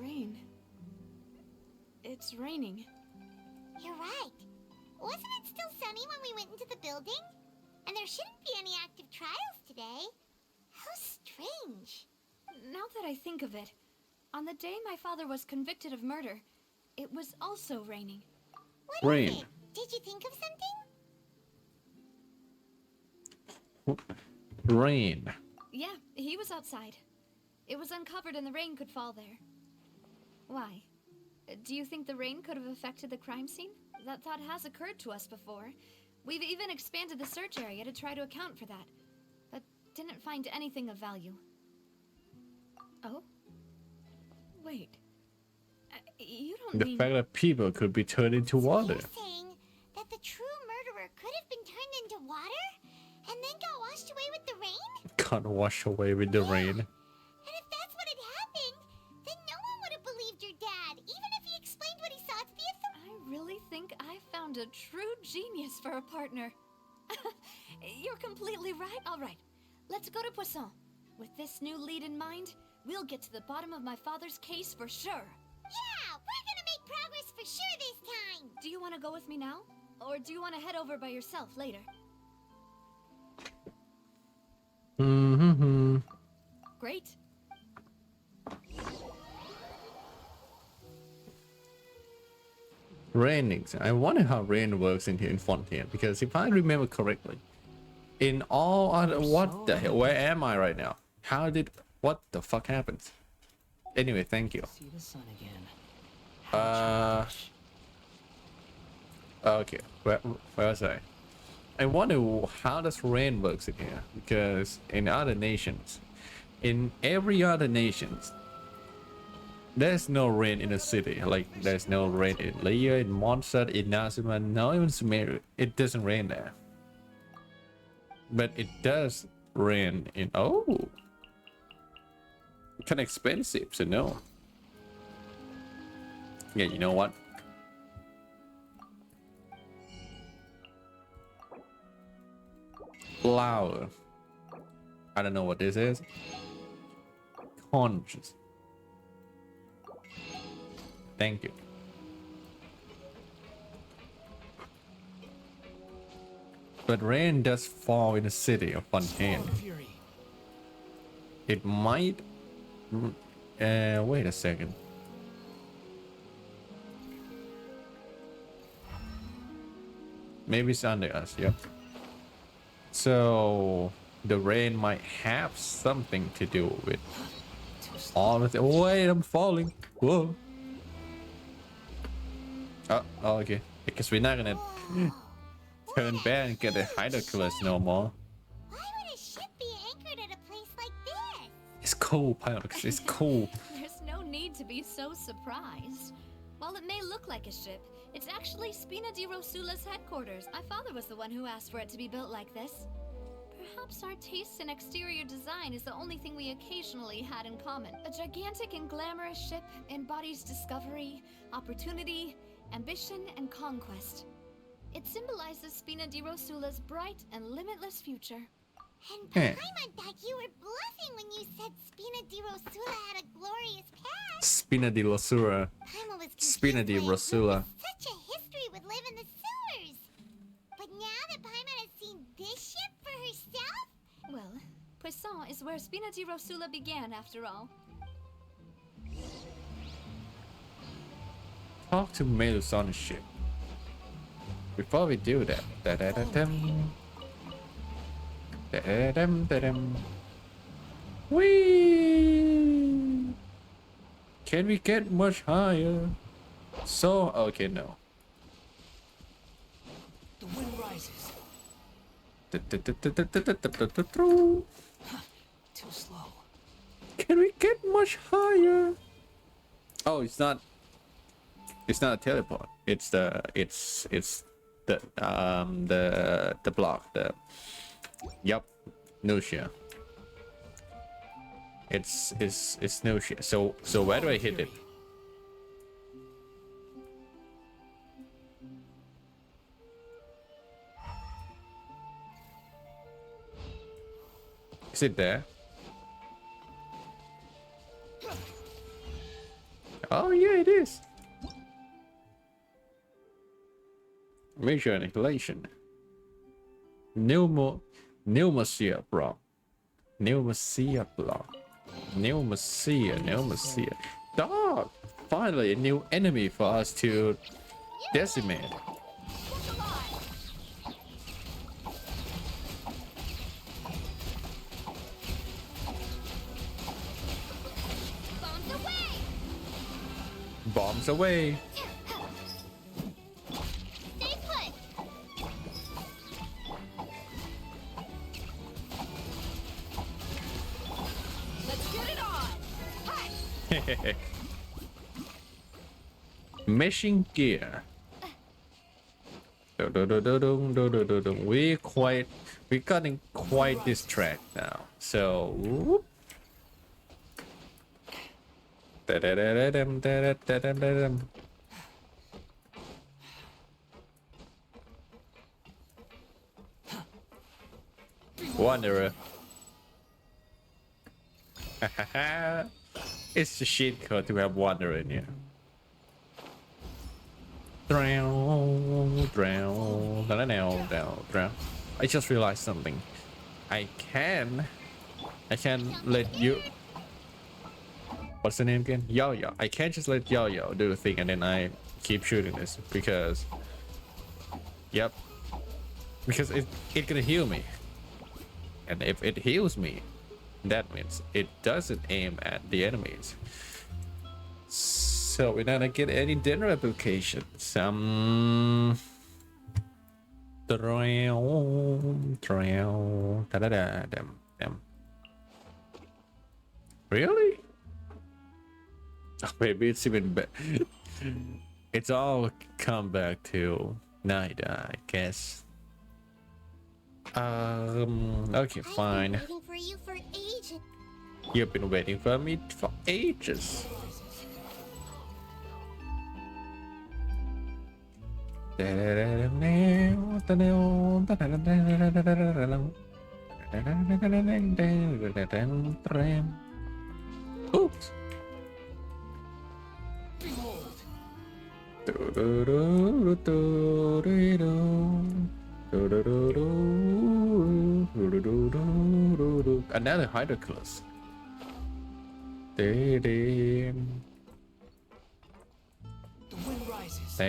Rain. It's raining. You're right. Wasn't it still sunny when we went into the building? And there shouldn't be any active trials today. How strange. Now that I think of it, On the day my father was convicted of murder, it was also raining. What Rain. is it? Did you think of something? Rain. Yeah, he was outside. It was uncovered and the rain could fall there. Why? Do you think the rain could have affected the crime scene? That thought has occurred to us before. We've even expanded the search area to try to account for that, but didn't find anything of value. Oh? Wait. You don't The mean... fact that people could be turned into water. You're saying that the true murderer could have been turned into water and then got washed away with the rain? Can't wash away with the rain. And if that's what had happened, then no one would have believed your dad, even if he explained what he saw to the authorities. I really think I found a true genius for a partner. You're completely right. All right, let's go to Poisson. With this new lead in mind, we'll get to the bottom of my father's case for sure. Yeah, we're gonna make progress for sure this time. Do you want to go with me now? Or do you want to head over by yourself later? Mm-hmm. Great. Raining. I wonder how rain works in here in Fontaine, because if I remember correctly, in all other, what the hell? Where am I right now? How did, what the fuck happens? Anyway, thank you. See the sun again. Okay, where was I? I wonder how does rain works in here, because in other nations, in every other nations, there's no rain in the city. Like there's no rain in Leia, in Mondstadt, in Nazima, not even Sumeru. It doesn't rain there, but it does rain in. Oh, kind of expensive, so no. Yeah, you know what? Flower. I don't know what this is. Conscious. Thank you. But rain does fall in the city of Fontaine. It might. Wait a second. Maybe it's under us. Yep. So the rain might have something to do with all of it. Wait, I'm falling. Whoa. Oh, okay. Because we're not gonna turn back and get the hydroculus no more. Why would a ship be anchored at a place like this? It's cool, Pyrox. It's cool. There's no need to be so surprised. While it may look like a ship, it's actually Spina di Rosula's headquarters. My father was the one who asked for it to be built like this. Perhaps our taste in exterior design is the only thing we occasionally had in common. A gigantic and glamorous ship embodies discovery, opportunity, ambition, and conquest. It symbolizes Spina di Rosula's bright and limitless future. And Paimon thought you were bluffing when you said Spina di Rosula had a glorious past. Spina di Rosula. Paimon was Spina di Rosula. such a history would live in the sewers. But now that Paimon has seen this ship for herself? Well, Poisson is where Spina di Rosula began, after all. Talk to Melus on the ship. Before we do that, whee! Can we get much higher? So okay, no. The wind rises. Too slow. Can we get much higher? Oh, it's not. It's not a teleport. It's the block. Yup, Nucia. It's Nucia. So where do I hit it? Is it there? Oh yeah, it is. Major annihilation. Pneumosia block. Pneumosia block. Pneumosia. Dog! Finally, a new enemy for us to decimate. Bombs away! Bombs away! Stay put! Let's get it on! Hi! Meshing gear. We're getting quite this track now. So whoop. Wanderer. It's the cheat code to have Wanderer in here. Drown, drown, drown, drown, drown. I just realized something. I can let you. What's the name again? Yo-Yo. I can't just let Yo-Yo do the thing and then I keep shooting this because. Yep. Because it gonna heal me, and if it heals me, that means it doesn't aim at the enemies. So we're not gonna get any dinner applications. Really? Oh, maybe it's even better. It's all come back to night, I guess. Okay, fine. I've been waiting for you for ages. You've been waiting for me for ages. Oops. Another hydroclus. The wind rises.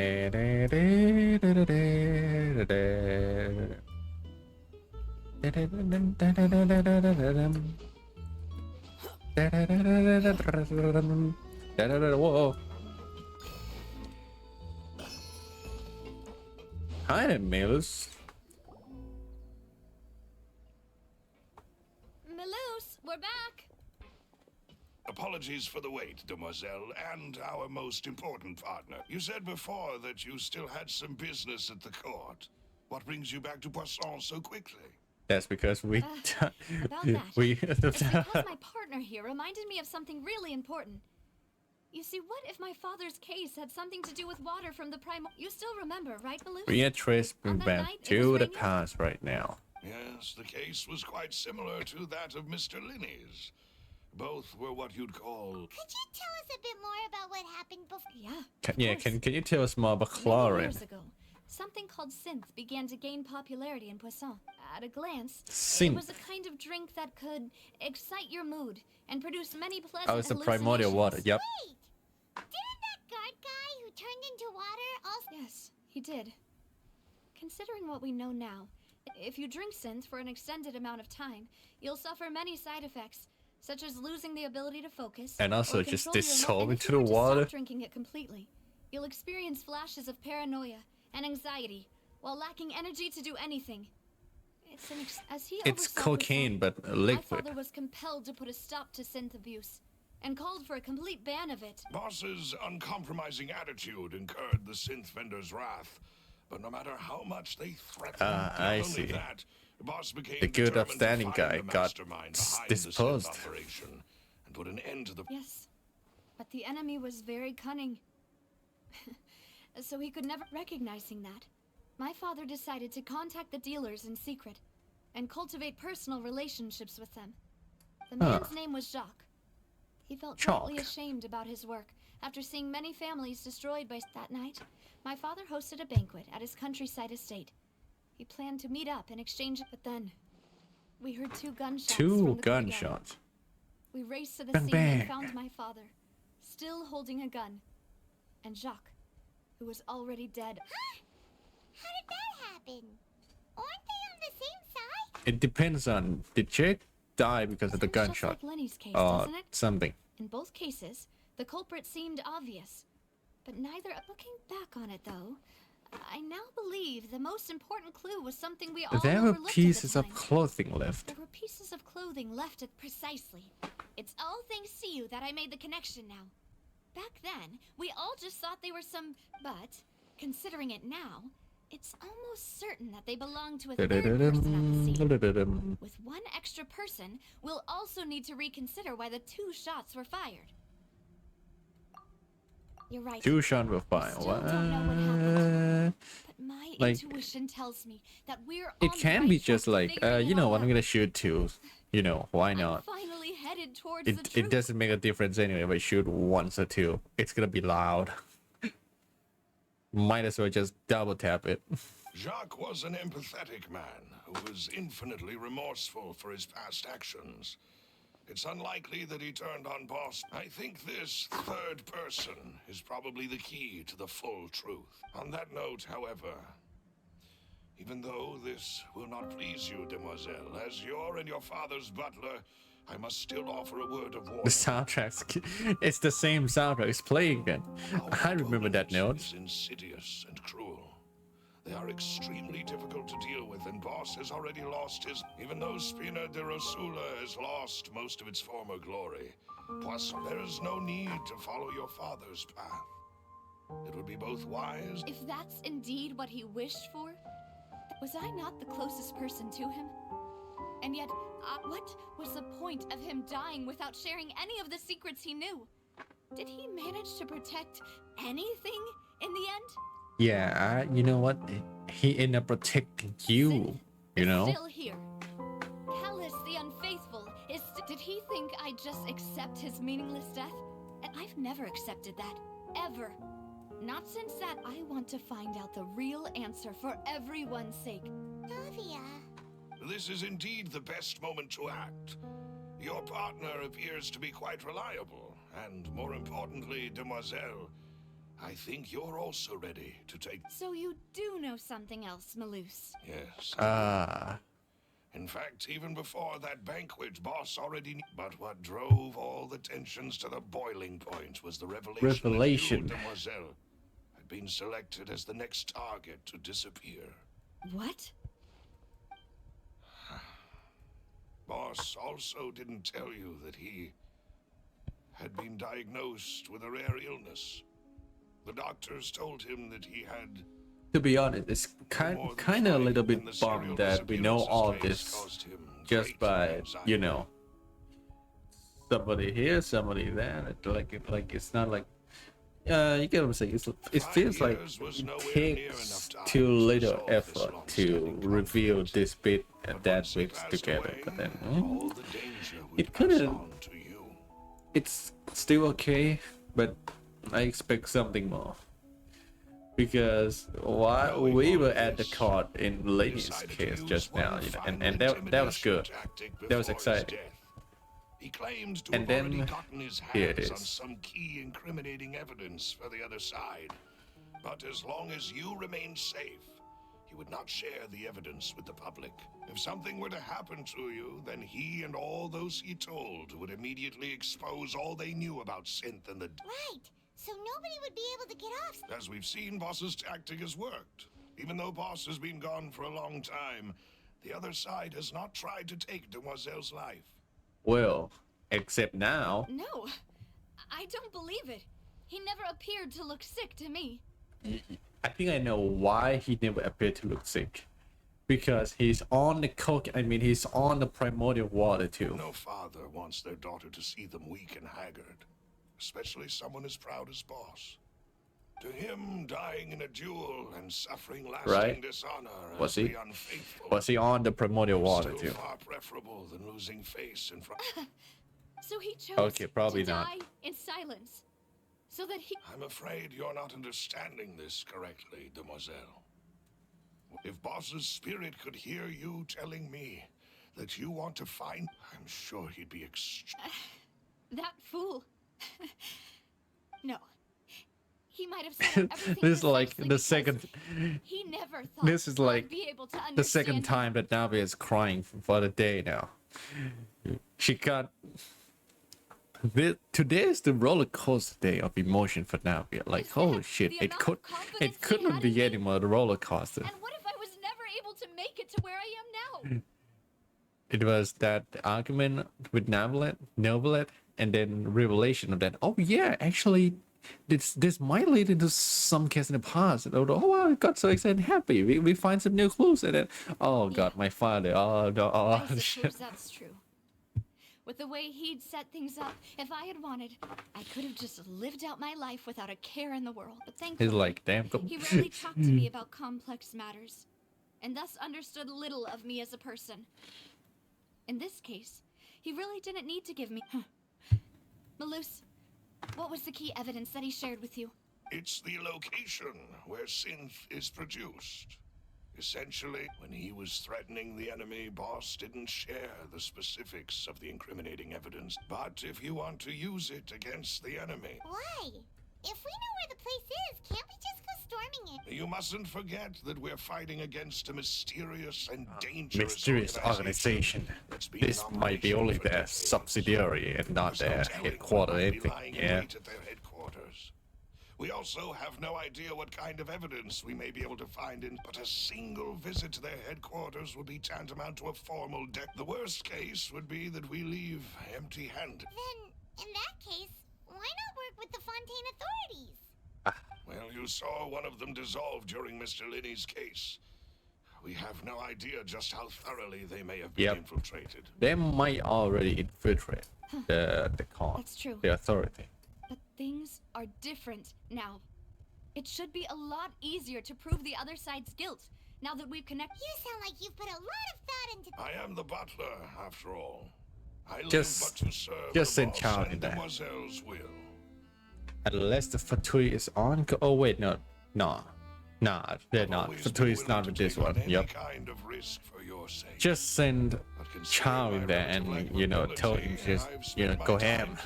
Whoa. Hi, Mills. Maloose, we're back. Apologies for the wait, demoiselle, and our most important partner. You said before that you still had some business at the court. What brings you back to Poisson so quickly? That's because we About that. It's because my partner here reminded me of something really important. You see, what if my father's case had something to do with water from the prime? You still remember, right, Maloose? we are tracing On that back night, it to was the raining? past right now. Yes, the case was quite similar to that of Mr. Linney's. Both were what you'd call... Could you tell us a bit more about what happened before? Yeah. Can you tell us more about Many chlorine? years ago, something called synth began to gain popularity in Poisson. At a glance, Synth. it was a kind of drink that could excite your mood and produce many pleasant Oh, it's the primordial water. Yep. Wait! Didn't that guard guy who turned into water also... Yes, he did. Considering what we know now, if you drink synth for an extended amount of time, you'll suffer many side effects, such as losing the ability to focus, And also or just control your dissolve and if into you the were to water. Stop drinking it completely, you'll experience flashes of paranoia and anxiety while lacking energy to do anything. As he It's oversaw cocaine, Poisson, but liquid. My father was compelled to put a stop to synth abuse and called for a complete ban of it. Boss's uncompromising attitude incurred the synth vendor's wrath. But no matter how much they threatened, not I only see. that, Boss became The good determined to upstanding find guy the got mastermind behind the synth disposed. operation and put an end to the... Yes, but the enemy was very cunning. So he could never... Recognizing that, my father decided to contact the dealers in secret and cultivate personal relationships with them. The man's name was Jacques. He felt greatly ashamed about his work after seeing many families destroyed by... That night, my father hosted a banquet at his countryside estate. He planned to meet up and exchange it, but then we heard two gunshots from the courtyard. Gunshots. We raced to the Bang, scene bang. and found my father, still holding a gun. And Jacques, who was already dead. Huh? How did that happen? Aren't they on the same side? It depends on, did Jake die because of the Seems just gunshot like Lenny's case, or doesn't it? something? In both cases, the culprit seemed obvious. But neither. Looking back on it, though, I now believe the most important clue was something we all There were overlooked pieces at the of time. clothing left. There were pieces of clothing left at precisely. It's all thanks to you that I made the connection now. Back then, we all just thought they were some... But, considering it now, it's almost certain that they belong to a third person on the scene. With one extra person, we'll also need to reconsider why the 2 shots were fired. You're right. 2 shots were fired. Still What? don't know what happened. But my Like, intuition tells me that we're it on can the be right just track to like, figuring it you know all what, I'm out. gonna shoot 2. You know, why not? Finally headed towards the It truth. doesn't make a difference anyway if I shoot once or 2. It's gonna be loud. Might as well just double tap it. Jacques was an empathetic man who was infinitely remorseful for his past actions. It's unlikely that he turned on Boss. I think this third person is probably the key to the full truth. On that note, however, even though this will not please you, demoiselle, as your and your father's butler, I must still offer a word of warning. The soundtracks, it's the same soundtrack. It's playing again. I remember that note. Is insidious and cruel. They are extremely difficult to deal with, and Boss has already lost his... Even though Spina de Rosula has lost most of its former glory, Poisson, there is no need to follow your father's path. It would be both wise... If that's indeed what he wished for, was I not the closest person to him? And yet, what was the point of him dying without sharing any of the secrets he knew? Did he manage to protect anything in the end? Yeah, you know what? He ended up protecting you, you know? Still here. Callus the Unfaithful is... Did he think I'd just accept his meaningless death? And I've never accepted that. Ever. Not since that I want to find out the real answer for everyone's sake. Davia. This is indeed the best moment to act. Your partner appears to be quite reliable, and more importantly, demoiselle, I think you're also ready to take... So you do know something else, Malus? Yes. Ah. In fact, even before that banquet, Boss already knew. But what drove all the tensions to the boiling point was the revelation that you, demoiselle, had been selected as the next target to disappear. What? Boss also didn't tell you that he had been diagnosed with a rare illness. The doctors told him that he had... To be honest, it's kind of a little bit bummed that we know all this just by, you know, somebody here, somebody there. Like it's not like, you get what I'm saying? It feels like it takes too little effort to reveal this bit and that bit together. But then it couldn't. It's still okay, but I expect something more. Because while we were at the court in Lady's case just now, you know, and that was good. That was exciting. He claimed to And have then already gotten his here it hands on is. some key incriminating evidence for the other side. But as long as you remain safe, he would not share the evidence with the public. If something were to happen to you, then he and all those he told would immediately expose all they knew about Synth and the... Right. So nobody would be able to get off. As we've seen, Boss's tactic has worked. Even though Boss has been gone for a long time, the other side has not tried to take Demoiselle's life. Well, except now. No, I don't believe it. He never appeared to look sick to me. I think I know why he never appeared to look sick. Because he's on the coke. I mean, he's on the primordial water too. No father wants their daughter to see them weak and haggard, especially someone as proud as Boss. To him, dying in a duel and suffering lasting dishonor Was as he? the unfaithful Was he on the primordial water still too? far preferable than losing face in front. So he chose Okay, probably to not. die in silence, so that he... I'm afraid you're not understanding this correctly, demoiselle. If Boss's spirit could hear you telling me that you want to find, I'm sure he'd be That fool. No. He might have set up everything This is like precisely the because second. he never thought This is like I'd be able to the second understand time that Navi is crying for the day now. She got. Today is the roller coaster day of emotion for Navi. Like, holy shit! It couldn't be any more the roller coaster. And what if I was never able to make it to where I am now? It was that argument with Novelet, and then revelation of that. Oh yeah, actually, this might lead into some case in the past. And oh, I got so excited and happy. We find some new clues, and then oh god, my father. Oh no, I oh shit. suppose that's true. With the way he'd set things up, if I had wanted, I could have just lived out my life without a care in the world. But thankfully, He's like, damn. he rarely talked to me about complex matters, and thus understood little of me as a person. In this case, he really didn't need to give me... Malus, what was the key evidence that he shared with you? It's the location where synth is produced. Essentially, when he was threatening the enemy, Boss didn't share the specifics of the incriminating evidence. But if you want to use it against the enemy... Why? If we know where the place is, can't we just go storming it? You mustn't forget that we're fighting against a mysterious and dangerous Mysterious organization. This might be only their subsidiary and not their headquarters. Anything, yeah. At their headquarters. We also have no idea what kind of evidence we may be able to find in, but a single visit to their headquarters would be tantamount to a formal deck. The worst case would be that we leave empty-handed. Then, in that case, why not work with the Fontaine authorities? Well, you saw one of them dissolve during Mr. Linney's case. We have no idea just how thoroughly they may have been infiltrated. They might already infiltrate the That's true. the authority. But things are different now. It should be a lot easier to prove the other side's guilt, now that we've connected. You sound like you've put a lot of thought into... I am the butler, after all. I Just- live but to serve just the send boss Childe and in there. Demoiselle's will. Unless the Fatui is on. Oh wait, no, they're not. Fatui is not with this one. Yep. Kind of risk for your sake. Just send Chow in there and tell him just go ham.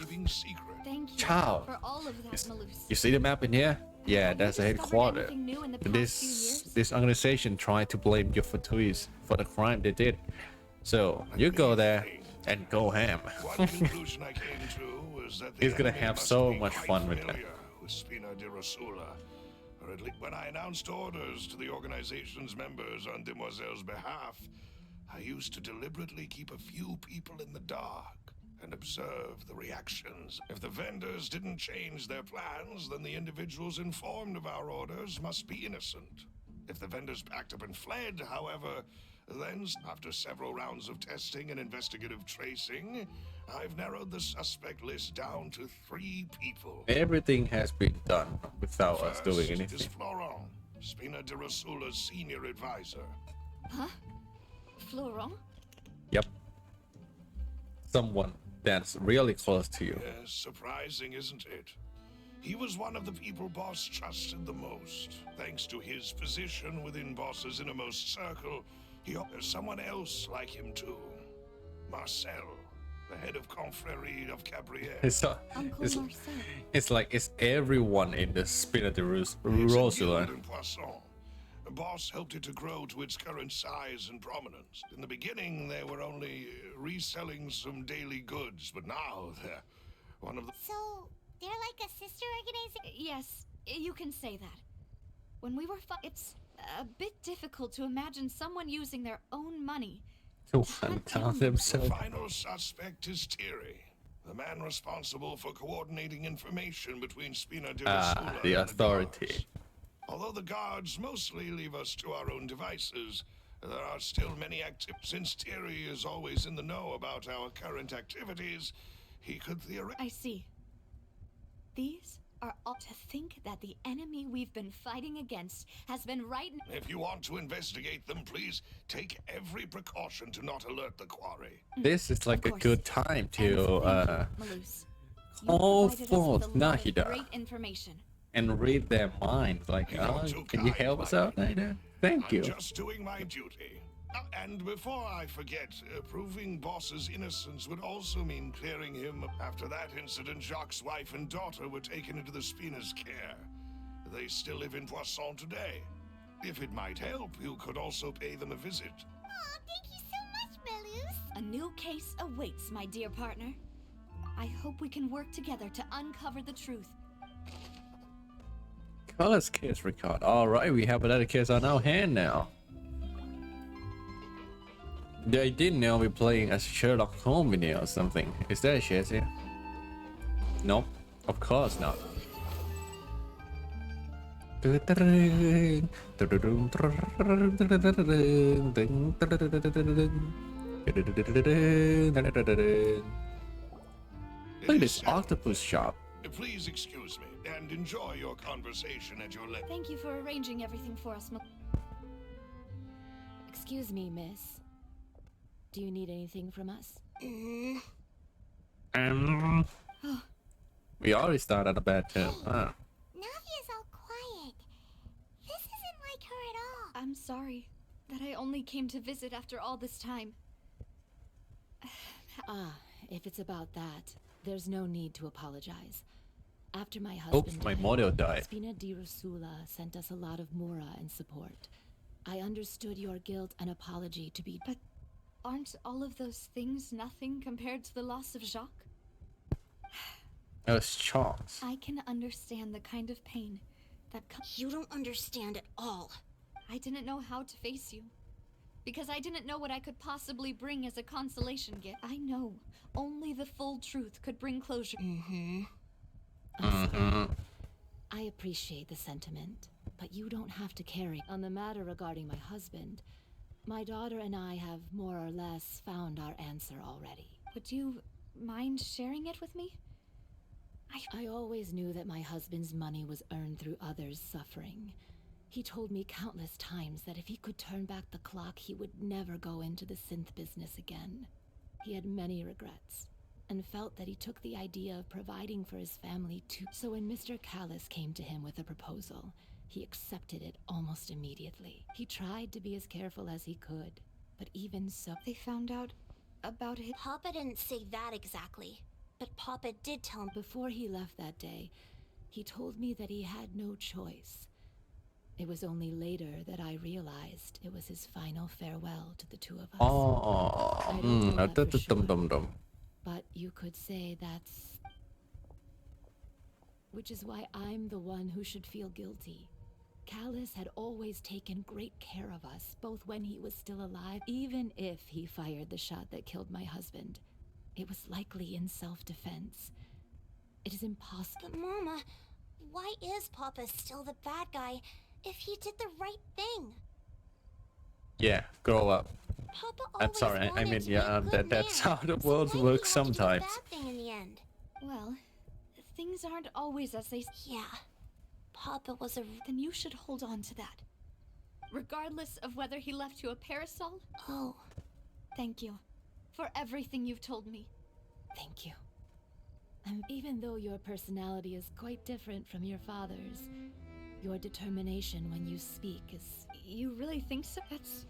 Thank you Chow. for all of that, Malus. You see the map in here? Yeah, that's a headquarter. anything new in the past few This organization tried to blame your Fatuis for the crime they did. So you go there and go ham. One conclusion I came to was that the He's gonna enemy have must so be much quite fun with that. familiar with Spina di Rosula. Or at least when I announced orders to the organization's members on Demoiselle's behalf, I used to deliberately keep a few people in the dark and observe the reactions. If the vendors didn't change their plans, then the individuals informed of our orders must be innocent. If the vendors packed up and fled, however, then, after several rounds of testing and investigative tracing, I've narrowed the suspect list down to 3 people. Everything has been done without us doing First anything. is Florent, Spina di Rosula's senior advisor. Huh? Florent? Yep. Someone that's really close to you. Yes, surprising, isn't it? He was one of the people Boss trusted the most. Thanks to his position within Boss's innermost circle, there's someone else like him too. Marcel, the head of Confrérie of Cabriere. It's like it's everyone in the Spina di He's a Rosula. guild in Poisson. The Boss helped it to grow to its current size and prominence. In the beginning, they were only reselling some daily goods, but now they're one of the... So, they're like a sister organization? Yes, you can say that. When we were it's a bit difficult to imagine someone using their own money. To tell themselves. The final suspect is Thierry, the man responsible for coordinating information between Spina di Rosula The and authority. guards. Although the guards mostly leave us to our own devices, there are still many activities. Since Thierry is always in the know about our current activities, he could theoretically... I see. These are all to think that the enemy we've been fighting against has been right... If you want to investigate them, please take every precaution to not alert the quarry. This is like a good time to Malus. call Provided us forth with a lot of Nahida great information. and read their minds. Like, oh, can you help us out, Nahida? Thank you. I'm just doing my duty. And before I forget, proving Boss's innocence would also mean clearing him. After that incident, Jacques' wife and daughter were taken into the Spina's care. They still live in Poisson today. If it might help, you could also pay them a visit. Aw, thank you so much, Melus. A new case awaits, my dear partner. I hope we can work together to uncover the truth. Colors case record. Alright, we have another case on our hand now. I didn't know we're playing as Sherlock Holmes video or something. Is there a chase here? Nope, of course not. Look at this octopus shop. Please excuse me and enjoy your conversation at your leisure. Thank you for arranging everything for us, Excuse me, miss. Do you need anything from us? We already started a bad tone. Ah. Navia's all quiet. This isn't like her at all. I'm sorry that I only came to visit after all this time. If it's about that, there's no need to apologize. After my husband my model died. Spina di Rosula sent us a lot of mora and support. I understood your guilt and apology to be... But aren't all of those things nothing compared to the loss of Jacques? It was Charles. I can understand the kind of pain that comes... You don't understand at all. I didn't know how to face you. Because I didn't know what I could possibly bring as a consolation gift. I know only the full truth could bring closure. I appreciate the sentiment, but you don't have to carry on the matter regarding my husband. My daughter and I have more or less found our answer already. Would you mind sharing it with me? I always knew that my husband's money was earned through others' suffering. He told me countless times that if he could turn back the clock, he would never go into the synth business again. He had many regrets, and felt that he took the idea of providing for his family too. So when Mr. Callis came to him with a proposal, he accepted it almost immediately. He tried to be as careful as he could, but even so... They found out about it. Papa didn't say that exactly, but Papa did tell him. Before he left that day, he told me that he had no choice. It was only later that I realized it was his final farewell to the two of us. But you could say that's... Which is why I'm the one who should feel guilty. Callis had always taken great care of us, both when he was still alive, even if he fired the shot that killed my husband. It was likely in self-defense. It is impossible. But Mama, why is Papa still the bad guy if he did the right thing? Yeah, grow up. Papa I'm sorry, I mean, yeah, that's how the world works sometimes. Bad thing in the end. Well, things aren't always as they... Yeah, Papa was a... Then you should hold on to that. Regardless of whether he left you a parasol. Oh. Thank you for everything you've told me. Thank you. Even though your personality is quite different from your father's, your determination when you speak is... You really think so? That's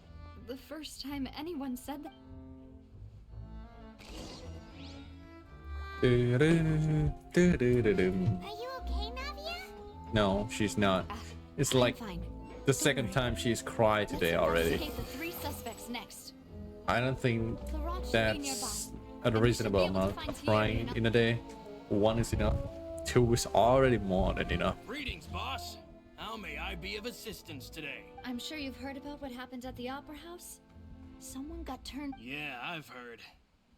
the first time anyone said that. Are you okay, Navia? No, she's not. It's like fine. the second time she's cried today already. Let's investigate the 3 suspects next. I don't think Laurent should be that's nearby. a reasonable amount of crying in a day. 1 is enough. 2 is already more than enough. Greetings, boss. How may I be of assistance today? I'm sure you've heard about what happened at the Opera House. Someone got turned... Yeah, I've heard.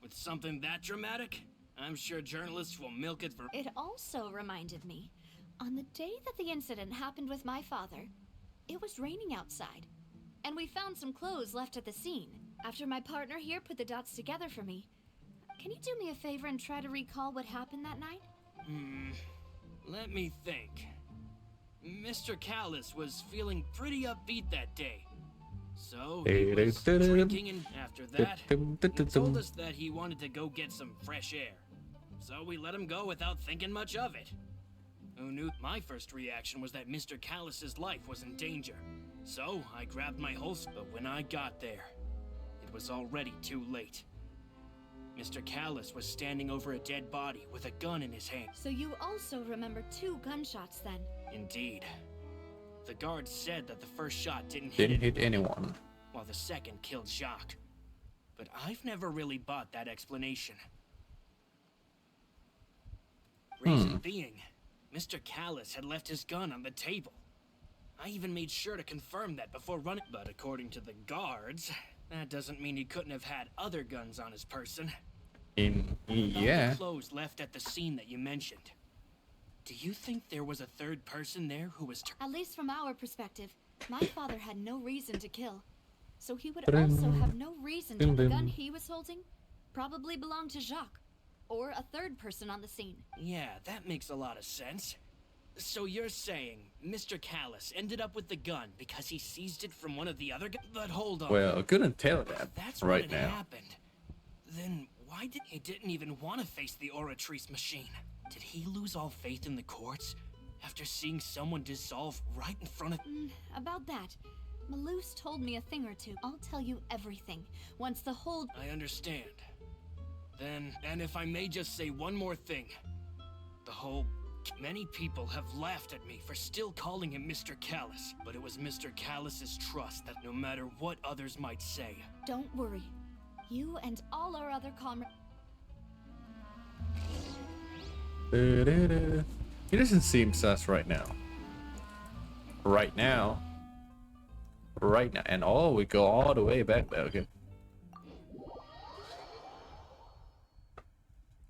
With something that dramatic, I'm sure journalists will milk it for... It also reminded me, on the day that the incident happened with my father, it was raining outside, and we found some clothes left at the scene. After my partner here put the dots together for me, can you do me a favor and try to recall what happened that night? Let me think. Mr. Callis was feeling pretty upbeat that day. So he was drinking, and after that, he told us that he wanted to go get some fresh air. So we let him go without thinking much of it. Who knew? My first reaction was that Mr. Callis's life was in danger. So I grabbed my holster, but when I got there, was already too late. Mr. Callus was standing over a dead body with a gun in his hand. So you also remember 2 gunshots then? Indeed. The guard said that the first shot didn't hit anyone, while the second killed Jacques. But I've never really bought that explanation. Reason being, Mr. Callus had left his gun on the table. I even made sure to confirm that before running. But according to the guards, that doesn't mean he couldn't have had other guns on his person. Yeah. The clothes left at the scene that you mentioned. Do you think there was a third person there who was... At least from our perspective, my father had no reason to kill. So he would also have no reason to... The gun he was holding probably belonged to Jacques. Or a third person on the scene. Yeah, that makes a lot of sense. So you're saying Mr. Callus ended up with the gun because he seized it from one of the other guys? But hold on. Well, I couldn't tell that That's right what now. happened. Then why did he didn't even want to face the Oratrice machine? Did he lose all faith in the courts after seeing someone dissolve right in front of... About that, Malus told me a thing or two. I'll tell you everything once the whole... I understand. Then, and if I may just say one more thing. The whole... Many people have laughed at me for still calling him Mr. Callus, but it was Mr. Callus's trust that no matter what others might say... Don't worry. You and all our other comrades... He doesn't seem sus right now. Right now. And oh, we go all the way back there. Okay.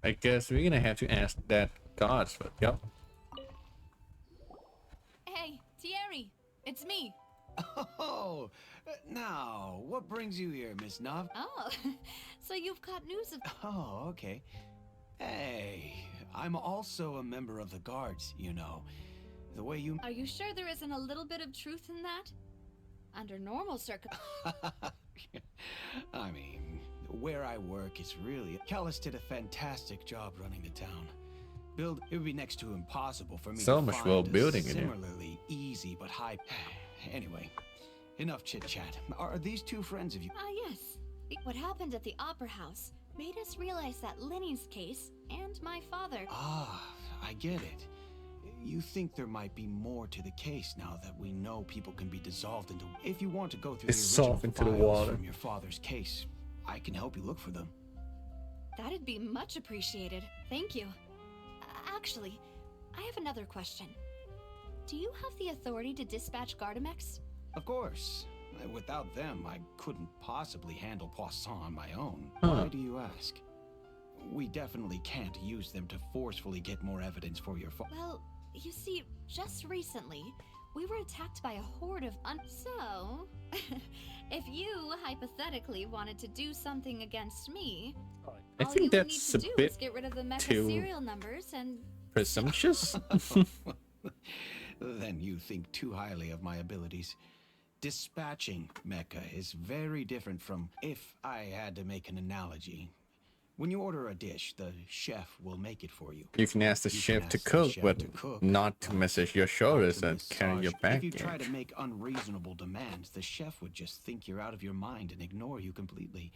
I guess we're gonna have to ask that guards for. Yep. Hey, Thierry, it's me. Oh, now, what brings you here, Miss Nav? Oh, so you've got news of... Oh, okay. Hey, I'm also a member of the guards, you know. The way you... Are you sure there isn't a little bit of truth in that? Under normal circumstances... I mean, where I work is really... Callus did a fantastic job running the town. It would be next to impossible for me so to much find well a building in here. similarly easy but high... Anyway, enough chit-chat. Are these 2 friends of you? Yes. What happened at the Opera House made us realize that Linny's case and my father... Ah, I get it. You think there might be more to the case now that we know people can be dissolved into... If you want to go through the original into the files water from your father's case, I can help you look for them. That'd be much appreciated. Thank you. Actually, I have another question. Do you have the authority to dispatch Gardamex? Of course. Without them, I couldn't possibly handle Poisson on my own. Huh. Why do you ask? We definitely can't use them to forcefully get more evidence for your Well, you see, just recently, we were attacked by a horde of So, if you hypothetically wanted to do something against me, I all think you that's would a need to do bit is get rid of the mecha too serial numbers and... presumptuous. Then you think too highly of my abilities. Dispatching mecha is very different from... If I had to make an analogy, when you order a dish, the chef will make it for you. You can ask the chef to cook, but not to massage your shoulders and carry your If you baggage. try to make unreasonable demands, the chef would just think you're out of your mind and ignore you completely.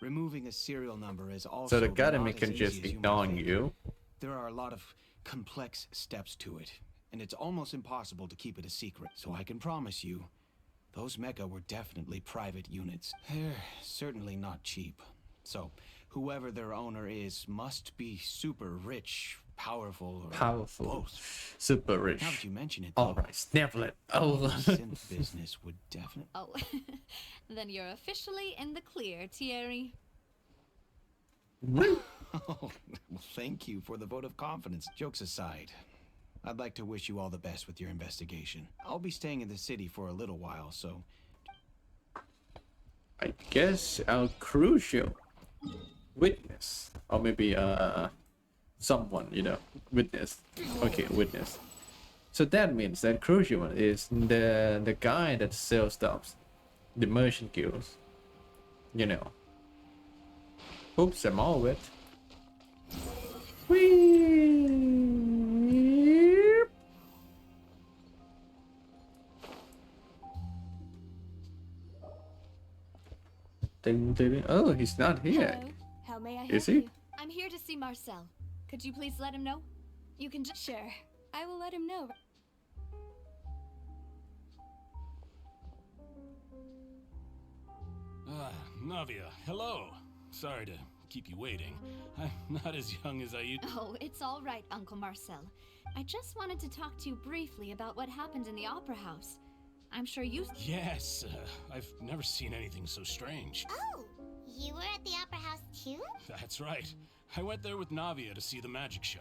Removing a serial number is also So the not Gardamex as can easy just as you might ignore think. you. There are a lot of complex steps to it, and it's almost impossible to keep it a secret. So I can promise you, those mecha were definitely private units. They're certainly not cheap. So whoever their owner is must be super rich, powerful, or both. Super rich. Now that you mention it, All right, snap it. Oh. the synth business would definitely... Oh, then you're officially in the clear, Thierry. Oh, well, thank you for the vote of confidence. Jokes aside, I'd like to wish you all the best with your investigation. I'll be staying in the city for a little while, so... I guess I'll crucial witness, or maybe someone, you know, witness. Okay, witness. So that means that crucial one is the guy that sells stuff, the merchant guilds, you know. Oops, I'm all wet. Oh, he's not here. Hello. How may I help Is he? you? I'm here to see Marcel. Could you please let him know? You can just Sure. I will let him know. Navia, hello. Sorry to keep you waiting. I'm not as young as I used. Oh, it's all right, Uncle Marcel. I just wanted to talk to you briefly about what happened in the Opera House. I'm sure you... Yes, I've never seen anything so strange. Oh, you were at the Opera House too? That's right. I went there with Navia to see the magic show.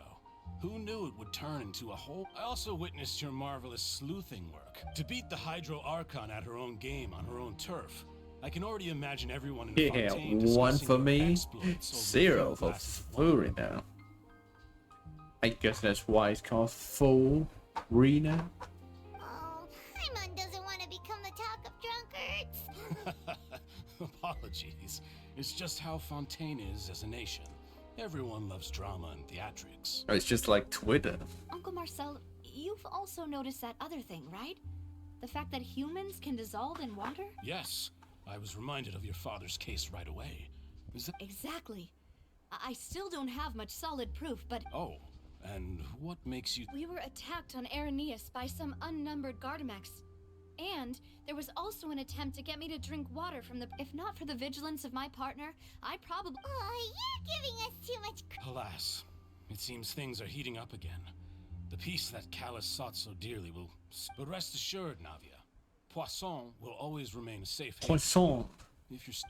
Who knew it would turn into a whole... I also witnessed your marvelous sleuthing work. To beat the Hydro Archon at her own game on her own turf. I can already imagine everyone in Yeah, Fontaine 1 for discussing your me, exploits over 0 a for glass of Furina. I guess that's why it's called Furina. Oh, Paimon doesn't want to become the talk of drunkards. Apologies. It's just how Fontaine is as a nation. Everyone loves drama and theatrics. It's just like Twitter. Uncle Marcel, you've also noticed that other thing, right? The fact that humans can dissolve in water? Yes, I was reminded of your father's case right away. Is that... Exactly. I still don't have much solid proof, but... Oh, and what makes you... We were attacked on Araneus by some unnumbered Gardamex. And there was also an attempt to get me to drink water from the... If not for the vigilance of my partner, I probably... Oh, you're giving us too much Alas, it seems things are heating up again. The peace that Callus sought so dearly will... But rest assured, Navia, Poisson will always remain a safe haven. Poisson.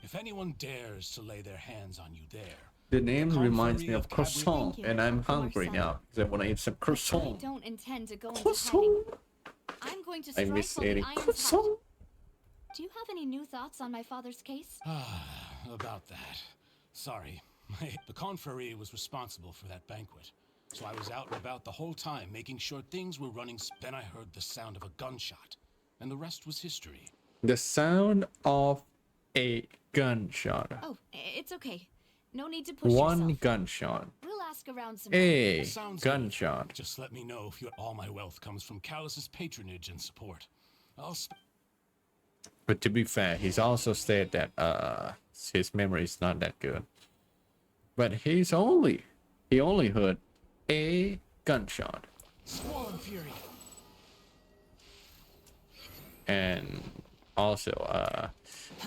If anyone dares to lay their hands on you there... The name reminds me of croissant, and I'm hungry now because I want to eat some croissant. I don't intend to go into Croissant. hiding. I'm going to I strike miss while the eating iron's hot. croissant. Do you have any new thoughts on my father's case? About that. Sorry. The confrérie was responsible for that banquet. So I was out and about the whole time, making sure things were running. Then I heard the sound of a gunshot, and the rest was history. The sound of a gunshot. Oh, it's okay. No need to push One yourself. gunshot. We'll ask around some A Sounds gunshot. good. Just let me know if all my wealth comes from Callus's patronage and support. But to be fair, he's also said that his memory is not that good. But he only heard a gunshot. Squall Fury. And also,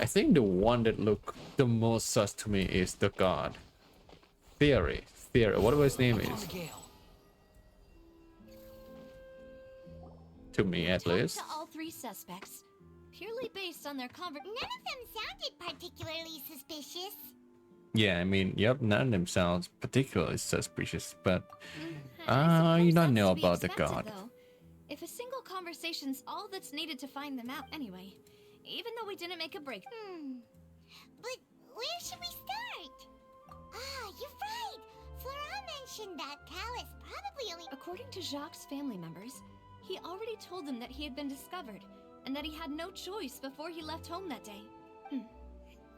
I think the one that looked the most sus to me is the god. Theory. Whatever his name is. To me, at least. To all three suspects, purely based on their conversation. None of them sounded particularly suspicious. Yeah, I mean, yep, none of them sounds particularly suspicious, but you don't that's know to be about the expected, god. though. If a single conversation's all that's needed to find them out anyway, even though we didn't make a break. But where should we start? Ah, you're right. Flora mentioned that Callus probably only... According to Jacques' family members, he already told them that he had been discovered, and that he had no choice before he left home that day.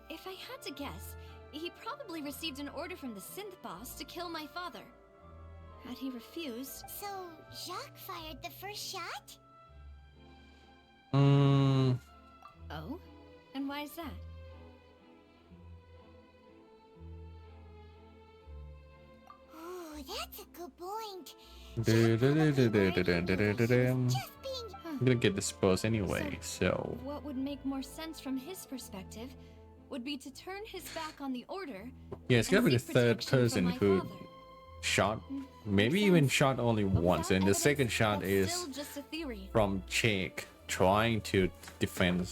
If I had to guess, he probably received an order from the synth boss to kill my father. Had he refused... So, Jacques fired the first shot? Oh? And why is that? Oh, that's a good point. I'm gonna get disposed anyway, so... What would make more sense from his perspective would be to turn his back on the order. Yeah, it's gotta be the seek third protection from person my who father. shot, maybe even shot only once, and the second shot is Still just a theory. from Jake trying to defend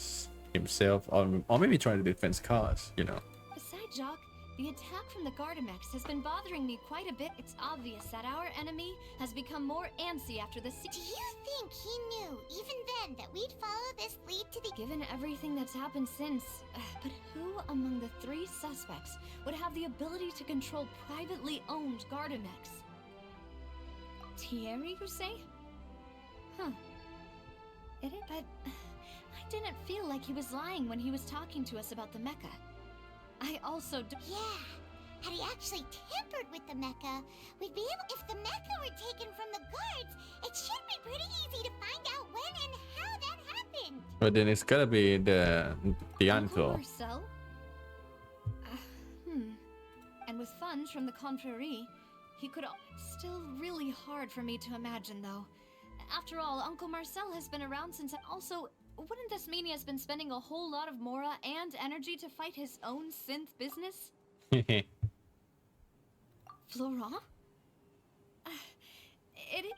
himself, or maybe trying to defend cars, you know. Besides Jacques, the attack from the Gardamex has been bothering me quite a bit. It's obvious that our enemy has become more antsy after the... Do you think he knew, even then, that we'd follow this lead to the... Given everything that's happened since... but who among the three suspects would have the ability to control privately owned Gardamex? Thierry, you say? Huh. But I didn't feel like he was lying when he was talking to us about the mecha. I also Yeah, had he actually tampered with the mecha, we'd be able... If the mecha were taken from the guards, it should be pretty easy to find out when and how that happened. But then it's gotta be the uncle. Marcel? And with funds from the Confrérie, he could... Still really hard for me to imagine, though. After all, Uncle Marcel has been around since... Also, wouldn't this mean he has been spending a whole lot of mora and energy to fight his own synth business? Florent?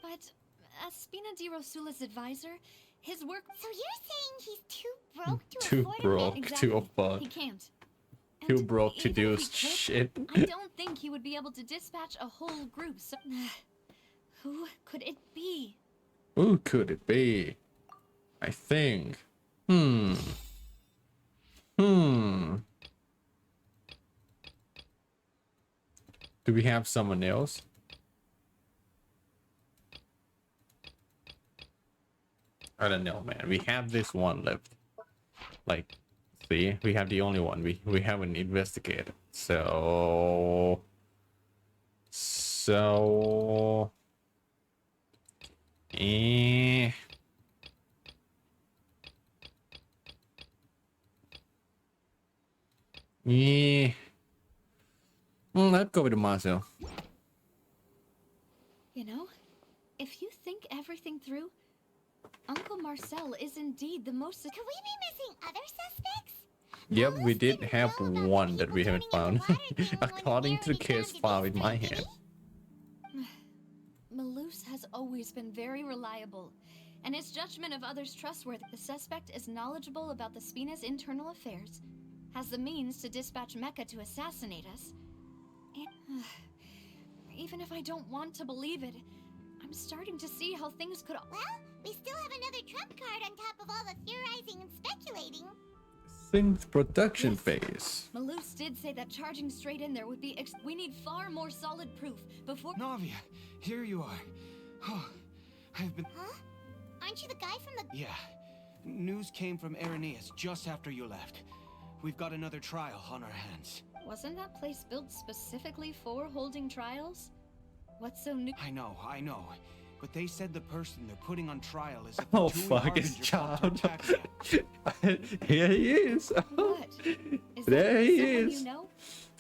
But as Spina di Rosula's advisor, his work... So you're saying he's too broke to Too afford broke Exactly. to afford. He can't. Too broke to even do if he could, shit. I don't think he would be able to dispatch a whole group, so... Who could it be? Who could it be? I think. Do we have someone else? I don't know, man. We have this one left. Like, see, we have the only one. We haven't investigated. So eh. Yeah. Let's go with Marcel. You know, if you think everything through, Uncle Marcel is indeed the most... Could we be missing other suspects? Yep, we did have one that we haven't found. According to the case file in my hand. Malus has always been very reliable, and his judgment of others trustworthy. The suspect is knowledgeable about the Spina's internal affairs, has the means to dispatch Mecha to assassinate us. And, even if I don't want to believe it, I'm starting to see how things could... Well, we still have another trump card on top of all the theorizing and speculating. Synth production phase. Malus did say that charging straight in there would be... We need far more solid proof before... Navia, here you are. Oh, I've been... Huh? Aren't you the guy from the... Yeah. News came from Irenaeus just after you left. We've got another trial on our hands. Wasn't that place built specifically for holding trials? What's so new? I know. But they said the person they're putting on trial is... Oh, fuck, it's Childe. Here he is. What? Is There that he someone is. You know?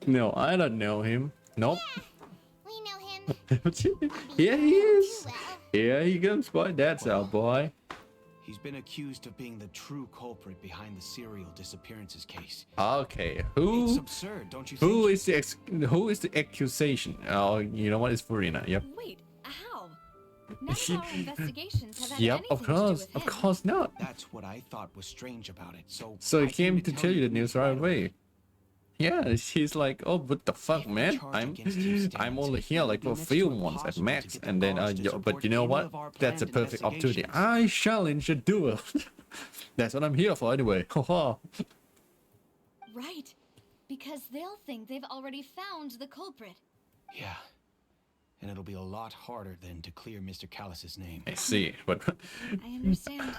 No, I don't know him. Nope. Yeah, we know him. Here he is. Well. Here he comes, boy. That's our boy. He's been accused of being the true culprit behind the serial disappearances case. Okay, It's who absurd, don't you think? who is the accusation? Oh, you know what? It's Farina. Yep. Wait, how? None of our investigations have had Yep. anything Of course. to do with Of him. course not. That's what I thought was strange about it. So I he came to tell you the news right away. Yeah, she's like, oh, what the fuck, man? I'm only here like for a few months at max, and then but you know what? That's a perfect opportunity. I challenge a duel. That's what I'm here for anyway. Right, because they'll think they've already found the culprit. Yeah. And it'll be a lot harder than to clear Mr. Callus's name. I see, but I understand.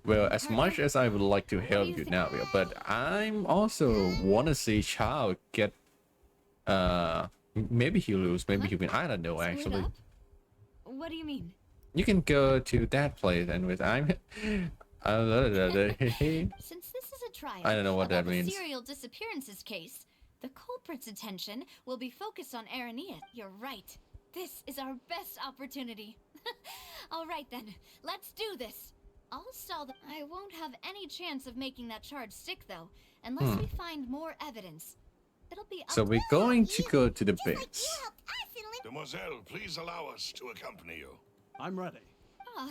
Well, as much as I would like to help you now, but I'm also want to see Childe get maybe he lose, maybe he win. I don't know Split actually. up? What do you mean? You can go to that place and with I'm Since this is a trial I don't know what about that means. the serial disappearances case, the culprit's attention will be focused on Irenaeus. You're right. This is our best opportunity. All right then, let's do this. I'll stall the... I won't have any chance of making that charge stick though, unless we find more evidence. It'll be up So we're going to go to the base. Like you helped us in Demoiselle, please allow us to accompany you. I'm ready. Ah,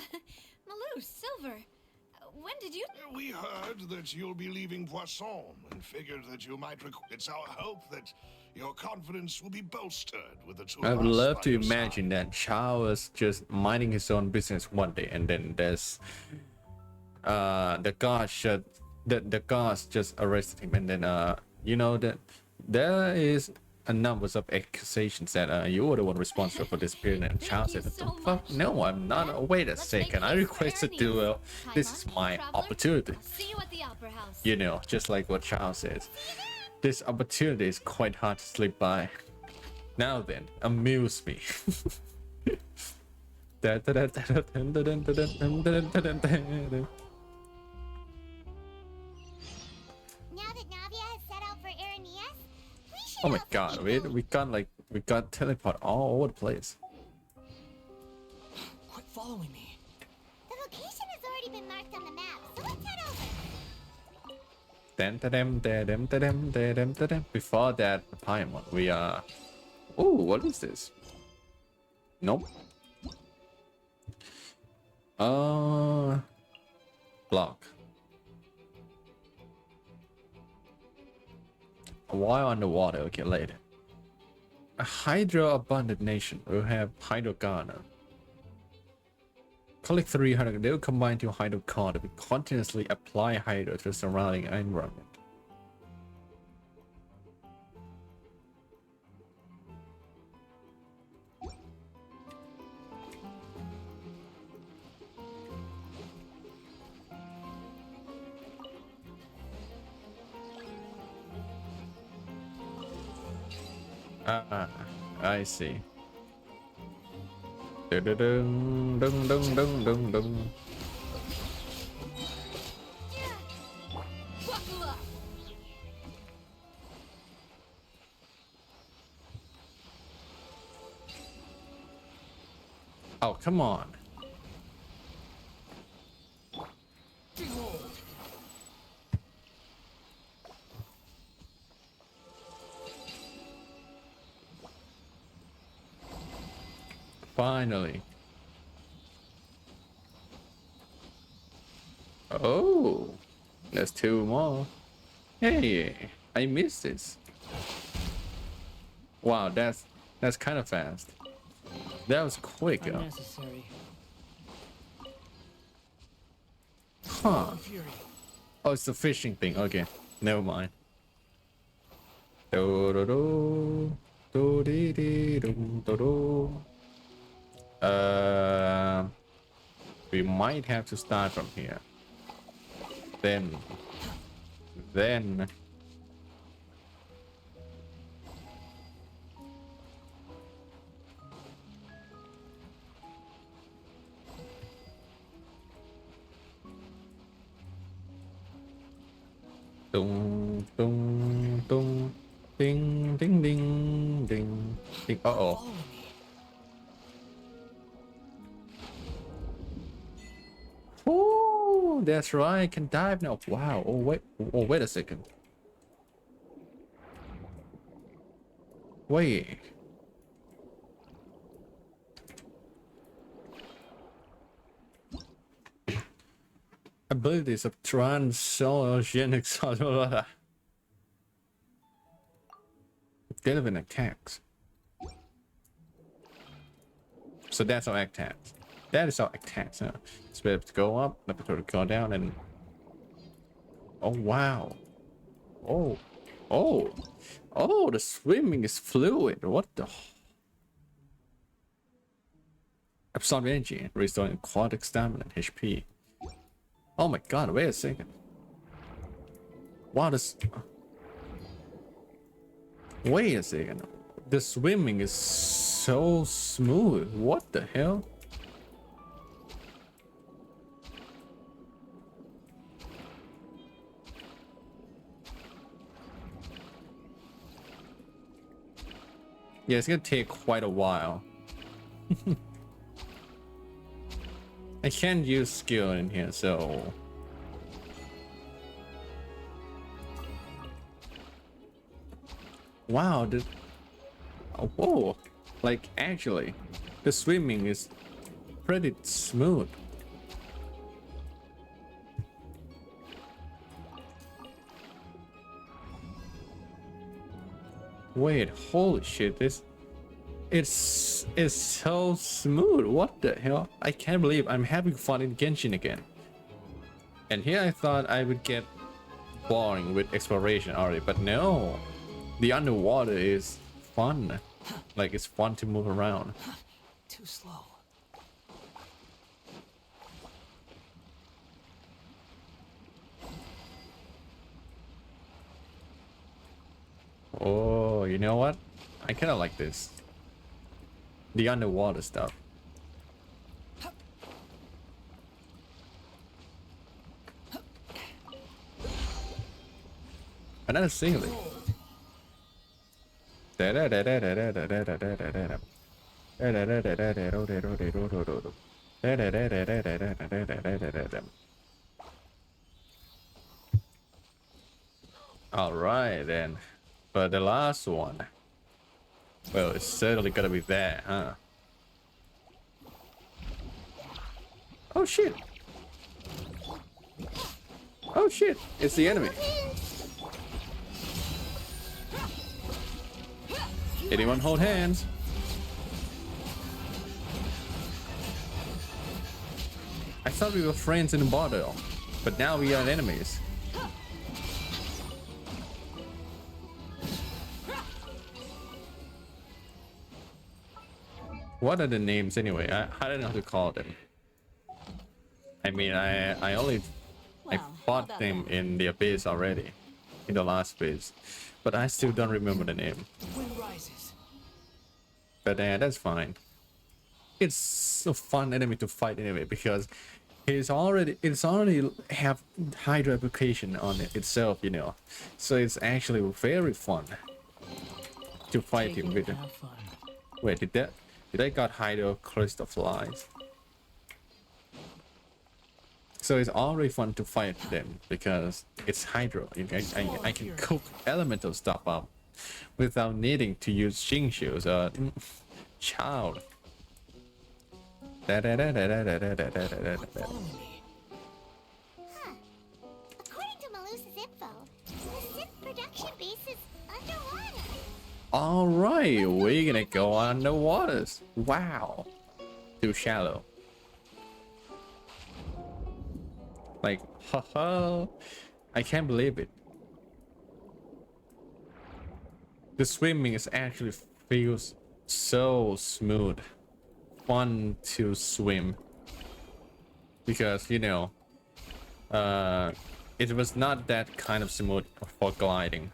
Malou, Silver. When did you... We heard that you'll be leaving Poisson and figured that you might It's our hope that your confidence will be bolstered with the two I of would us love by to your imagine that Childe was just minding his own business one day, and then there's the guards just arrested him, and then you know that there is a numbers of accusations that you were the one responsible for this period, and Childe said, "What the fuck? No, I'm not. Wait a second. I requested to. This is my opportunity." See you at the Opera House. You know, just like what Childe says. This opportunity is quite hard to slip by. Now then, amuse me. Now that Navia has set out for Irenaeus, Oh my god, we got teleport all over the place. Quit following me. The location has already been marked on the map, so let's head over. Before that Paimon, we are. Oh, what is this? Nope. Block. While underwater, okay, later. A hydro-abundant nation will have hydro garner. Collect 300, they'll combine to hydro card to continuously apply hydro to the surrounding environment. I see. Dun dun dun dun dun dun dun. Oh, come on. Finally. Oh, there's two more. Hey, I missed this. Wow, that's kind of fast. That was quick. Unnecessary. Huh. Oh, it's the fishing thing. Okay, never mind. Do do do do dee dee dum do do. We might have to start from here. Then. Ding ding ding ding ding ding ding. Uh-oh. Oh, that's right. I can dive now. Wow. Oh wait a second. Wait. Abilities of transoceanic relevant attacks. So that's our attacks. That is our attacks. Huh? It's better to go up, better to go down, and oh wow. Oh, the swimming is fluid. What the? Absorb energy, restoring aquatic stamina and HP. Oh my god, wait a second. Wow, this. Wait a second. The swimming is so smooth. What the hell? Yeah, it's gonna take quite a while. I can't use skill in here, so wow, oh, whoa, like actually the swimming is pretty smooth. Wait, holy shit, it's so smooth. What the hell? I can't believe I'm having fun in Genshin again. And here I thought I would get boring with exploration already, but no. The underwater is fun. Like, it's fun to move around. Too slow. Oh, you know what? I kind of like this. The underwater stuff. Another ceiling. All right then, but the last one, well, it's certainly gonna be there, huh? Oh shit! Oh shit! It's the enemy. Anyone hold hands? I thought we were friends in the bottle, but now we are enemies. What are the names anyway? I don't know how to call them. I mean, I fought them in the abyss already, in the last phase, but I still don't remember the name. But that's fine. It's a fun enemy to fight anyway because it's already have Hydra application on it itself, you know. So it's actually very fun to fight him with. Wait, did I got Hydra crystal flies? So it's already fun to fight them because it's Hydra. I can cook elemental stuff up without needing to use Shingshu's Childe. Huh. According to Malusa's info, the synth production base is underwater. All right, we're gonna go underwaters. Wow, too shallow. Like, haha, I can't believe it. The swimming is actually feels so smooth, fun to swim. Because, you know, it was not that kind of smooth for gliding.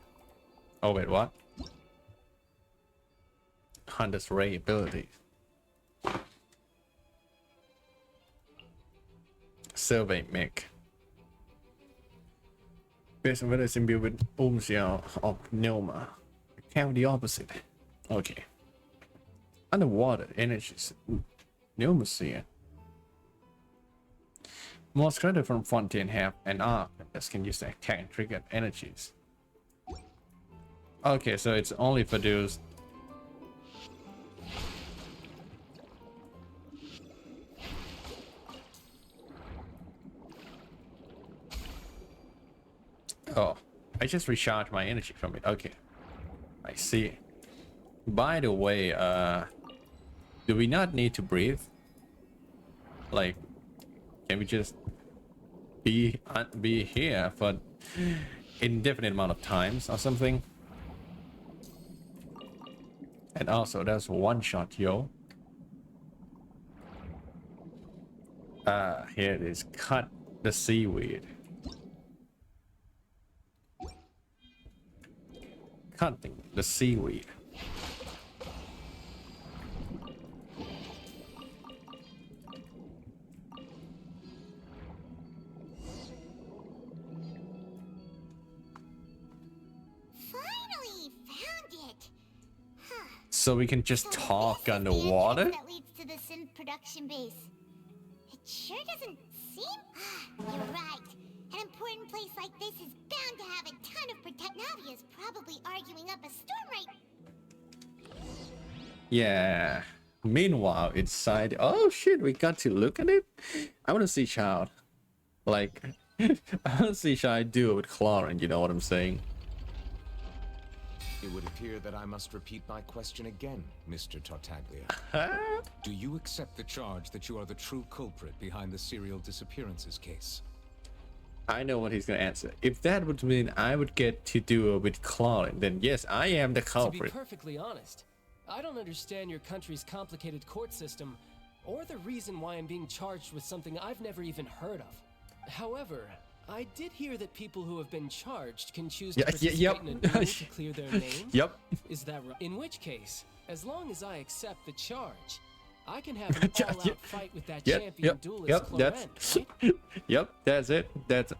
Oh wait, what? Hunter's Ray ability. Survey mech. Based on whether it's imbued with Umsia or Pneuma. Count the opposite. Okay. Underwater energies. Pneumacia. Most credit from Fontaine have an arc that can use the attack and trigger energies. Okay, so it's only for those. Oh, I just recharged my energy from it. Okay, I see. By the way, do we not need to breathe? Like, can we just be here for indefinite amount of times or something? And also, that's one shot, yo. Here it is. Cut the seaweed. Cutting the seaweed. Finally found it. Huh. So we can just talk underwater? That leads to the synth production base. It sure doesn't seem. You're right. An important place like this is bound to have a ton of protect. Navia's probably arguing up a storm right. Yeah. Meanwhile, inside. Oh shit, we got to look at it. I want to see Childe. Like, I want to see Childe do it with Chlorine. You know what I'm saying? It would appear that I must repeat my question again, Mr. Tartaglia. Do you accept the charge that you are the true culprit behind the serial disappearances case? I know what he's gonna answer. If that would mean I would get to do it with Chlorine, then yes, I am the culprit. To be perfectly honest, I don't understand your country's complicated court system, or the reason why I'm being charged with something I've never even heard of. However, I did hear that people who have been charged can choose to participate in a duel to clear their name. Yep. Is that right? In which case, as long as I accept the charge, I can have an all-out fight with that champion duelist Chlorine, right? Yep, that's it. That's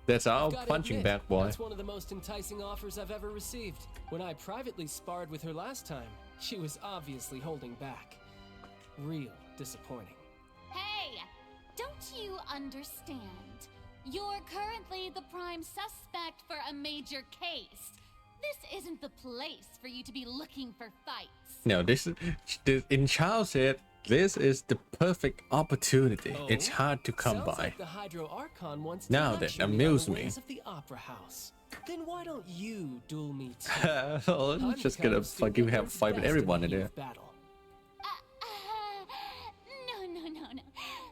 That's our Gotta punching admit, bag, boy. That's one of the most enticing offers I've ever received. When I privately sparred with her last time, she was obviously holding back. Real disappointing. Hey, don't you understand? You're currently the prime suspect for a major case. This isn't the place for you to be looking for fights. No, this in Childe's head, this is the perfect opportunity. Oh, It's hard to come sounds by. like the Hydro Archon wants Now to that lecture me on amuse the me. ways of the Opera House. Then why don't you duel me too? Oh, I'm just gonna fucking have a fight with everyone in there. Battle. No.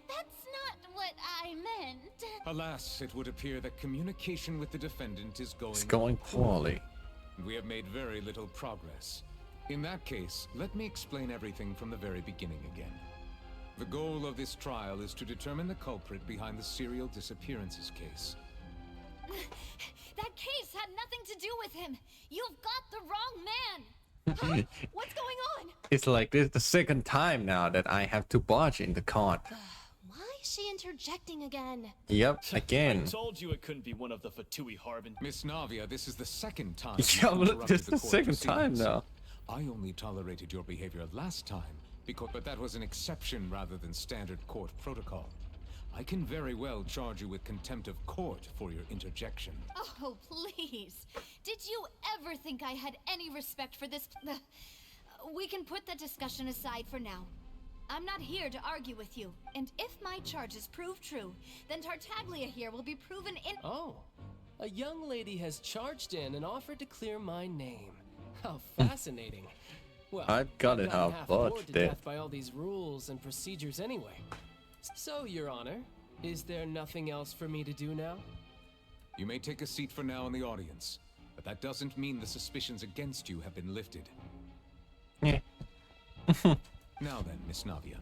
That's not what I meant. Alas, it would appear that communication with the defendant is It's going poorly. We have made very little progress. In that case, let me explain everything from the very beginning again. The goal of this trial is to determine the culprit behind the serial disappearances case. That case had nothing to do with him. You've got the wrong man. Huh? What's going on? It's like this the second time now that I have to barge in the court. Why is she interjecting again? Yep, again. I told you it couldn't be one of the Fatui Harbin. Miss Navia, this is the second time. Yeah, you well, interrupted this is the court second time proceedings. now. I only tolerated your behavior last time, but that was an exception rather than standard court protocol. I can very well charge you with contempt of court for your interjection. Oh, please. Did you ever think I had any respect for this? We can put that discussion aside for now. I'm not here to argue with you, and if my charges prove true, then Tartaglia here will be proven in- Oh, a young lady has charged in and offered to clear my name. How fascinating. Well, I've got it gotten how half bored bored to dead. death by all these rules and procedures anyway. So, Your Honor, is there nothing else for me to do now? You may take a seat for now in the audience, but that doesn't mean the suspicions against you have been lifted. Yeah. Now then, Miss Navia,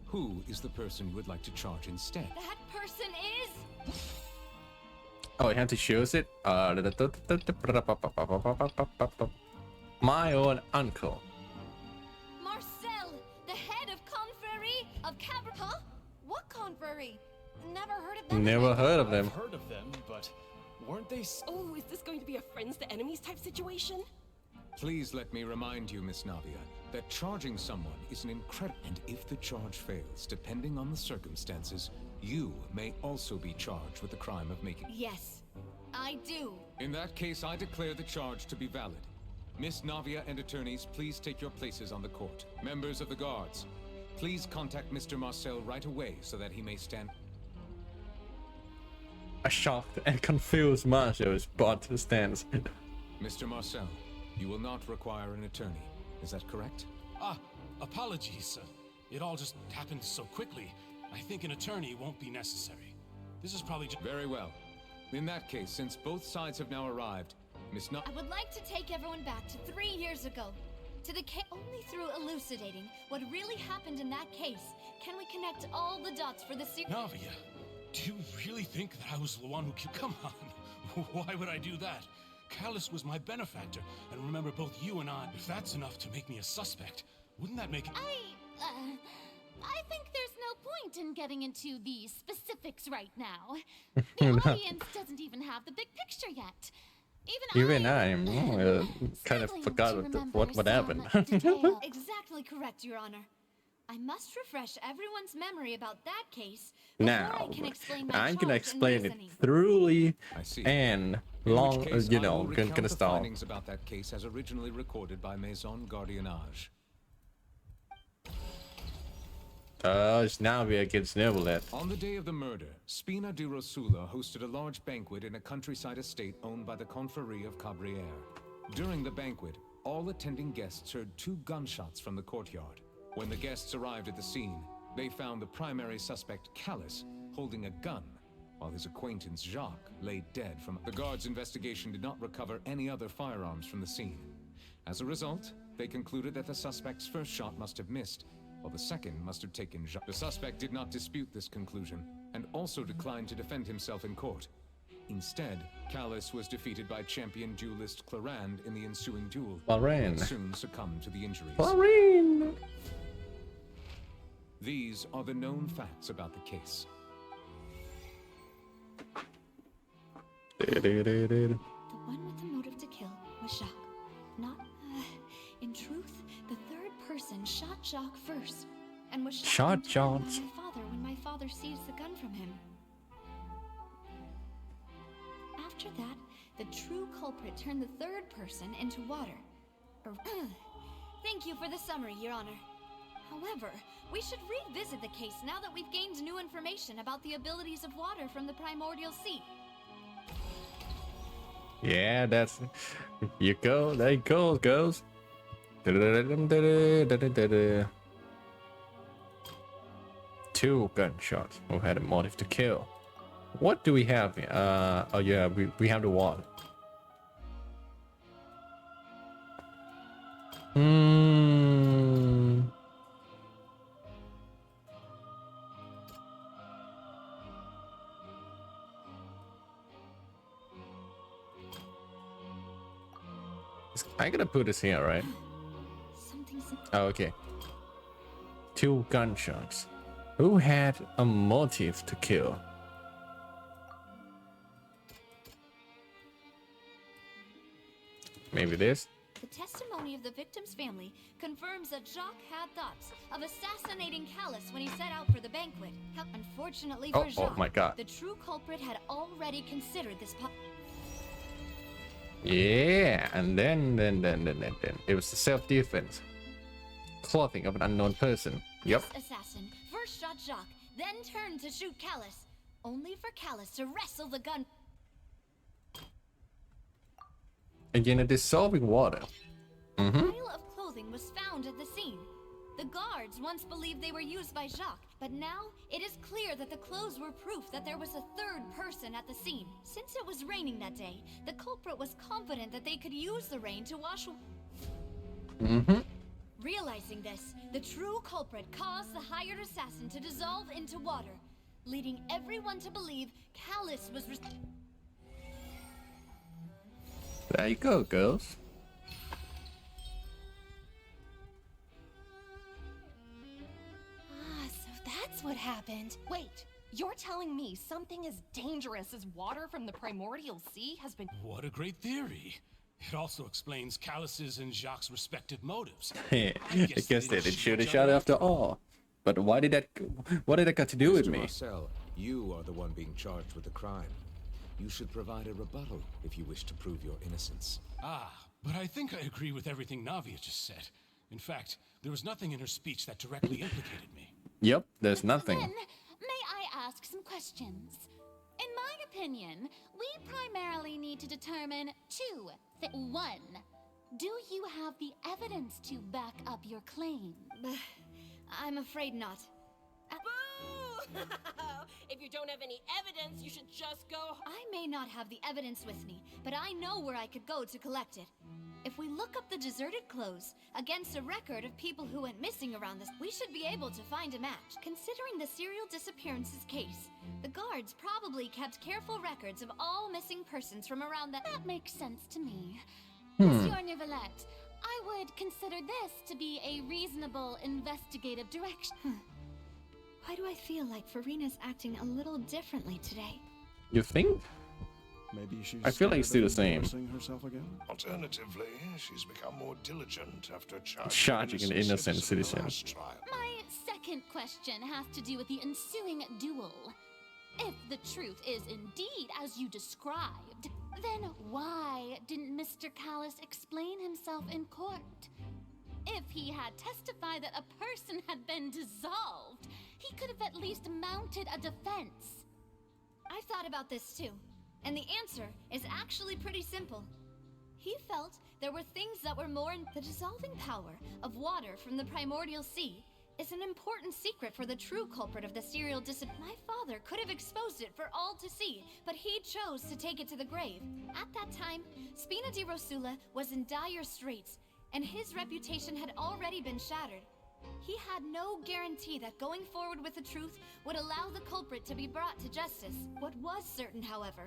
who is the person you would like to charge instead? That person is... Oh, I have to choose it. My own uncle. Marcel, the head of Confrérie of Cabra... Huh? What Confrérie? Never heard of them. Never heard of them. I've heard of them, but weren't they... Oh, is this going to be a friends to enemies type situation? Please let me remind you, Miss Navia, that charging someone is an incredible... And if the charge fails, depending on the circumstances, you may also be charged with the crime of making... Yes, I do. In that case, I declare the charge to be valid. Miss Navia and attorneys, please take your places on the court. Members of the guards, please contact Mr. Marcel right away so that he may stand... A shocked and confused Marshall's butt stands. Mr. Marcel, you will not require an attorney. Is that correct? Apologies. It all just happened so quickly. I think an attorney won't be necessary. This is probably just... Very well. In that case, since both sides have now arrived, Miss I would like to take everyone back to 3 years ago. To the case. Only through elucidating what really happened in that case can we connect all the dots for the series. Navia, do you really think that I was the one who killed... Come on. Why would I do that? Callus was my benefactor, and remember both you and I... If that's enough to make me a suspect, wouldn't that make it... I think there's no point in getting into the specifics right now. The audience doesn't even have the big picture yet. Even I kind of forgot what happened. Exactly correct, Your Honor. I must refresh everyone's memory about that case before Now, I can explain my I'm gonna charge and explain it reasoning. thoroughly see. and In long, which case, you I know, will recount gonna the stall. findings about that case as originally recorded by Maison Gardiennage. It's now we against Neverlet. On the day of the murder, Spina di Rosula hosted a large banquet in a countryside estate owned by the Confrérie of Cabrières. During the banquet, all attending guests heard 2 gunshots from the courtyard. When the guests arrived at the scene, they found the primary suspect, Callus, holding a gun, while his acquaintance, Jacques, lay dead from... The guards' investigation did not recover any other firearms from the scene. As a result, they concluded that the suspect's first shot must have missed, while the second must have taken Jacques. The suspect did not dispute this conclusion, and also declined to defend himself in court. Instead, Callus was defeated by champion duelist Clarande in the ensuing duel, Clarande. and soon succumbed to the injuries. Clarande. These are the known facts about the case. The one with the motive to kill was Jacques. Not, in truth, the third person shot Jacques first, and was shot in turn by my father when my father seized the gun from him. After that, the true culprit turned the third person into water. Thank you for the summary, Your Honor. However, we should revisit the case now that we've gained new information about the abilities of water from the primordial sea. Yeah, that's. You go. There it goes. Two gunshots. Who had a motive to kill? What do we have? Oh yeah, we have the wall. I gotta put this here, right? Oh, okay. Two gunshots. Who had a motive to kill? Maybe this? The testimony of the victim's family confirms that Jacques had thoughts of assassinating Callus when he set out for the banquet. Unfortunately for Jacques, oh my God. the true culprit had already considered this Yeah, and then it was the self-defense. Clothing of an unknown person. Yep. This assassin first shot Jacques, then turned to shoot Callus, only for Callus to wrestle the gun. Again, a dissolving water. A pile of clothing was found at the scene. The guards once believed they were used by Jacques, but now it is clear that the clothes were proof that there was a third person at the scene. Since it was raining that day, the culprit was confident that they could use the rain to wash away. Realizing this, the true culprit caused the hired assassin to dissolve into water, leading everyone to believe Callus was There you go, girls. So that's what happened. Wait, you're telling me something as dangerous as water from the primordial sea has been— What a great theory. It also explains Callus's and Jacques' respective motives. I guess they did shoot each other after all. But what did that got to do with me? Marcel, you are the one being charged with the crime. You should provide a rebuttal if you wish to prove your innocence. But I think I agree with everything Navia just said. In fact, there was nothing in her speech that directly implicated me. Yep, there's nothing. Then, may I ask some questions? In my opinion, we primarily need to determine two things. One, do you have the evidence to back up your claim? I'm afraid not. Boo! If you don't have any evidence, you should just go— I may not have the evidence with me, but I know where I could go to collect it. If we look up the deserted clothes against a record of people who went missing around this, we should be able to find a match. Considering the serial disappearances case, the guards probably kept careful records of all missing persons from around that— That makes sense to me. Monsieur Neuvillette, I would consider this to be a reasonable investigative direction. Why do I feel like Farina's acting a little differently today? You think? Maybe she's I feel like it's still the same. Herself again? Alternatively, she's become more diligent after Charging an innocent citizen. My second question has to do with the ensuing duel. If the truth is indeed as you described, then why didn't Mr. Callus explain himself in court? If he had testified that a person had been dissolved, he could have at least mounted a defense. I've thought about this too, and the answer is actually pretty simple. He felt there were things that were more in the dissolving power of water from the primordial sea is an important secret for the true culprit of the serial My father could have exposed it for all to see, but he chose to take it to the grave. At that time, Spina di Rosula was in dire straits, and his reputation had already been shattered. He had no guarantee that going forward with the truth would allow the culprit to be brought to justice. What was certain, however,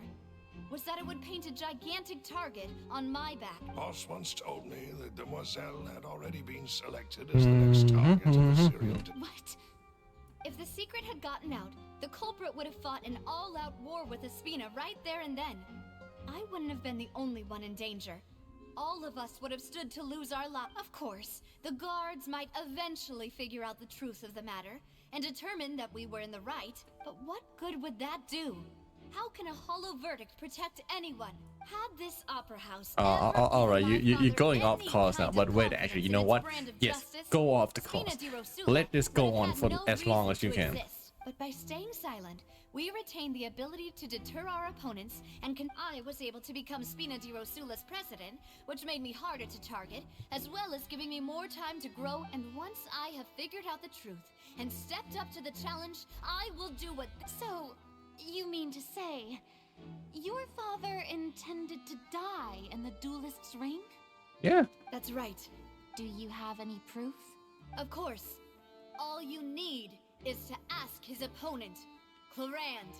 was that it would paint a gigantic target on my back. Boss once told me that Demoiselle had already been selected as the next target of a serial What? If the secret had gotten out, the culprit would have fought an all-out war with Espina right there and then. I wouldn't have been the only one in danger. All of us would have stood to lose our lives. Of course, the guards might eventually figure out the truth of the matter and determine that we were in the right, but what good would that do? How can a hollow verdict protect anyone? Had this opera house all right, you're going off course now, but wait, actually, you know what? Yes, go off the course. Let this go on for as long as you can. But by staying silent, we retain the ability to deter our opponents, and I was able to become Spina di Rosula's president, which made me harder to target, as well as giving me more time to grow. And once I have figured out the truth and stepped up to the challenge, I will do what... So, you mean to say, your father intended to die in the duelist's ring? Yeah. That's right. Do you have any proof? Of course. All you need is to ask his opponent, Clarand.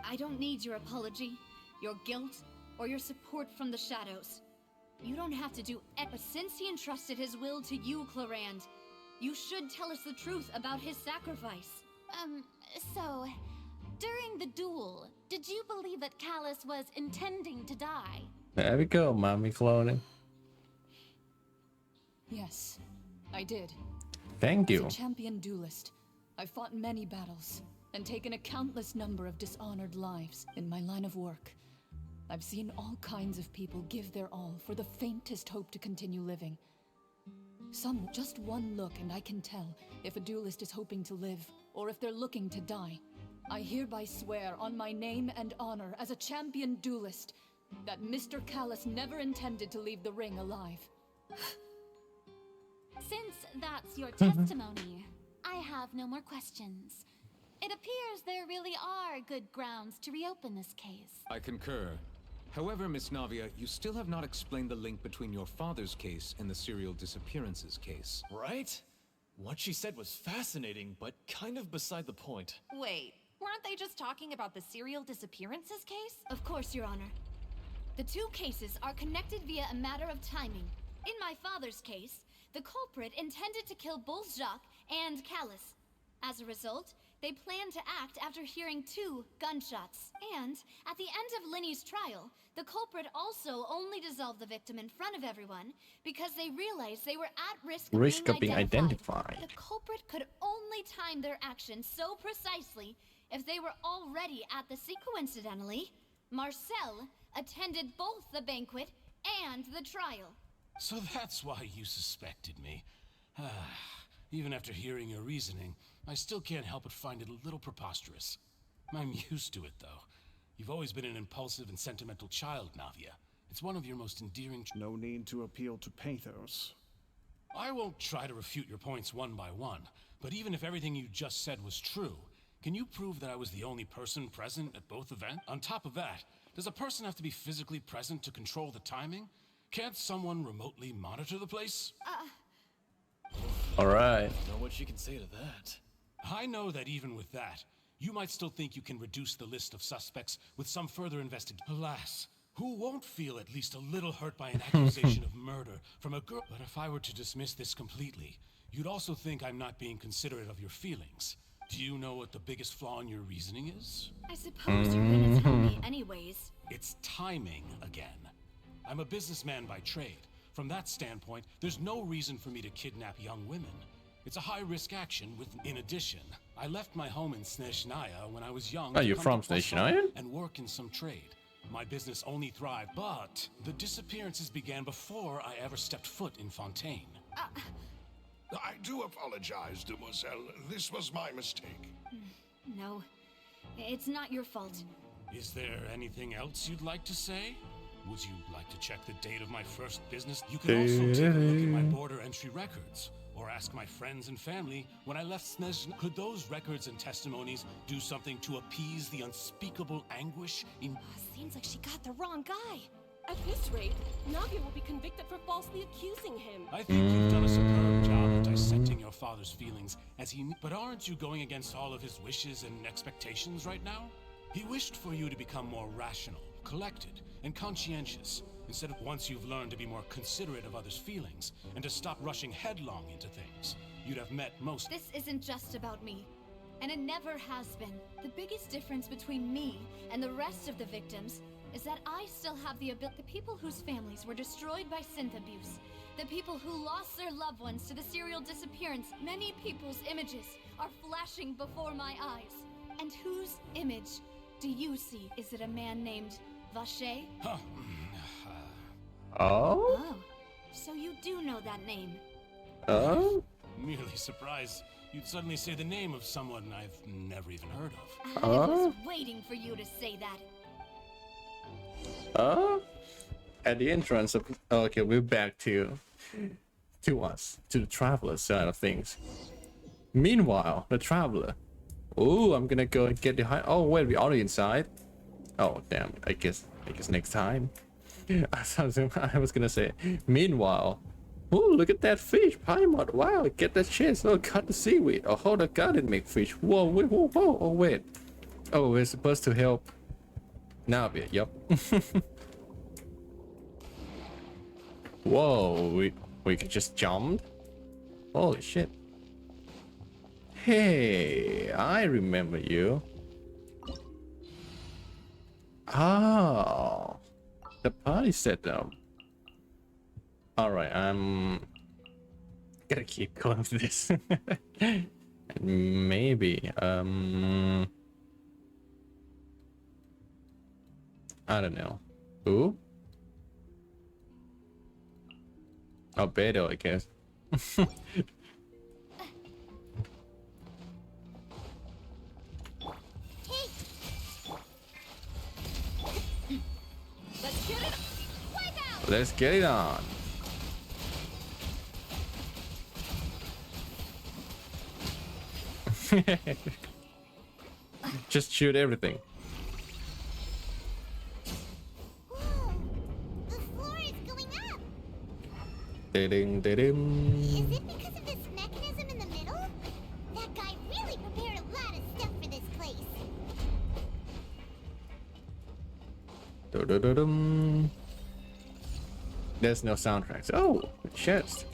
I don't need your apology, your guilt, or your support from the shadows. You don't have to do it, but since he entrusted his will to you, Clarand, you should tell us the truth about his sacrifice. So, during the duel, did you believe that Callus was intending to die? There we go, mommy cloning. Yes, I did. Thank you. As a champion duelist, I've fought many battles and taken a countless number of dishonored lives in my line of work. I've seen all kinds of people give their all for the faintest hope to continue living. Some, just one look and I can tell if a duelist is hoping to live or if they're looking to die. I hereby swear on my name and honor as a champion duelist that Mr. Callus never intended to leave the ring alive. Since that's your testimony, I have no more questions. It appears there really are good grounds to reopen this case. I concur. However, Miss Navia, you still have not explained the link between your father's case and the serial disappearances case. Right? What she said was fascinating, but kind of beside the point. Wait, weren't they just talking about the serial disappearances case? Of course, Your Honor. The two cases are connected via a matter of timing. In my father's case, the culprit intended to kill both Jacques and Callus. As a result, they planned to act after hearing 2 gunshots. And at the end of Linny's trial, the culprit also only dissolved the victim in front of everyone because they realized they were at risk of being identified. The culprit could only time their actions so precisely if they were already at the scene. Coincidentally, Marcel attended both the banquet and the trial. So that's why you suspected me. Even after hearing your reasoning, I still can't help but find it a little preposterous. I'm used to it, though. You've always been an impulsive and sentimental child, Navia. It's one of your most endearing... No need to appeal to pathos. I won't try to refute your points one by one, but even if everything you just said was true, can you prove that I was the only person present at both events? On top of that, does a person have to be physically present to control the timing? Can't someone remotely monitor the place? All right. Know what she can say to that? I know that even with that, you might still think you can reduce the list of suspects with some further investigation. Alas, who won't feel at least a little hurt by an accusation of murder from a girl? But if I were to dismiss this completely, you'd also think I'm not being considerate of your feelings. Do you know what the biggest flaw in your reasoning is? I suppose you're gonna tell me anyways. It's timing again. I'm a businessman by trade. From that standpoint, there's no reason for me to kidnap young women. It's a high-risk action with... In addition, I left my home in Snezhnaya when I was young. Oh, you're from Snezhnaya? And work in some trade. My business only thrived, but the disappearances began before I ever stepped foot in Fontaine. I do apologize, demoiselle. This was my mistake. No, it's not your fault. Is there anything else you'd like to say? Would you like to check the date of my first business? You can also take a look at my border entry records, or ask my friends and family when I left Snezhnaya. Could those records and testimonies do something to appease the unspeakable anguish in... Seems like she got the wrong guy. At this rate, Navia will be convicted for falsely accusing him. I think you've done a superb job of dissecting your father's feelings as he... But aren't you going against all of his wishes and expectations right now? He wished for you to become more rational, collected, and conscientious, instead of once you've learned to be more considerate of others' feelings, and to stop rushing headlong into things, you'd have met most... This isn't just about me. and it never has been. The biggest difference between me and the rest of the victims is that I still have the ability. The people whose families were destroyed by synth abuse, the people who lost their loved ones to the serial disappearance, many people's images are flashing before my eyes. And whose image do you see? Is it a man named Vache? Huh. Oh? Oh, so you do know that name. Oh? Merely surprised you'd suddenly say the name of someone I've never even heard of. I was waiting for you to say that. At the entrance of... Okay, we're back to the traveler side of things. Meanwhile, the traveler. Oh, I'm gonna go and get the high... Oh, wait, we're already inside. Oh, damn. I guess next time. I was gonna say, meanwhile, oh, look at that fish, Paimon. Wow, get that chest. Oh, cut the seaweed. Oh, hold the garden make fish. Whoa, wait, whoa, whoa. Oh, wait. Oh, we're supposed to help. Now, yep. Whoa, we could just jump. Holy shit. Hey, I remember you. Oh. The party set up. Alright, I'm gonna keep going with this. Maybe, I don't know. Who? Oh, Beto, I guess. Let's get it on. Just shoot everything. Whoa! The floor is going up! Ding, ding. Is it because of this mechanism in the middle? That guy really prepared a lot of stuff for this place. Dum. There's no soundtracks. Oh, chest.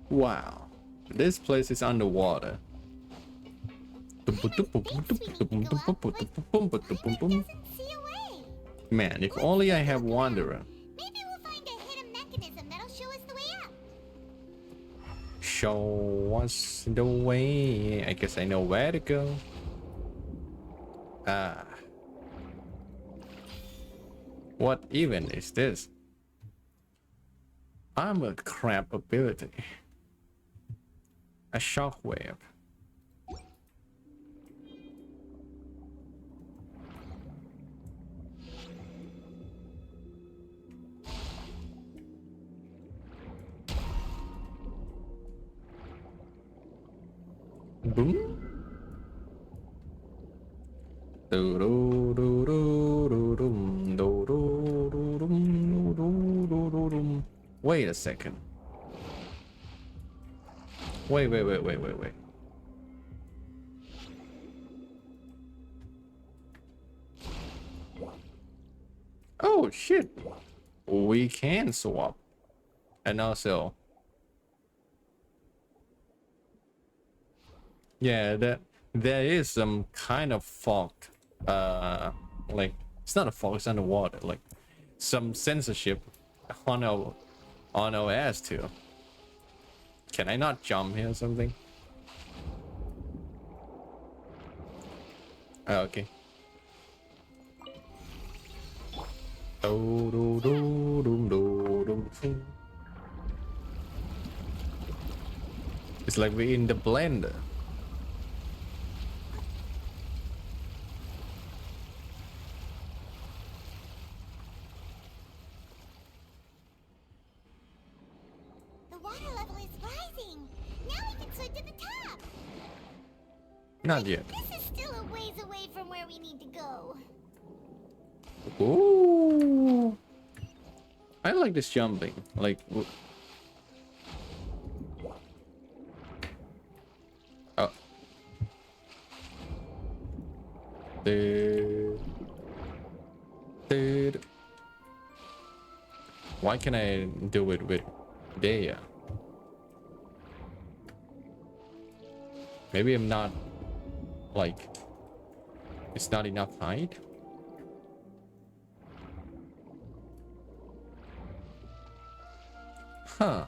Wow, this place is underwater. Man, if only I have Wanderer. Maybe we'll find a hidden mechanism that'll show us the way up. Show us the way. I guess I know where to go. Ah. What even is this? Armor crab ability. A shockwave. Boom. Wait a second. Wait. Oh shit. We can swap. And also, yeah, there is some kind of fog. Like it's not a fog, it's underwater. Like some censorship on our ass too. Can I not jump here or something? Oh, okay. It's like we're in the blender. The water level is rising. Now we can swim to the top. Not yet. This is still a ways away from where we need to go. Ooh. I like this jumping. Like. Oh. Dude. Why can I do it with Dea? Maybe I'm not like it's not enough height. Huh.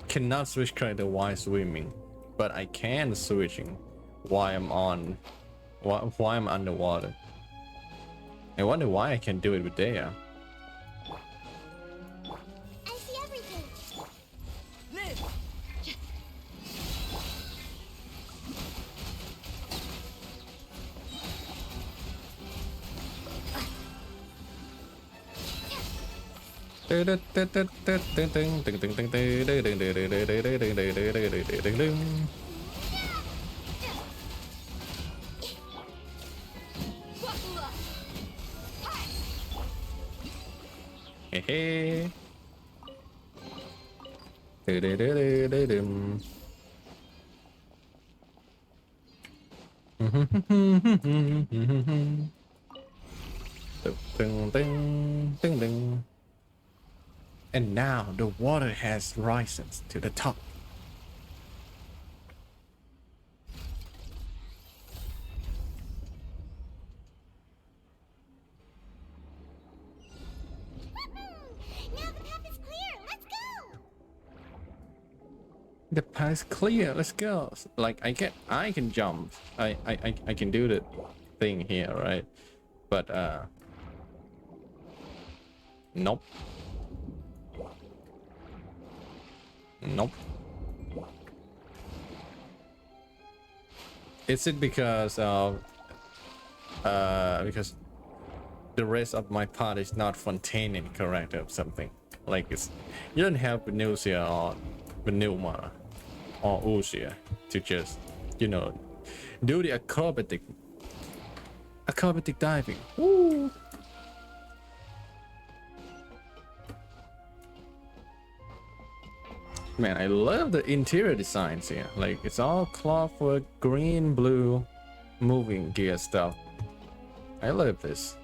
Cannot switch character while swimming, but I can switching while I'm on while I'm underwater. I wonder why I can do it with Dea. I see everything. Live! Hey. And now the water has risen to the top. Now the path is clear. Let's go. The path is clear. Let's go. Like I can jump. I can do the thing here, right? But nope. Nope. Is it because of because the rest of my part is not Fontaine correct or something? Like it's you don't have Venusia or Venuma or Usia to just, you know, do the acrobatic diving. Woo! Man, I love the interior designs here. Like it's all clockwork, green, blue, moving gear stuff. I love this.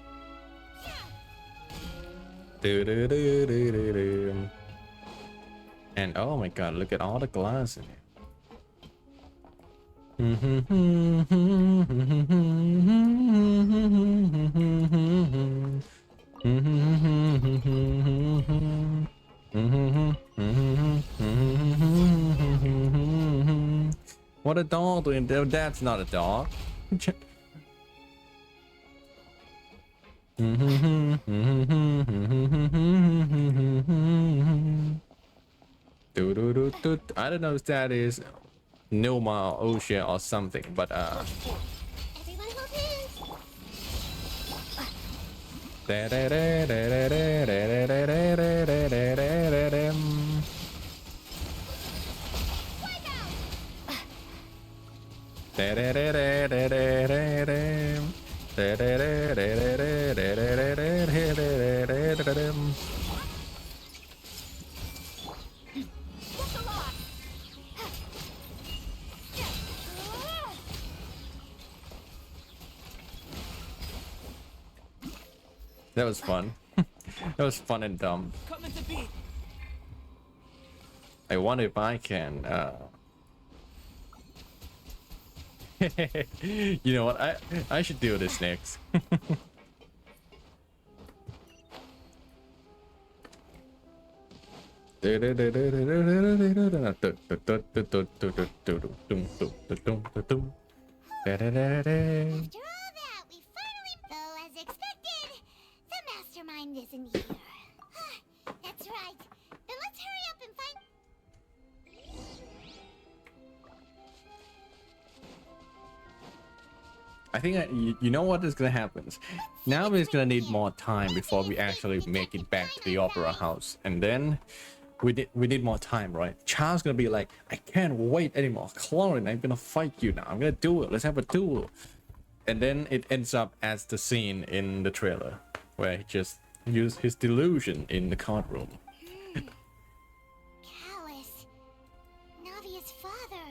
And oh my god, look at all the glass in it. What a dog doing there? That's not a dog. I don't know if that is Nilma or Ocean or something, but Everyone hold hands. that was fun. That was fun and dumb. Coming to beat. I wonder if I can you know what, I should do this next. After all that, we finally... Though, as expected, the mastermind isn't here. That's right. Then let's hurry up and find... I think you know what is gonna happen. Now we're gonna need more time before we actually make it back to the opera house, and then we need more time, right? Child's gonna be like, I can't wait anymore. Clorin, I'm gonna fight you now. I'm gonna do it. Let's have a duel. And then it ends up as the scene in the trailer where he just used his delusion in the card room. Callus. Navia's father.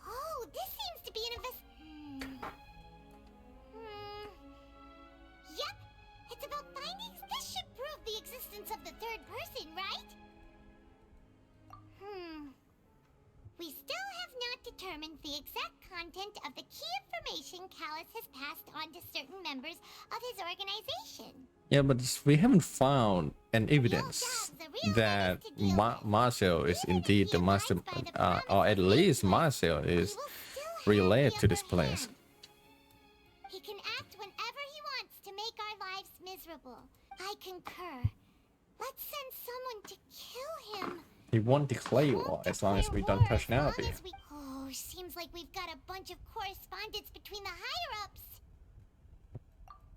Oh, this seems to be an Yep, it's about findings. This should prove the existence of the third person, right? Callus has passed on to certain members of his organization. Yeah, but we haven't found an evidence that Marcel is indeed the master, or at least Marcel is related to this place. He can act whenever he wants to make our lives miserable. I concur. Let's send someone to kill him. He won't declare war as long as we don't touch Navi. Oh, seems like we've got a bunch of correspondence between the higher-ups.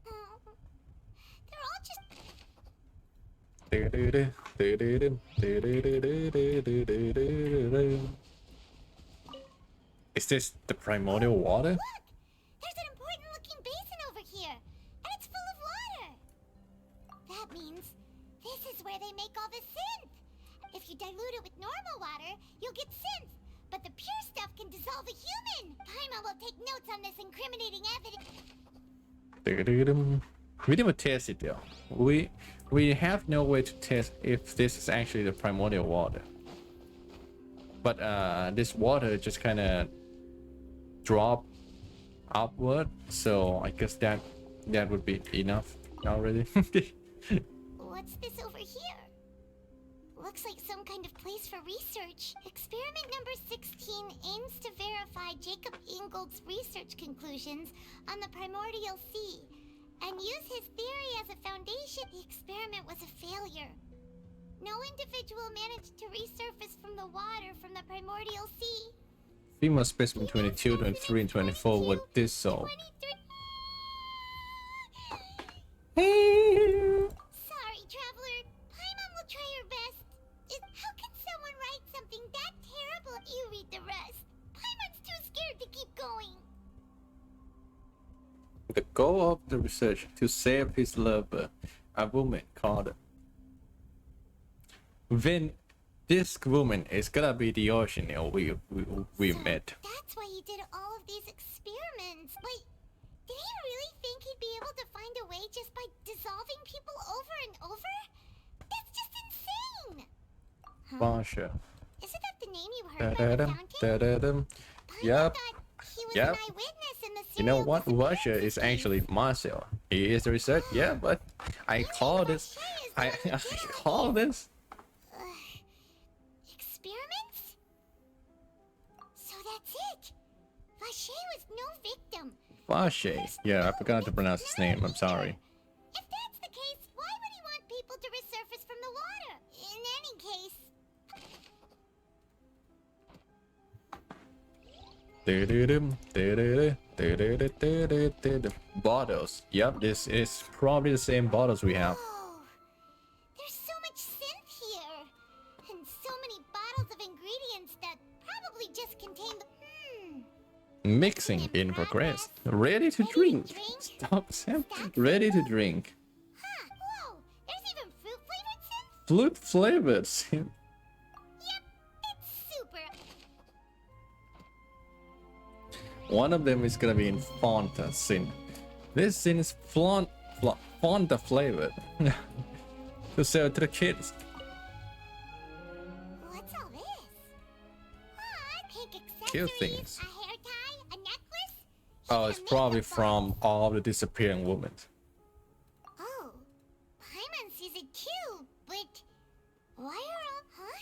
They're all just... Is this the primordial water? Look! There's an important-looking basin over here, and it's full of water. That means this is where they make all the synth. If you dilute it with normal water, you'll get synth. But the pure stuff can dissolve a human. Paimon will take notes on this incriminating evidence. We never test it though. We have no way to test if this is actually the primordial water. But this water just kind of drop upward, so I guess that would be enough already. What's this over here? Looks like some kind of place for research. Experiment number 16 aims to verify Jacob Ingold's research conclusions on the primordial sea and use his theory as a foundation. The experiment was a failure. No individual managed to resurface from the water from the primordial sea. Female specimen 22, 23, and 24 were dissolved. Sorry, traveler. Paimon will try her best. How can someone write something that terrible? You read the rest. Paimon's too scared to keep going. The goal of the research to save his lover, a woman called. Then this woman is gonna be the original we met. That's why he did all of these experiments. Wait, did he really think he'd be able to find a way just by dissolving people over and over? That's just insane! Basha. Isn't that the name you heard by the fountain? Yep. He was Yep. an eyewitness in the You know what? Russia is actually Marcel. He is the research. Yeah, but I call this. I call this. Experiments? So that's it. Vache was no victim. Vache. Yeah, I forgot to pronounce his name. I'm sorry. If that's the case, why would he want people to resurface from the water? In any case... Bottles. Yep, this is probably the same bottles we have. There's so much synth here. And so many bottles of ingredients that probably just contain the... Mixing in progress. Ready to drink. Stop, Sam. Ready to drink. Whoa, there's even fruit-flavored synth? Flute flavored Sam. Yep, it's super. One of them is gonna be in Fonta Sin. This sin is Fonta flavored. To sell to the kids. What's all this? Pink Cute accessories, things. a hair tie, a necklace. Oh, it's probably from all the disappearing women. Oh, Paimon sees it too, but why are all... Huh?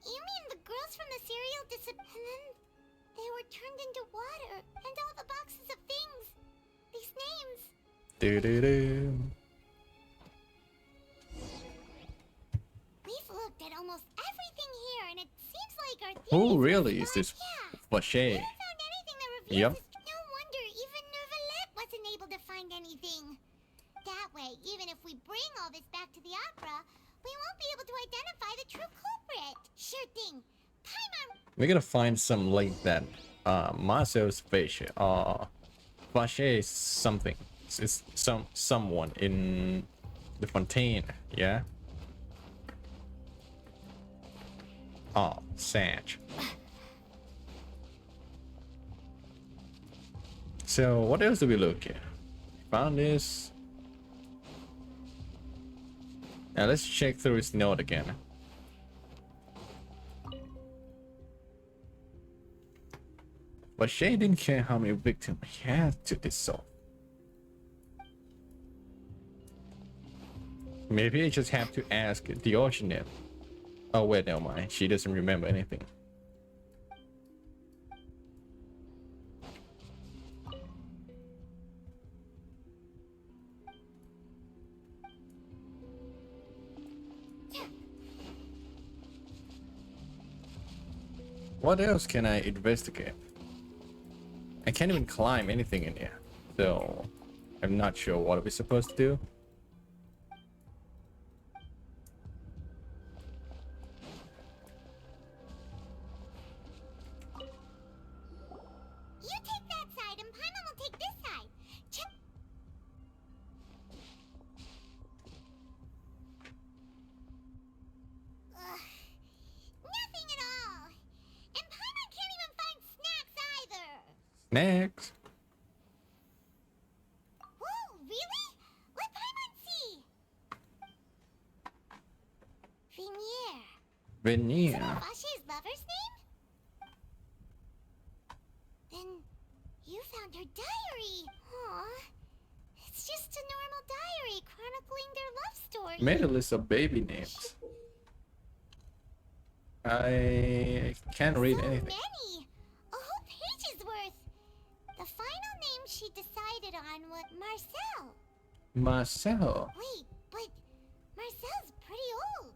You mean the girls from the cereal disappeared and then they were turned into water and all the boxes of things. These names. Do-do-do. We've looked at almost everything here and it seems like our Who really is this Vache? Yep. No wonder even Nervalet wasn't able to find anything. That way, even if we bring all this back to the opera, we won't be able to identify the true culprit. Sure thing. Paimon... We're gonna find some link that Marcel's Vache Vache is something. It's someone in the Fontaine, yeah? Oh, Sage. So what else do we look at? Found this. Now let's check through his note again. But Shay didn't care how many victims he had to dissolve. Maybe I just have to ask the Oceanet. Oh wait, never mind. She doesn't remember anything. What else can I investigate? I can't even climb anything in here, so I'm not sure what we're supposed to do. You take that side and Paimon will take this side. Ugh, nothing at all. And Paimon can't even find snacks either. Next. Whoa, really? Let Paimon see. Venier. Venier. Vache's lover's name? Then you found her diary. Aw. It's just a normal diary chronicling their love story. Made a list of baby names. I can't read anything. Many. A whole page's worth. The final name she decided on was Marcel. Marcel. Wait, but Marcel's pretty old.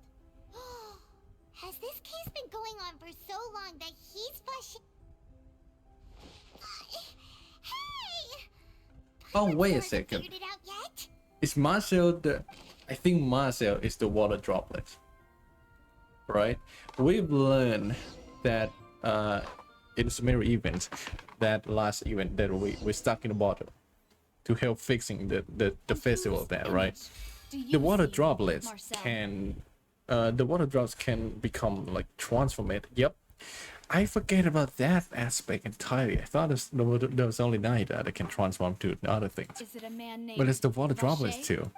Has this case been going on for so long that he's Vache? Hey! Oh wait a second. Figured it out yet? Is Marcel the? I think Marcel is the water droplet. Right? We've learned that in the mirror event, that last event that we're stuck in the bottom to help fixing the festival there, right? The water droplets can the water drops can become like transformed. Yep. I forget about that aspect entirely. I thought there was only night that can transform to other things. Is it a man named But it's the water droplets too.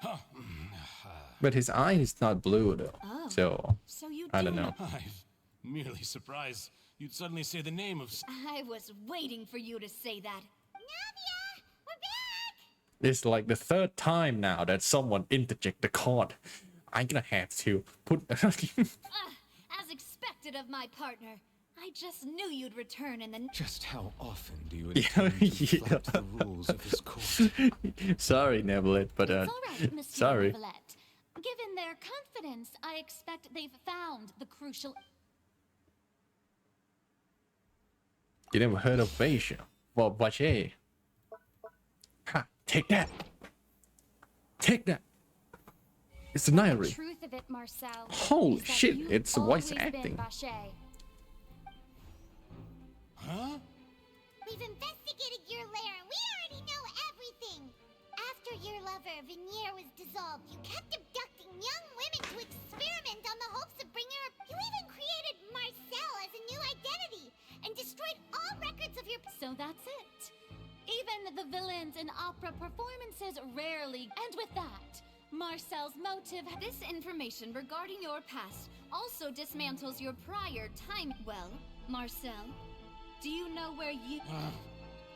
But his eye is not blue though. Oh. So I don't know. I'm merely surprised you'd suddenly say the name of... I was waiting for you to say that. It's like the third time now that someone interject the card. I'm gonna have to put... As expected of my partner. I just knew you'd return and then... Just how often do you Yeah, intend to flout the rules of this court? Sorry, Nevelet, but It's all right, Monsieur sorry. Nevelet. Given their confidence, I expect they've found the crucial... You never heard of Vache? Well, Vache. Ha! Take that! Take that! It's the diary. The truth of it, Marcel. Holy is that shit, you've it's voice always been acting. Vache. Huh? We've investigated your lair and we already know everything. After your lover, Venier, was dissolved, you kept abducting young women to experiment on the hopes of bringing her... You even created Marcel as a new identity and destroyed all records of your... So that's it. Even the villains in opera performances rarely... And with that, Marcel's motive... This information regarding your past also dismantles your prior time... Well, Marcel, do you know where you...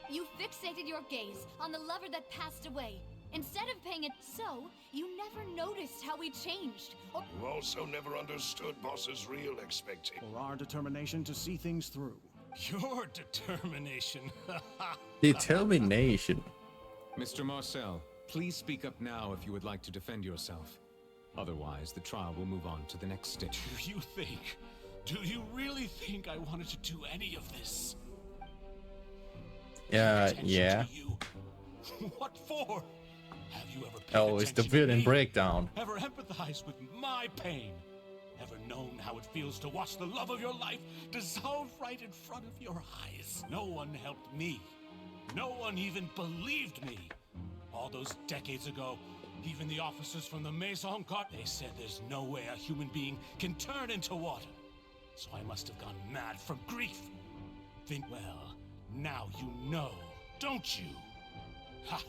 You fixated your gaze on the lover that passed away. Instead of paying it so, you never noticed how he changed. Or You also never understood Boss's real expectation. Or our determination to see things through. Your determination. Determination. Mr. Marcel, please speak up now if you would like to defend yourself. Otherwise, the trial will move on to the next stage. Do you really think I wanted to do any of this? Yeah. What for? Have you ever paid Oh, it's the attention to villain me? breakdown. Ever empathized with my pain? Ever known how it feels to watch the love of your life dissolve right in front of your eyes? No one helped me. No one even believed me. All those decades ago, even the officers from the Maison Guard, they said there's no way a human being can turn into water. So I must have gone mad from grief. Well, now you know, don't you? Ha!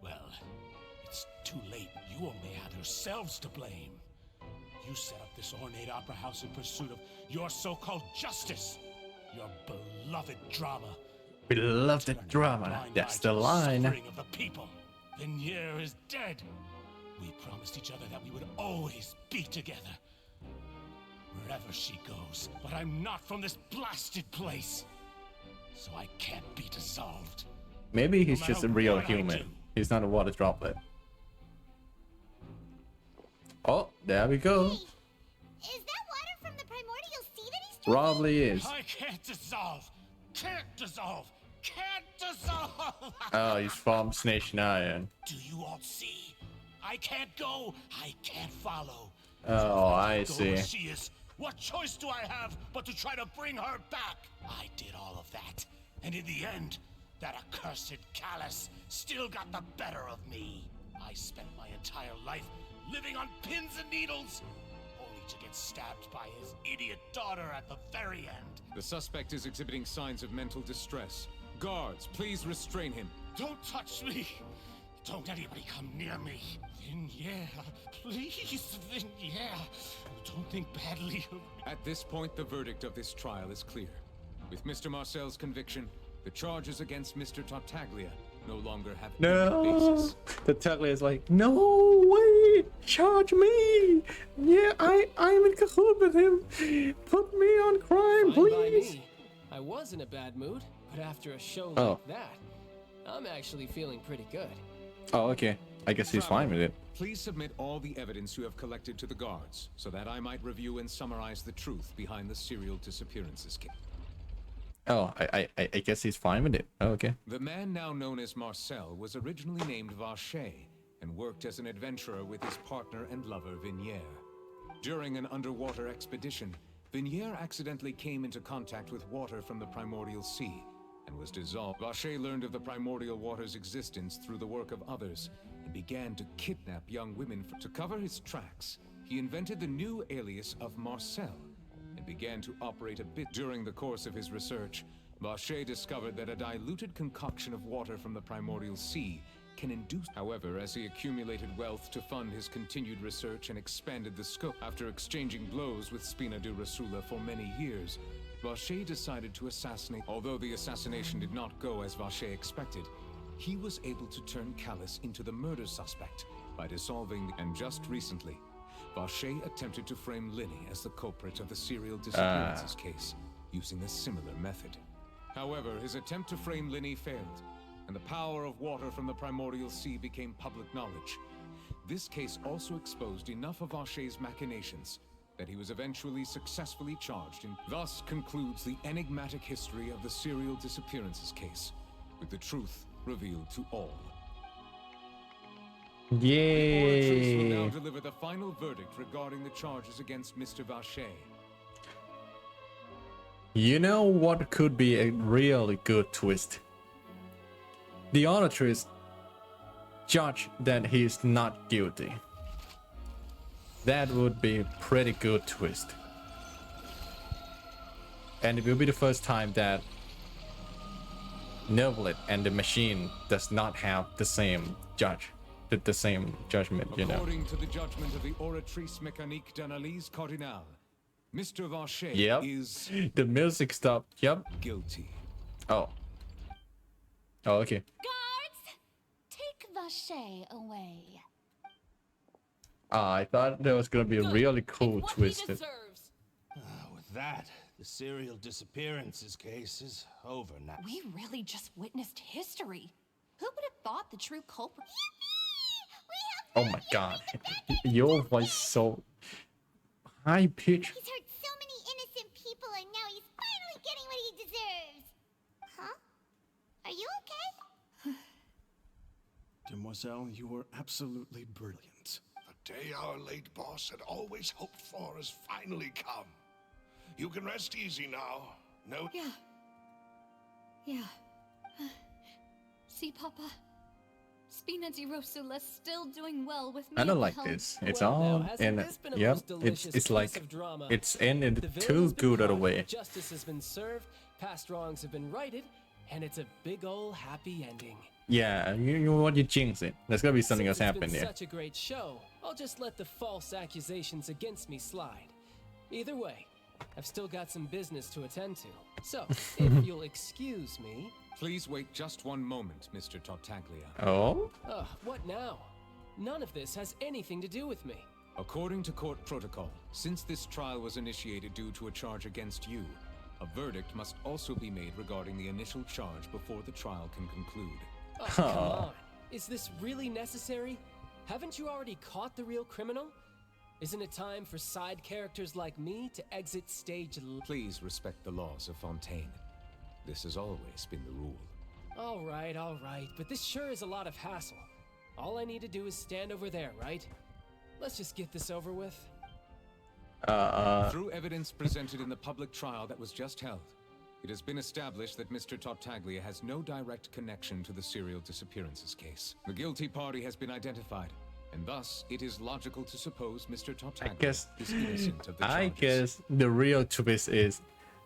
Well, it's too late. You only have yourselves to blame. You set up this ornate opera house in pursuit of your so-called justice. Your beloved drama. We love the drama. Blind That's eye the to line. suffering of the people. Vignier is dead. We promised each other that we would always be together. Wherever she goes, but I'm not from this blasted place. So I can't be dissolved. Maybe he's No just a matter real what I human. do. He's not a water droplet. Oh, there we go. Is that water from the primordial sea that he's drinking? Probably is. I can't dissolve. Can't dissolve. Can't dissolve. Oh, he's from Snake Iron. Do you all see? I can't go. I can't follow. Oh, I Go see. where she is. What choice do I have but to try to bring her back? I did all of that, and in the end, that accursed Callus still got the better of me. I spent my entire life living on pins and needles, only to get stabbed by his idiot daughter at the very end. The suspect is exhibiting signs of mental distress. Guards, please restrain him. Don't touch me! Don't anybody come near me! Vignier, please, Vignier! Don't think badly of me. At this point, the verdict of this trial is clear. With Mr. Marcel's conviction, the charges against Mr. Tartaglia no longer have any No, basis. the Tugly is like, no way, charge me. Yeah, I'm in cahoots with him. Put me on crime, Fine by please. me. I was in a bad mood, but after a show Oh. like that, I'm actually feeling pretty good. Oh, okay. I guess he's fine with it. Please submit all the evidence you have collected to the guards, so that I might review and summarize the truth behind the serial disappearances case. Oh, I guess he's fine with it. Oh, okay. The man now known as Marcel was originally named Vacher and worked as an adventurer with his partner and lover Vignier. During an underwater expedition, Vignier accidentally came into contact with water from the primordial sea and was dissolved. Vacher learned of the primordial water's existence through the work of others and began to kidnap young women. To cover his tracks, he invented the new alias of Marcel and began to operate a bit. During the course of his research, Vacher discovered that a diluted concoction of water from the primordial sea can induce. However, as he accumulated wealth to fund his continued research and expanded the scope, after exchanging blows with Spina de Rasula for many years, Vacher decided to assassinate. Although the assassination did not go as Vacher expected, he was able to turn Callus into the murder suspect by dissolving. And just recently, Vacher attempted to frame Linny as the culprit of the serial disappearances case, using a similar method. However, his attempt to frame Linny failed, and the power of water from the primordial sea became public knowledge. This case also exposed enough of Vacher's machinations that he was eventually successfully charged. Thus concludes the enigmatic history of the serial disappearances case, with the truth revealed to all. The Oratrice will now Yay. deliver the final verdict regarding the charges against Mr. Vacher. You know what could be a really good twist? The Oratrice judge that he's not guilty. That would be a pretty good twist. And it will be the first time that Novelet and the machine does not have the same judge. The same judgment, you know. According to the judgment of the Oratrice Mécanique d'Analyse Cardinale, Mr. Vacher Yep. is The music stopped. Yep. guilty. Oh. Oh, okay. Guards, take Vacher away. I thought there was gonna be a really cool twist. With that, the serial disappearances case is over now. We really just witnessed history. Who would have thought the true culprit? Oh my god. Your voice so high pitch. He's hurt so many innocent people, and now he's finally getting what he deserves. Huh? Are you okay? Demoiselle, you were absolutely brilliant. The day our late boss had always hoped for has finally come. You can rest easy now. No. Yeah. See, Papa? Spina di Rosula's still doing well with me. I don't at like the helm. this. It's Well, all now, hasn't in this been a yep. most delicious It's piece like of drama? it's ended The too villain's been good of a caught, way. Justice has been served, past wrongs have been righted, and it's a big ol' happy ending. Yeah, you what you jinx it. There's gonna be something else Since it's happen been there. such a great show, I'll just let the false accusations against me slide. Either way, I've still got some business to attend to. So, if you'll excuse me... Please wait just one moment, Mr. Tartaglia. Oh? What now? None of this has anything to do with me. According to court protocol, since this trial was initiated due to a charge against you, a verdict must also be made regarding the initial charge before the trial can conclude. Oh, come on. Is this really necessary? Haven't you already caught the real criminal? Isn't it time for side characters like me to exit stage Please respect the laws of Fontaine. This has always been the rule. All right, but this sure is a lot of hassle. All I need to do is stand over there, right? Let's just get this over with. Through evidence presented in the public trial that was just held, it has been established that Mr. Tartaglia has no direct connection to the serial disappearances case. The guilty party has been identified, and thus it is logical to suppose Mr. Tartaglia is innocent of the charges. I guess the real twist is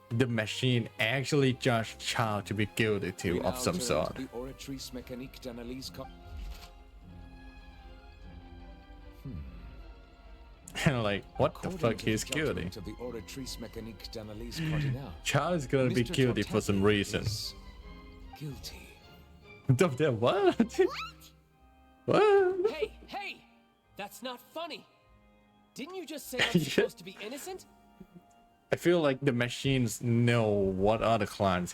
the machine actually judged Childe to be guilty too of some sort. The Oratrice Mécanique d'Analyse And like, what the fuck, he's guilty? Of the Oratrice Mécanique d'Analyse Cardinal, Childe is gonna be guilty for some reason. Guilty. What? What? Hey! That's not funny! Didn't you just say I'm supposed to be innocent? I feel like the machines know what other clients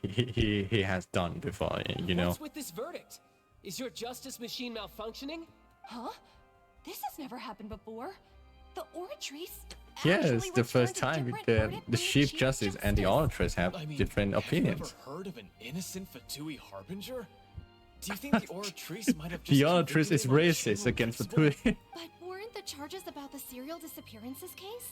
he has done before, you know? What's with this verdict? Is your justice machine malfunctioning? Huh? This has never happened before. The Oratrice. Yes, the first time the Chief Justice and the Oratrice have different opinions. Have you ever heard of an innocent Fatui Harbinger? Do you think the Oratrice might have just The Oratrice is racist against Fatui. But weren't the charges about the serial disappearances case?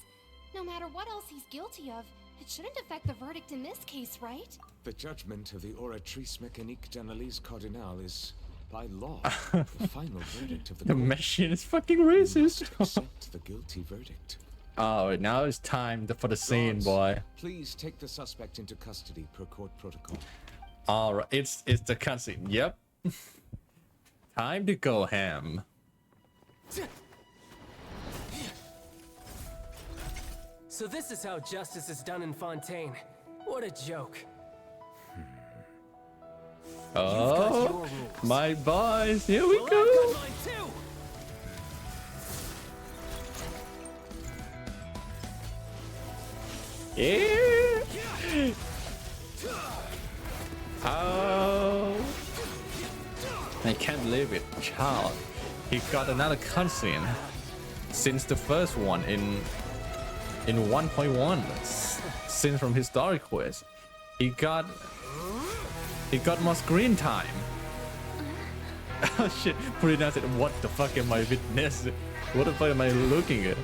No matter what else he's guilty of, it shouldn't affect the verdict in this case, right? The judgment of the Oratrice Mécanique d'Analyse Cardinal is, by law, the final verdict of the The court. machine is fucking racist. Accept the guilty verdict. Oh, now it's time for the scene, boy. Please take the suspect into custody per court protocol. All right, it's the cutscene. Yep. Time to go ham. So this is how justice is done in Fontaine. What a joke. Oh, my boys, here we go. I've got mine too. Yeah. Oh, I can't believe it. Childe, he got another cutscene since the first one in 1.1. Since from Historic Quest, he got more screen time. Oh shit, Purina said, what the fuck am I witnessing? What the fuck am I looking at?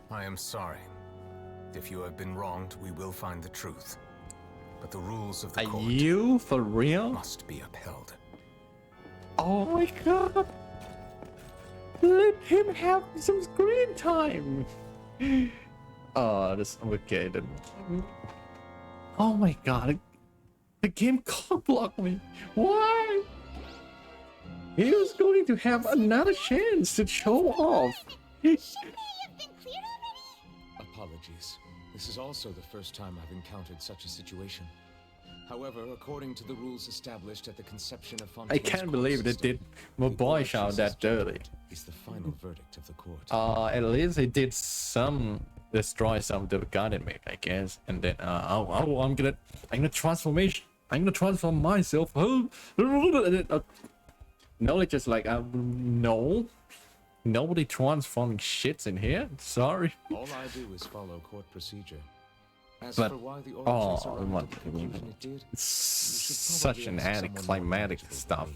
I am sorry. If you have been wronged, we will find the truth. But the rules of the court You for real? must be upheld. Oh my god! Let him have some screen time! Oh, this okay then. Oh my god, the game cockblocked me. Why? He was going to have another chance to show off. Apologies. This is also the first time I've encountered such a situation. However, according to the rules established at the conception of Fontaine's I can't believe they did my boy shout that dirty. is the final verdict of the court. At least they did destroy some of the garden mate, I guess, and then I'm gonna transform myself. No, it's just like no, nobody transforming shits in here. Sorry. All I do is follow court procedure. As But for why the Oratrice arrived at the conclusion it did, it's such an anticlimactic stuff.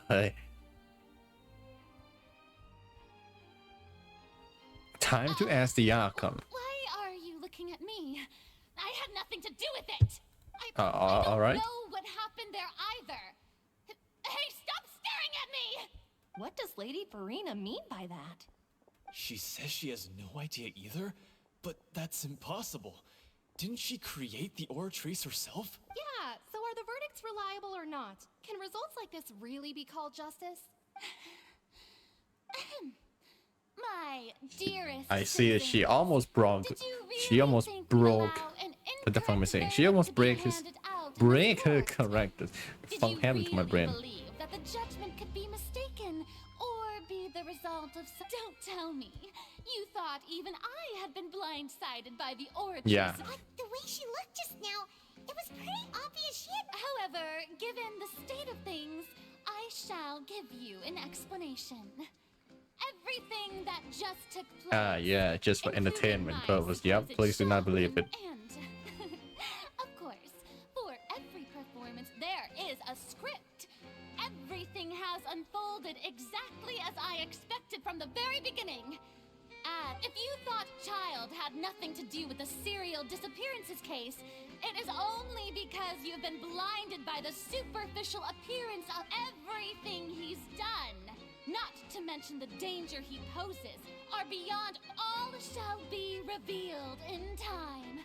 Hey. Time to ask the outcome. Why are you looking at me? I had nothing to do with it. I all don't right. know what happened there either. Hey, stop staring at me! What does Lady Farina mean by that? She says she has no idea either, But that's impossible. Didn't she create the Oratrice herself? Yeah, so are the verdicts reliable or not? Can results like this really be called justice? My dearest I see it. She citizens, almost broke. did you really She almost think broke. allow an What the fuck am I saying? She almost break her characters. Fuck happened to my brain. believe that the judgment could be mistaken or be the result of some... Don't tell me. You thought even I had been blindsided by the origins. Yeah. But the way she looked just now, it was pretty obvious she had... However, given the state of things, I shall give you an explanation. Everything that just took place... Yeah, just for entertainment purpose. Yep, please do not believe it. And, of course, for every performance, there is a script. Everything has unfolded exactly as I expected from the very beginning. And if you thought Childe had nothing to do with the serial disappearances case, it is only because you've been blinded by the superficial appearance of everything he's done. Not to mention the danger he poses, are beyond all shall be revealed in time.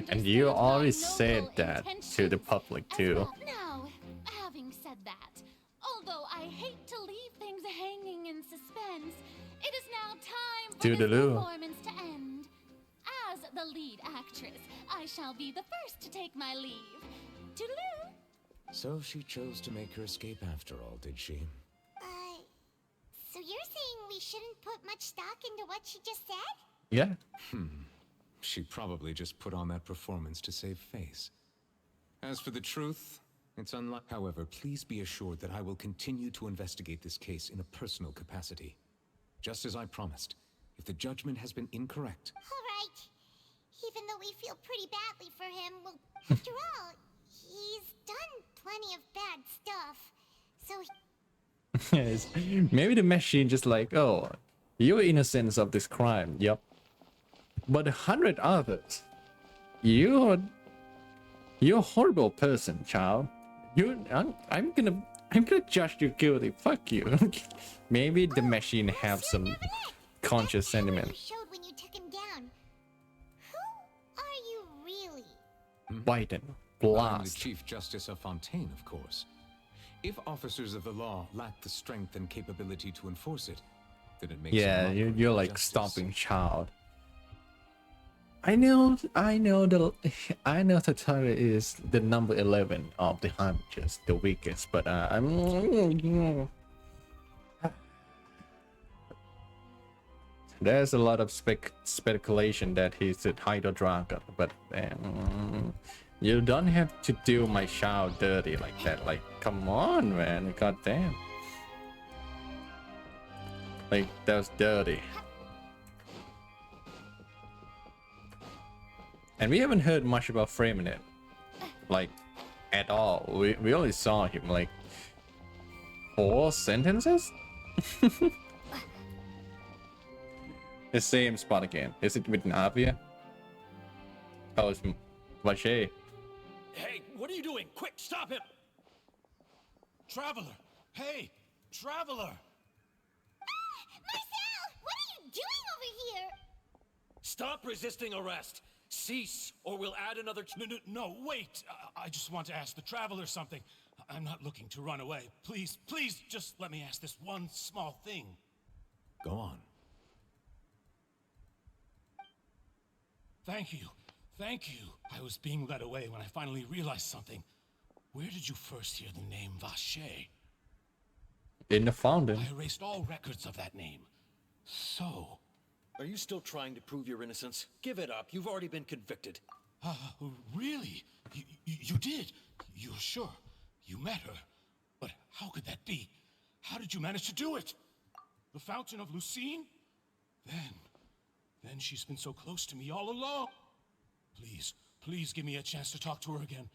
And you already said that to the public too. Now, having said that, although I hate to leave things hanging in suspense, it is now time for this performance to end. As the lead actress, I shall be the first to take my leave. Toodaloo! So she chose to make her escape after all, did she? So you're saying we shouldn't put much stock into what she just said? Yeah. She probably just put on that performance to save face. As for the truth, it's unlikely. However, please be assured that I will continue to investigate this case in a personal capacity. Just as I promised, if the judgment has been incorrect... Alright. Even though we feel pretty badly for him, well, after all, he's done plenty of bad stuff. So... Yes. Maybe the machine just like, oh, you're innocent of this crime. Yep. But 100 others, you're a horrible person, child. I'm gonna judge you guilty. Fuck you. Maybe the machine have some conscious sentiment. Showed when you took him down. Who are you really? Biden. I'm the Blast. Chief Justice of Fontaine, of course. If officers of the law lack the strength and capability to enforce it, then it makes Yeah, you're like justice. stomping child. I know the title is the number 11 of the Huntress, the weakest, but there's a lot of speculation that he's a Hydro Dragon, but you don't have to do my child dirty like that. Like, come on, man, goddamn. Like, that's dirty. And we haven't heard much about framing it, like, at all. We only saw him like 4 sentences. The same spot again. Is it with Navia? Oh, it's Vache. Hey, what are you doing? Quick, stop him! Traveler! Hey, Traveler! Marcel! What are you doing over here? Stop resisting arrest! Cease, or we'll add another... No, wait! I just want to ask the Traveler something. I'm not looking to run away. Please, please, just let me ask this one small thing. Go on. Thank you. Thank you. I was being led away when I finally realized something. Where did you first hear the name Vache? In the fountain. I erased all records of that name. So... Are you still trying to prove your innocence? Give it up. You've already been convicted. Really? You did? You're sure? You met her? But how could that be? How did you manage to do it? The Fountain of Lucine? Then she's been so close to me all along. Please give me a chance to talk to her again.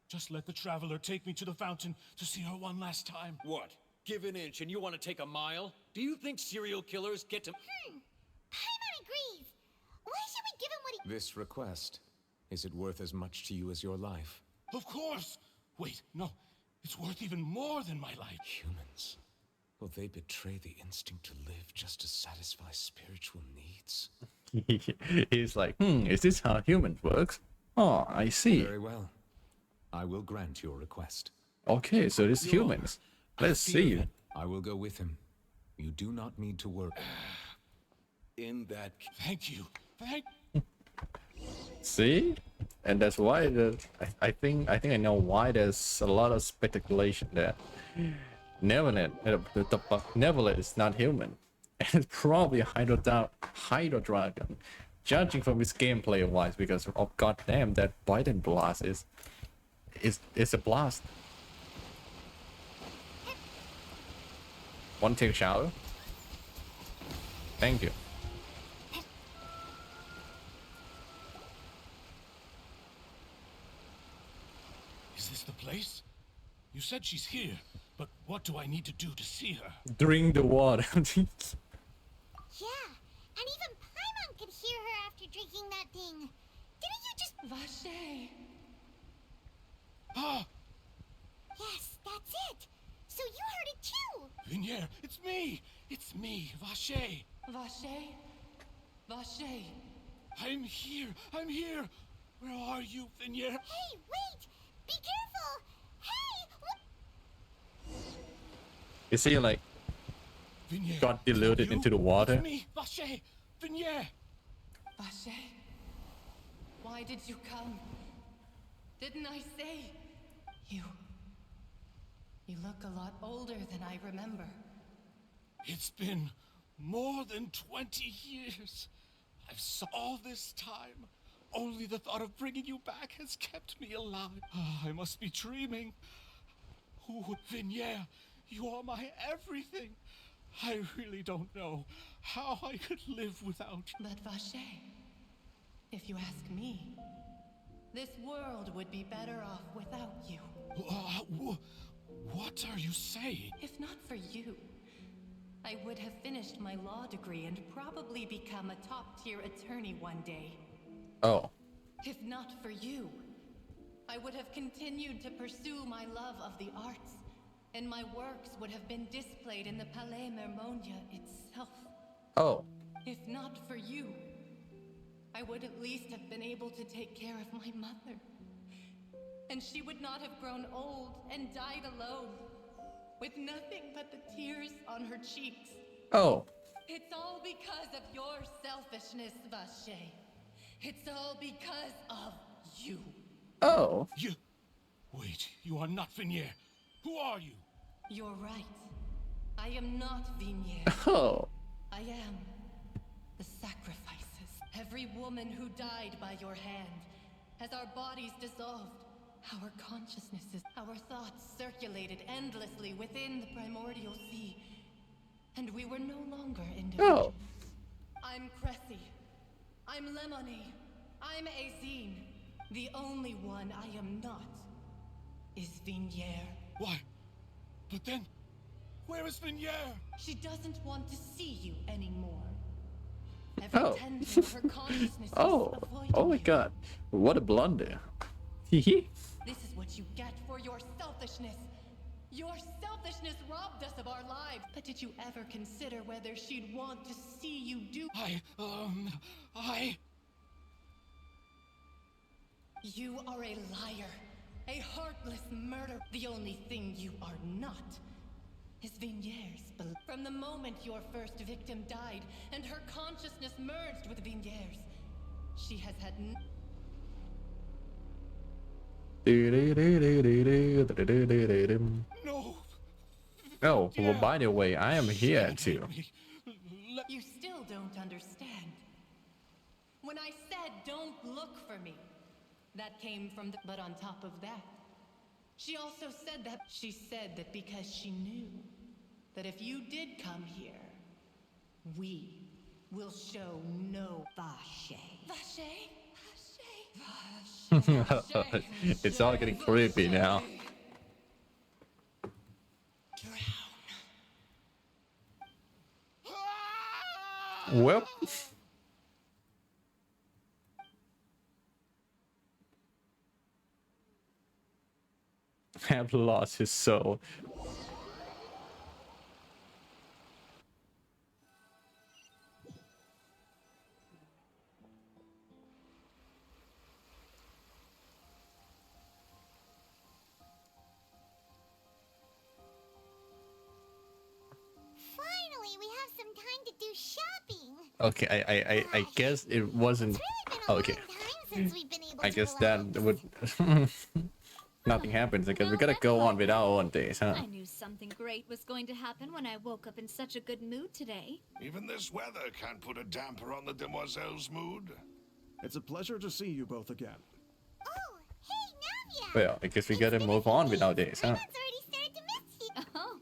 Just let the Traveler take me to the fountain to see her one last time. What? Give an inch and you want to take a mile? Do you think serial killers get to... Paimon agrees. Why should we give him what he... This request, is it worth as much to you as your life? Of course! Wait, no. It's worth even more than my life. Humans. Will they betray the instinct to live just to satisfy spiritual needs? He's like, is this how humans works? Oh, I see. Very well. I will grant your request. Okay, so it's Your humans. Let's see. I will go with him. You do not need to worry. In that... Thank you. Thank... See? And that's why I think I know why there's a lot of speculation there. Neverland, the Neverland is not human. And it's probably a Hydro Dragon. Judging from its gameplay wise, because oh goddamn that Biden blast is a blast. Want to take a shower? Thank you. Is this the place? You said she's here, but what do I need to do to see her? Drink the water. Yeah, and even Paimon could hear her after drinking that thing. Didn't you just... Vache. Ah! Yes, that's it. So you heard it too. Vignier, it's me! It's me, Vache! Vache? Vache. I'm here! I'm here! Where are you, Vignier? Hey, wait! Be careful! Hey, what? You see, like, Vignier, got diluted into the water. It's me, Vache! Vignier! Vache? Why did you come? Didn't I say? You look a lot older than I remember. It's been more than 20 years. I've sought all this time. Only the thought of bringing you back has kept me alive. I must be dreaming. Oh, Vignier, you are my everything. I really don't know how I could live without you. But Vache, if you ask me, this world would be better off without you. What are you saying? If not for you, I would have finished my law degree and probably become a top-tier attorney one day. Oh. If not for you, I would have continued to pursue my love of the arts, and my works would have been displayed in the Palais Mermonia itself. Oh. If not for you, I would at least have been able to take care of my mother. And she would not have grown old and died alone, with nothing but the tears on her cheeks. Oh. It's all because of your selfishness, Vache. It's all because of you. Oh. You... Wait, you are not Vignier. Who are you? You're right. I am not Vignier. Oh. I am the sacrifices. Every woman who died by your hand, as our bodies dissolved, our consciousnesses, our thoughts circulated endlessly within the primordial sea, and we were no longer individuals. Oh. I'm Cressy. I'm Lemony. I'm Azine. The only one I am not is Vignier. Why? But then, where is Vignier? She doesn't want to see you anymore. Every tendril of her consciousness is avoiding oh my you. god. What a blunder. Hehe. This is what you get for your selfishness. Your selfishness robbed us of our lives. But did you ever consider whether she'd want to see you do? You are a liar. A heartless murderer. The only thing you are not is Vignier's belief. From the moment your first victim died and her consciousness merged with Vignier's, she has had No. Oh, well, by the way, I am here too. You still don't understand. When I said don't look for me, that came from the... But on top of that, she also said that... She said that because she knew that if you did come here, we will show no Vache. Vache? It's all getting creepy now. Well. Have lost his soul. shopping. Okay, I guess it wasn't. Okay. Since we've been able I to guess go that out. would. Nothing happens. I guess we gotta go on with our own days, huh? I knew something great was going to happen when I woke up in such a good mood today. Even this weather can't put a damper on the demoiselle's mood. It's a pleasure to see you both again. Oh, hey, Navia! Well, I guess we gotta move on with our days, huh? Already started to miss you.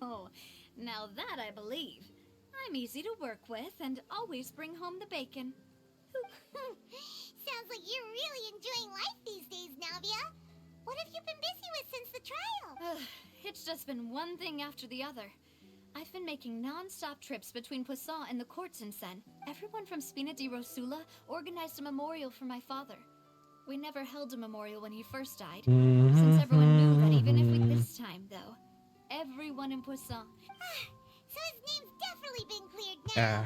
Oh, now that I believe. I'm easy to work with and always bring home the bacon. Sounds like you're really enjoying life these days, Navia. What have you been busy with since the trial? It's just been one thing after the other. I've been making non-stop trips between Poisson and the courts in Sen. Everyone from Spina di Rosula organized a memorial for my father. We never held a memorial when he first died, since everyone knew that even if we this time, though, everyone in Poisson. So his name's definitely been cleared now.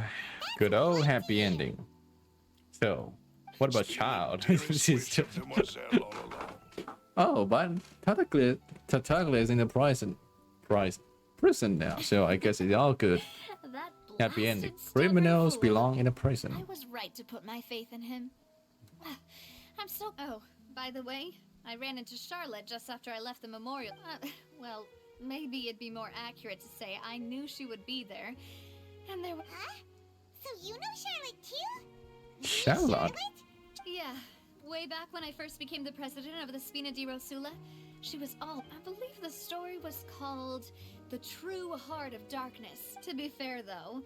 Good old happy ending. So, what about Childe? She's still... Oh, but Tartaglia is in the prison now, so I guess it's all good. Happy ending. Criminals belong in a prison. I was right to put my faith in him. I'm so... Oh, by the way, I ran into Charlotte just after I left the memorial. Well, maybe it'd be more accurate to say I knew she would be there. And there were... Huh? So you know Charlotte too? Charlotte? Yeah. Way back when I first became the president of the Spina di Rosula, she was all... I believe the story was called The True Heart of Darkness. To be fair, though,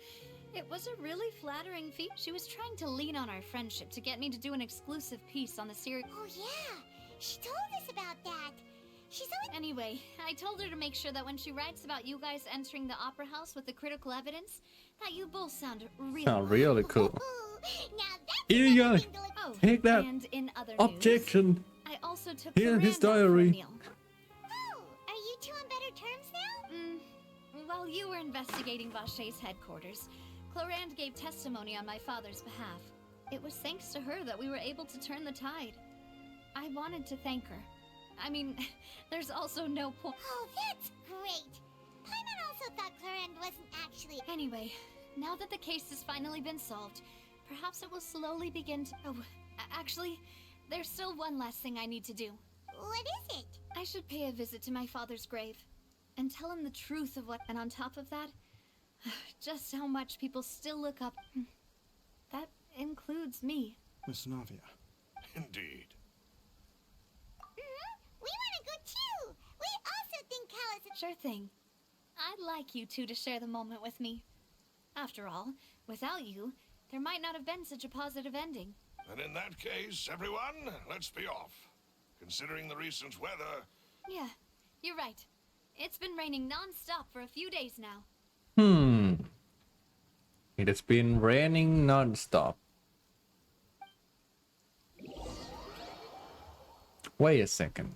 it was a really flattering feat. She was trying to lean on our friendship to get me to do an exclusive piece on the series. Oh yeah, she told us about that. She's always... Anyway, I told her to make sure that when she writes about you guys entering the opera house with the critical evidence, that you both sound really... Sound really cool. Now that's Here you go. Oh, Take that. and in other Objection. news, I also took Here, his Miranda for a diary. meal. Oh, are you two on better terms now? While you were investigating Vaché's headquarters, Clorinde gave testimony on my father's behalf. It was thanks to her that we were able to turn the tide. I wanted to thank her. I mean, there's also no point. Oh, that's great. Paimon also thought Clorinde wasn't actually... Anyway, now that the case has finally been solved, perhaps it will slowly begin to... Oh, actually, there's still one last thing I need to do. What is it? I should pay a visit to my father's grave and tell him the truth of what... And on top of that, just how much people still look up... That includes me. Miss Navia. Indeed. We want to go too. We also think Cal is... Sure thing. I'd like you two to share the moment with me. After all, without you, there might not have been such a positive ending. And in that case, everyone, let's be off. Considering the recent weather... Yeah, you're right. It's been raining non-stop for a few days now. It has been raining non-stop. Wait a second.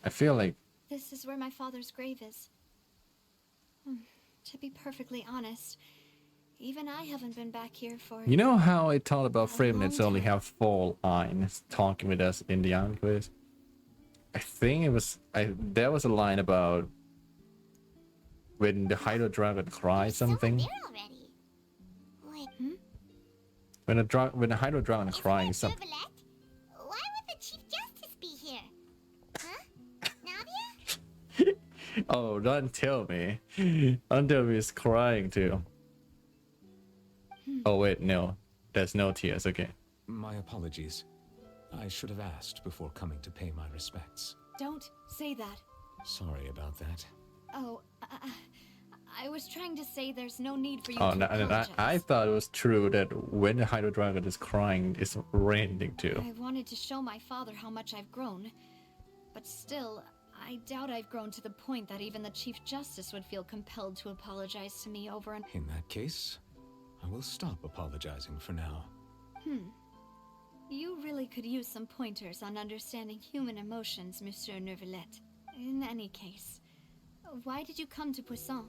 I feel like... This is where my father's grave is. To be perfectly honest, even I haven't been back here for... You know how I talked about Fravenets only have 4 lines talking with us in the Iron Quest? I think it was... there was a line about... when the Hydro Dragon cries something. Wait, When the Hydro Dragon crying something. why would the Chief Justice be here? Huh? Navia? Oh, don't tell me. Don't tell me it's crying too. Oh wait, no. There's no tears, okay. My apologies. I should have asked before coming to pay my respects. Don't say that. Sorry about that. Oh, I was trying to say there's no need for you Oh, to no, apologize. I thought it was true that when the Hydro Dragon is crying, it's raining too. I wanted to show my father how much I've grown. But still, I doubt I've grown to the point that even the Chief Justice would feel compelled to apologize to me over and... In that case, I will stop apologizing for now. You really could use some pointers on understanding human emotions, Monsieur Neuvillette. In any case, why did you come to Poisson?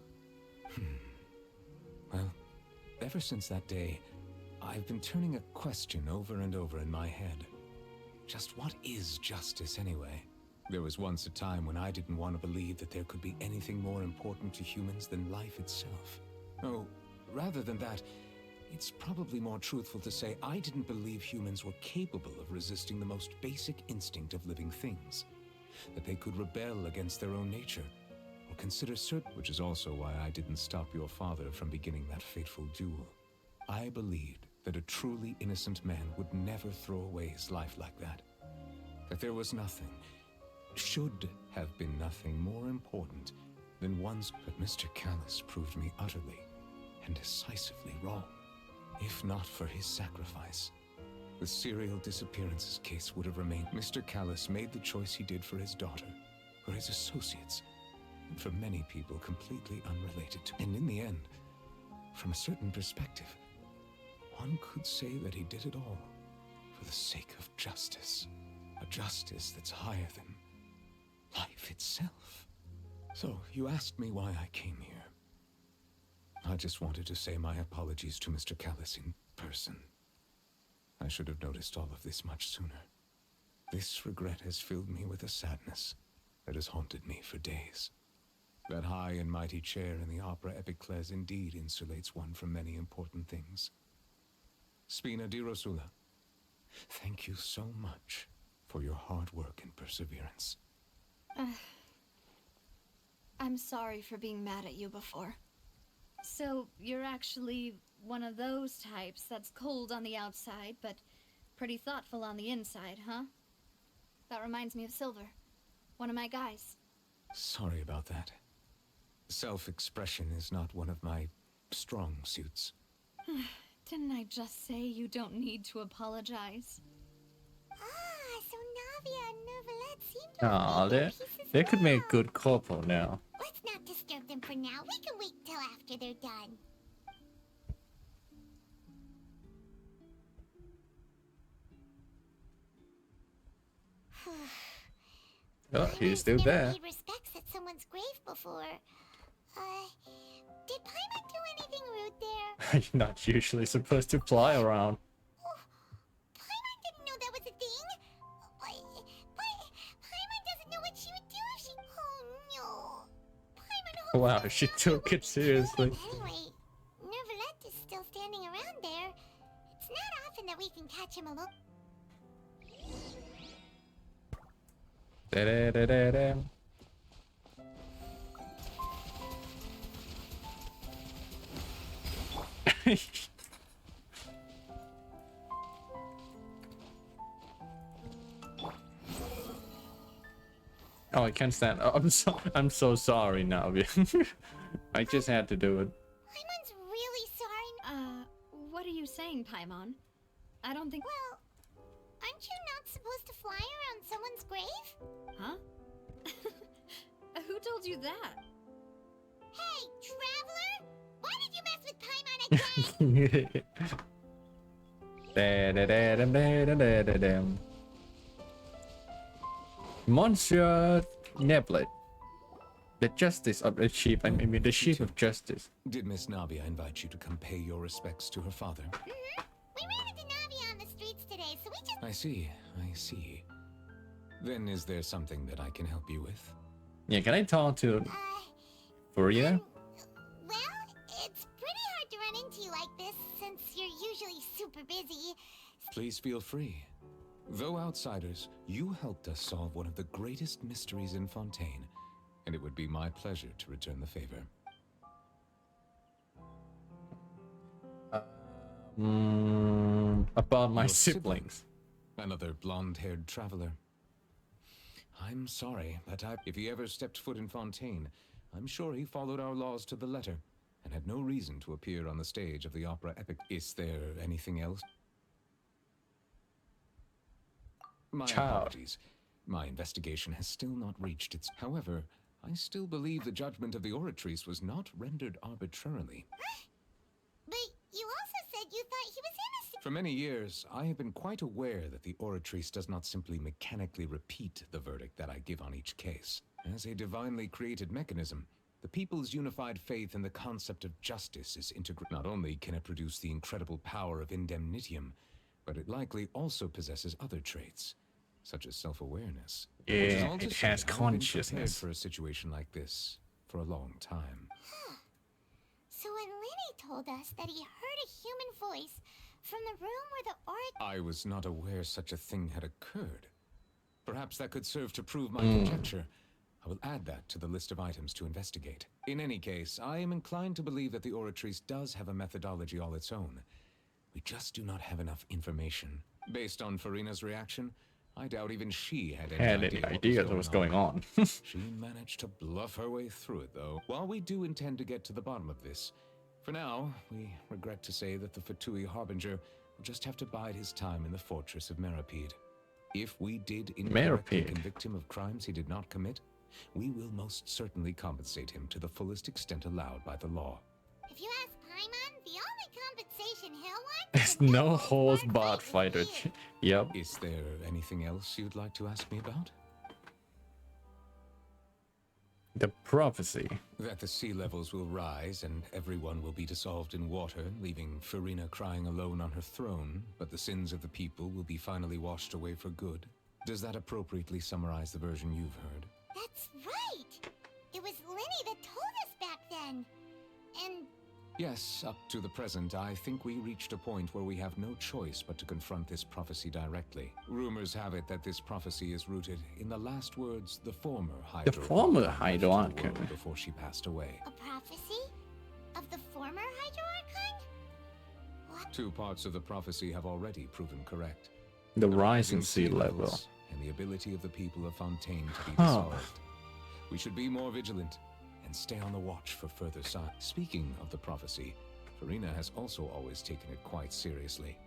Well, ever since that day, I've been turning a question over and over in my head. Just what is justice anyway? There was once a time when I didn't want to believe that there could be anything more important to humans than life itself. Oh, rather than that, it's probably more truthful to say I didn't believe humans were capable of resisting the most basic instinct of living things. That they could rebel against their own nature, or consider certain... Which is also why I didn't stop your father from beginning that fateful duel. I believed that a truly innocent man would never throw away his life like that. That there was nothing, should have been nothing more important than one's... But Mr. Callus proved me utterly and decisively wrong. If not for his sacrifice, the serial disappearances case would have remained. Mr. Callus made the choice he did for his daughter, for his associates, and for many people completely unrelated to. And in the end, from a certain perspective, one could say that he did it all for the sake of justice. A justice that's higher than life itself. So, you asked me why I came here. I just wanted to say my apologies to Mr. Callus in person. I should have noticed all of this much sooner. This regret has filled me with a sadness that has haunted me for days. That high and mighty chair in the opera Epiclese indeed insulates one from many important things. Spina di Rosula, thank you so much for your hard work and perseverance. I'm sorry for being mad at you before. So, you're actually one of those types that's cold on the outside, but pretty thoughtful on the inside, huh? That reminds me of Silver, one of my guys. Sorry about that. Self-expression is not one of my strong suits. Didn't I just say you don't need to apologize? So Navia and Neuvillette seem to have Aw, made their peace as they could make well. good couple now. Let's not disturb them for now. We can wait till after they're done. Oh, he's still never there. paid respects at someone's grave before. Did Paimon do anything rude there? You're not usually supposed to fly around. Paimon didn't know that was a thing. But Paimon doesn't know what she would do if she... Oh no. Paimon Wow, she took it seriously. Anyway, Neuvillette is still standing around there. It's not often that we can catch him alone. Da-da-da-da-da. Oh, I can't stand. Oh, I'm so sorry, Navi. I just had to do it. Paimon's really sorry. What are you saying, Paimon? I don't think... Well, aren't you not supposed to fly around someone's grave? Huh? Who told you that? Hey, traveler! Why did you mess with Paimon again? Da-da-da-dum-da-da-da-da-dum. Monsieur Neblet, the justice of the chief, I mean the chief of justice. Did Miss Navia invite you to come pay your respects to her father? Mm-hmm. We ran into Navia on the streets today, so we just... I see. Then is there something that I can help you with? Yeah, can I talk to Farina? Well, it's pretty hard to run into you like this, since you're usually super busy. Please feel free. Though outsiders, you helped us solve one of the greatest mysteries in Fontaine, and it would be my pleasure to return the favor. About my Your siblings. Another blonde-haired traveler. I'm sorry, but if he ever stepped foot in Fontaine, I'm sure he followed our laws to the letter, and had no reason to appear on the stage of the opera epic. Is there anything else? My apologies. My investigation has still not reached its... However, I still believe the judgment of the Oratrice was not rendered arbitrarily. But you also said you thought he was innocent. For many years, I have been quite aware that the Oratrice does not simply mechanically repeat the verdict that I give on each case. As a divinely created mechanism, the people's unified faith in the concept of justice is integral. Not only can it produce the incredible power of indemnitium, but it likely also possesses other traits. such as self-awareness. Yeah, All to it say, has I've been prepared consciousness. for a situation like this for a long time. So when Lenny told us that he heard a human voice from the room where the oracle... I was not aware such a thing had occurred. Perhaps that could serve to prove my Hmm. conjecture. I will add that to the list of items to investigate. In any case, I am inclined to believe that the Oratrice does have a methodology all its own. We just do not have enough information. Based on Farina's reaction, I doubt even she had any idea what was going on. She managed to bluff her way through it, though. While we do intend to get to the bottom of this, for now, we regret to say that the Fatui Harbinger will just have to bide his time in the fortress of Meripede. If we did incorrectly convict him of crimes he did not commit, we will most certainly compensate him to the fullest extent allowed by the law. If you ask Paimon, the only compensation he'll want There's no horse bot fighter. Yep. Is there anything else you'd like to ask me about? The prophecy. That the sea levels will rise and everyone will be dissolved in water, leaving Farina crying alone on her throne, but the sins of the people will be finally washed away for good. Does that appropriately summarize the version you've heard? That's right! It was Lenny that told us back then. And Yes, up to the present, I think we reached a point where we have no choice but to confront this prophecy directly. Rumors have it that this prophecy is rooted in the last words the former Hydro. The former Hydro Archon. Before she passed away. a prophecy? Of the former Hydro Archon? What? Two parts of the prophecy have already proven correct. The rising sea level. And the ability of the people of Fontaine to be Huh. dissolved. We should be more vigilant and stay on the watch for further signs. Speaking of the prophecy, Farina has also always taken it quite seriously.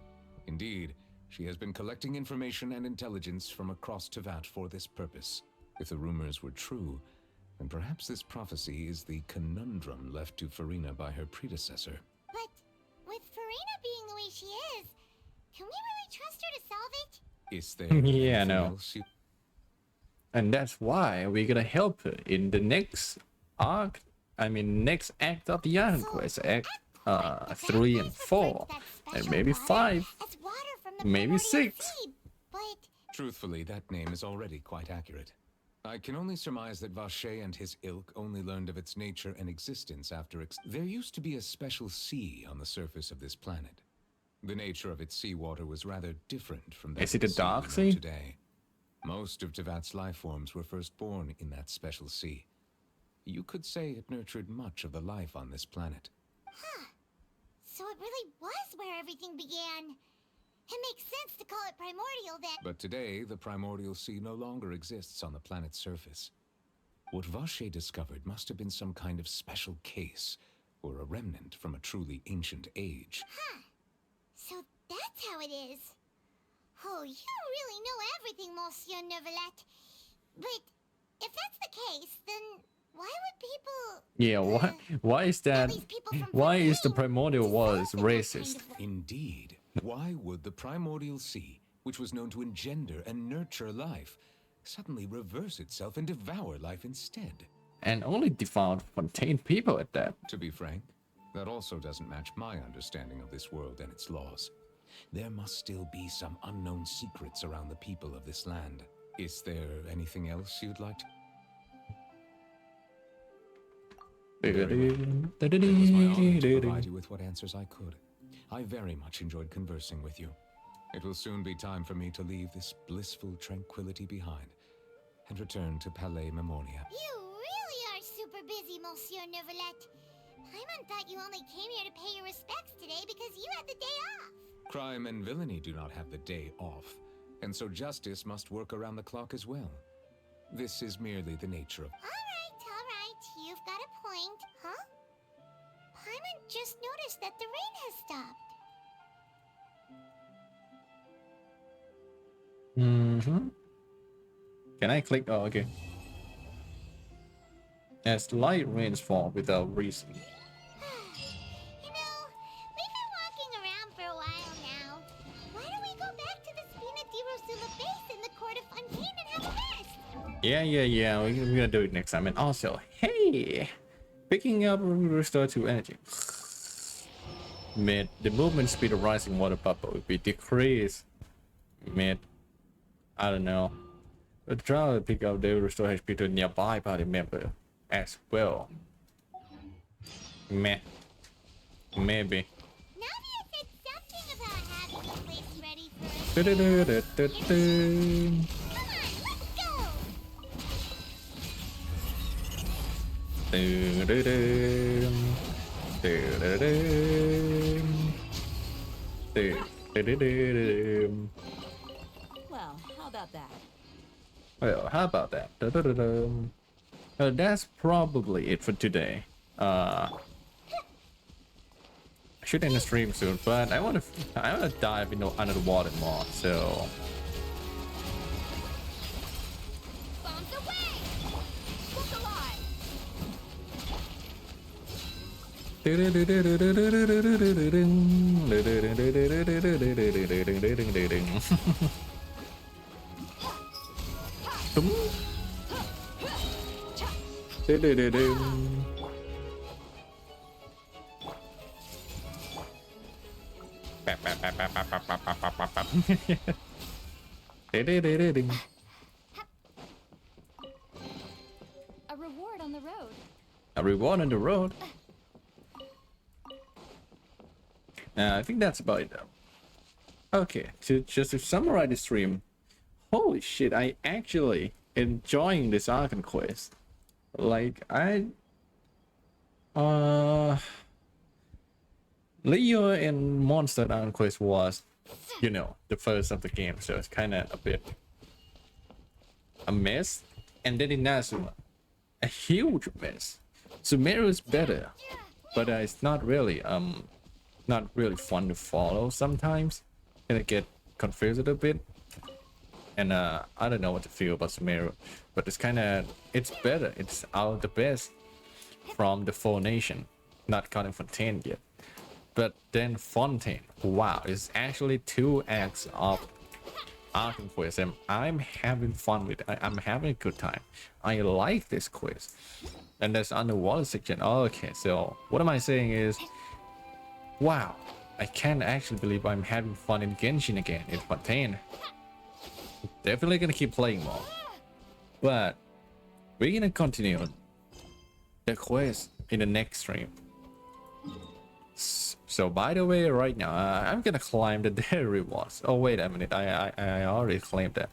Indeed, she has been collecting information and intelligence from across Tevat for this purpose. If the rumors were true, then perhaps this prophecy is the conundrum left to Farina by her predecessor. But with Farina being the way she is, can we really trust her to solve it? Is there Yeah, anything no. else you... And that's why we're gonna help her in the next arc. Next act of the Archon Quest, Act 3 and 4, and maybe 5, maybe 6. Truthfully, that name is already quite accurate. I can only surmise that Vache and his ilk only learned of its nature and existence after there used to be a special sea on the surface of this planet. The nature of its seawater was rather different from that Is it of a the dark we know sea? today. Most of Tevat's life forms were first born in that special sea. You could say it nurtured much of the life on this planet. Huh. So it really was where everything began. It makes sense to call it primordial then. But today, the primordial sea no longer exists on the planet's surface. What Vache discovered must have been some kind of special case, or a remnant from a truly ancient age. Huh. So that's how it is. Oh, you really know everything, Monsieur Neuvillette. But if that's the case, then why would people... Yeah, why is that? Why is the primordial was racist? Indeed. Why would the primordial sea, which was known to engender and nurture life, suddenly reverse itself and devour life instead? And only devout Fontaine people at that. To be frank, that also doesn't match my understanding of this world and its laws. There must still be some unknown secrets around the people of this land. Is there anything else you'd like to... It was my honor to provide you with what answers I could. I very much enjoyed conversing with you. It will soon be time for me to leave this blissful tranquility behind and return to Palais Memoria. You really are super busy, Monsieur Neuvillette. Paimon thought you only came here to pay your respects today because you had the day off. Crime and villainy do not have the day off, and so justice must work around the clock as well. This is merely the nature of... All right. You've got a point, huh? Paimon just noticed that the rain has stopped. Can I click? Oh, okay. As light rains fall without reason. You know, we've been walking around for a while now. Why don't we go back to the Spina di Rosula base in the court of Fontaine and have a rest? Yeah. We're gonna do it next time. And also, hey, picking up restore to energy. Mid the movement speed of rising water bubble will be decreased. Mid I don't know. But try to pick up the restore HP to nearby party member as well. Meh. Maybe. Navia said something about having the place ready for us. Du-du-du-du-du-du. Come on, let's go! Du-du-du. Du-du-du. Du-du-du-du. Well, how about that? Well, how about that? Du-du-du-du. That's probably it for today. I should end the stream soon, but I wanna dive into under the water more. So Bombs away! Look alive! A reward on the road. A reward on the road. I think that's about it though. Okay, just to summarize the stream. Holy shit, I actually enjoying this Archon Quest. Like Leo and Monster Archon Quest was, you know, the first of the game, so it's kind of a bit a mess. And then Inazuma, a huge mess. Sumeru is better, but it's not really fun to follow sometimes. Gonna get confused a bit. And I don't know what to feel about Sumeru, but it's better. It's out the best from the four nation, not counting Fontaine yet. But then Fontaine, wow, it's actually 2 acts of Archon Quest, and I'm having fun with it. I'm having a good time. I like this quest. And there's underwater section. Okay, so what am I saying is, wow, I can't actually believe I'm having fun in Genshin again in Fontaine. Definitely gonna keep playing more, but we're gonna continue the quest in the next stream. So by the way, right now I'm gonna climb the daily rewards. Oh wait a minute, I already claimed that.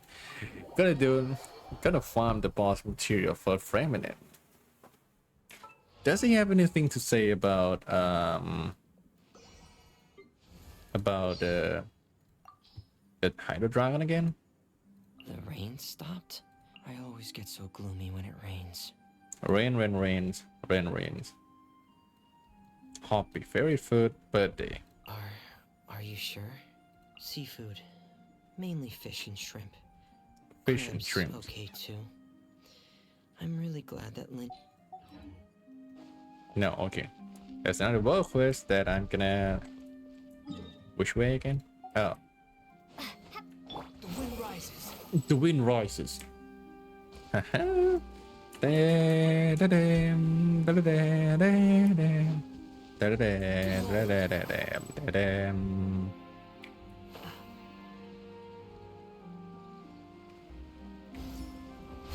Gonna farm the boss material for a minute. Does he have anything to say about the Hydro Dragon again? The rain stopped? I always get so gloomy when it rains. Rains. Hoppy, fairy food, birthday. Are you sure? Seafood. Mainly fish and shrimp. Fish and Crabs shrimp. Okay too. I'm really glad that Lynn... No, okay. There's another world quest that I'm gonna... Which way again? Oh. The wind rises. The wind rises. The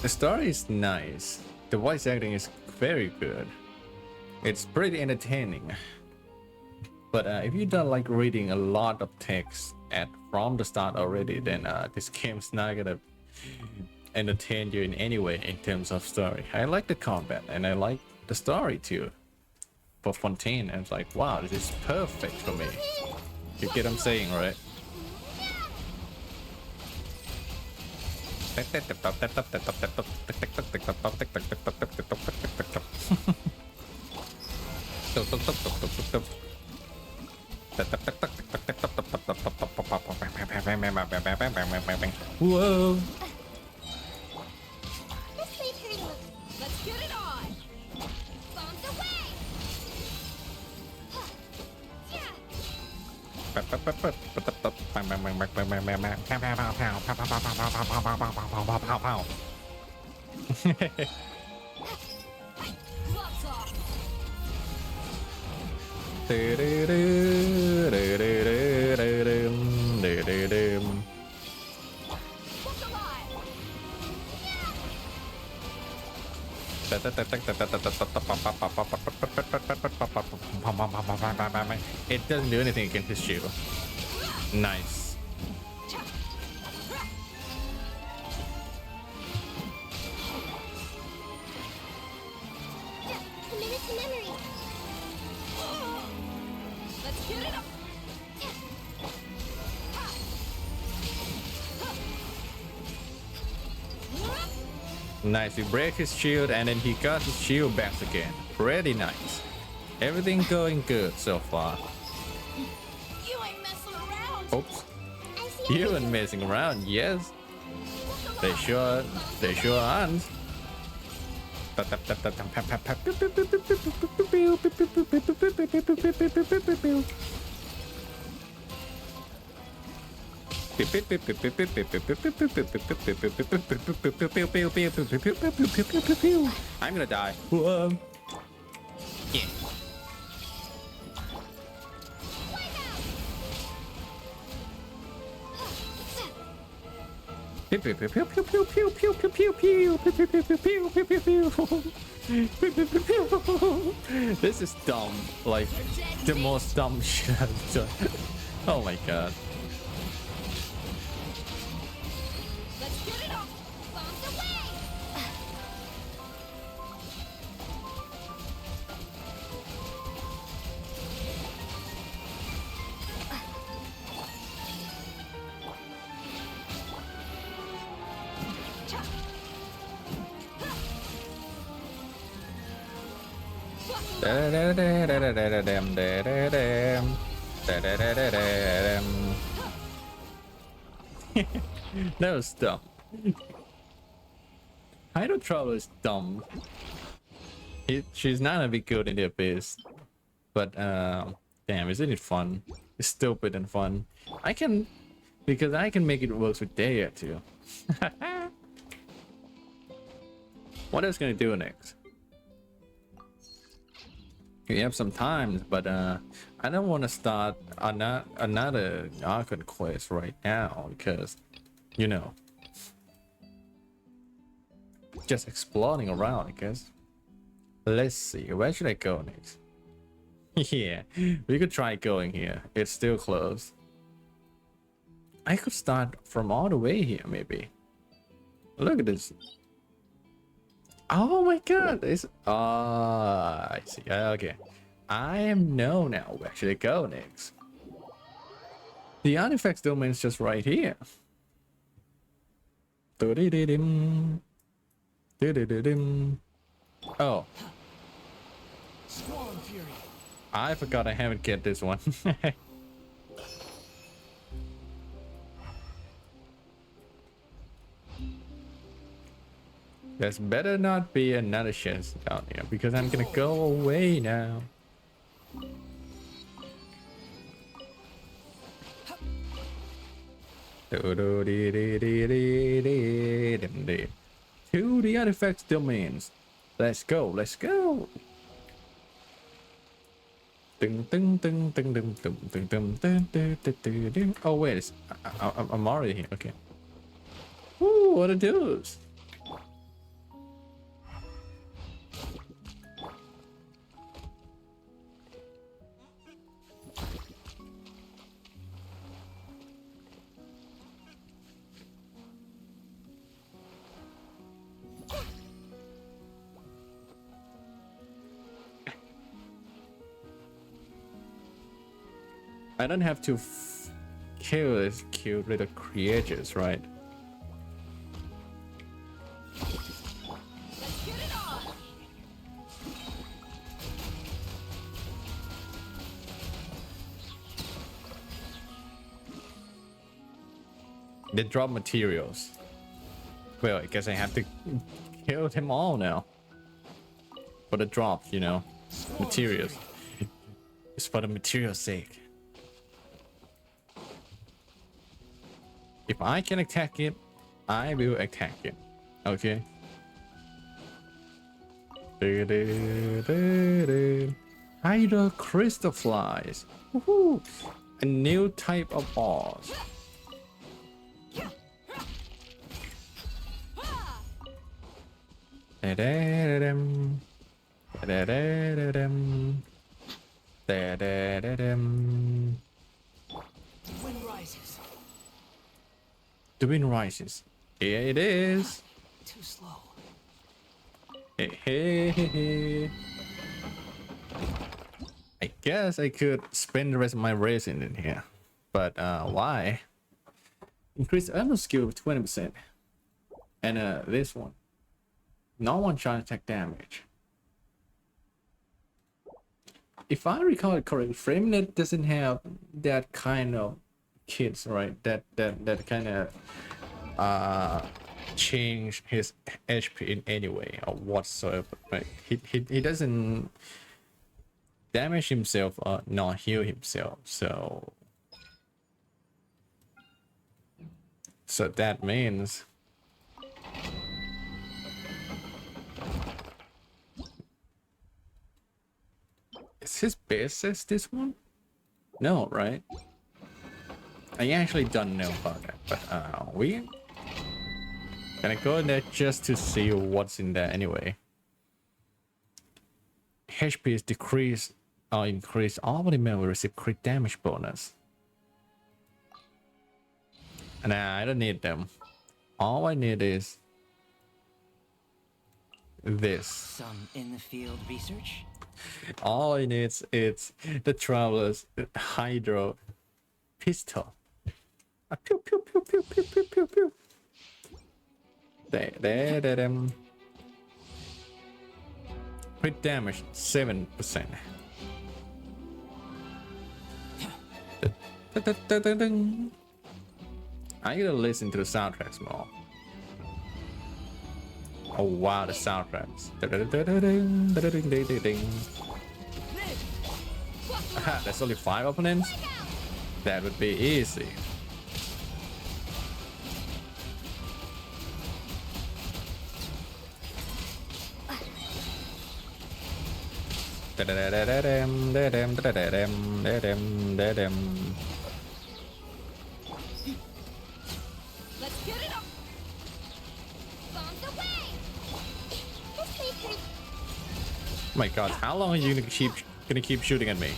story is nice. The voice acting is very good. It's pretty entertaining. But if you don't like reading a lot of text from the start already, then this game's not gonna entertain you in any way in terms of story. I like the combat and I like the story too. For Fontaine, and it's like, wow, this is perfect for me. You get what I'm saying, right? Whoa. Let's get it on! Bombs away! Gloves off! Look alive! It doesn't do anything against his shield. Nice. Commit it to memory. Let's get it up. Nice. We break his shield and then he got his shield back again. Pretty nice. Everything going good so far. You ain't messing around. Oops. You ain't messing around, yes. They sure aren't. I'm gonna die. Whoa. Yeah. This is dumb. Like the most dumb shit I've done. Oh my god. Let's get it up. Bombs away. That was dumb. Hydro Trouble is dumb. She's not gonna be good in the abyss. But damn, isn't it fun? It's stupid and fun. Because I can make it work with Daya too. What else can I do next? We have some time, but I don't want to start another Archon Quest right now because, you know, just exploring around, I guess. Let's see, where should I go next? Yeah, we could try going here. It's still closed. I could start from all the way here, maybe. Look at this. Oh my god, it's I see. Okay, I know now where should I go next. The artifacts domain is just right here. Oh, I forgot I haven't get this one. There's better not be another chest down here because I'm gonna go away now. To the artifacts domains. Let's go, let's go. Oh wait, I'm already here. Okay. Ooh, what are those? I don't have to kill these cute little creatures, right? They drop materials. Well, I guess I have to kill them all now. For the drop, you know, materials. It's for the material's sake. If I can attack it, I will attack it. Okay. Hydra crystal flies. Woohoo! A new type of boss. Da-da-da-dum. Da-da-da-da-dum. Da-da-da-dum. Wind rises. The wind rises. Here it is. Too slow. Hey, hey, hey, hey. I guess I could spend the rest of my racing in here. But why? Increase armor skill with 20%. And this one. No one charge attack damage. If I recall it correctly, FrameNet doesn't have that kind of kits, right? That kind of change his HP in any way or whatsoever. Right? He doesn't damage himself or not heal himself. So that means is his base as this one? No, right? I actually don't know about that, but we gonna go in there just to see what's in there anyway. HP is decreased or increased. All the men will receive crit damage bonus. Nah, I don't need them. All I need is this. Some in the field research. All I need is the Traveler's Hydro Pistol. Pew pew pew pew pew pew pew pew. There. Crit damage 7%. I gotta listen to the soundtracks more. Oh wow, the soundtracks. Aha, there's only 5 opponents? That would be easy. Let's get it up. Bombs away. Oh my god, how long are you gonna keep shooting at me?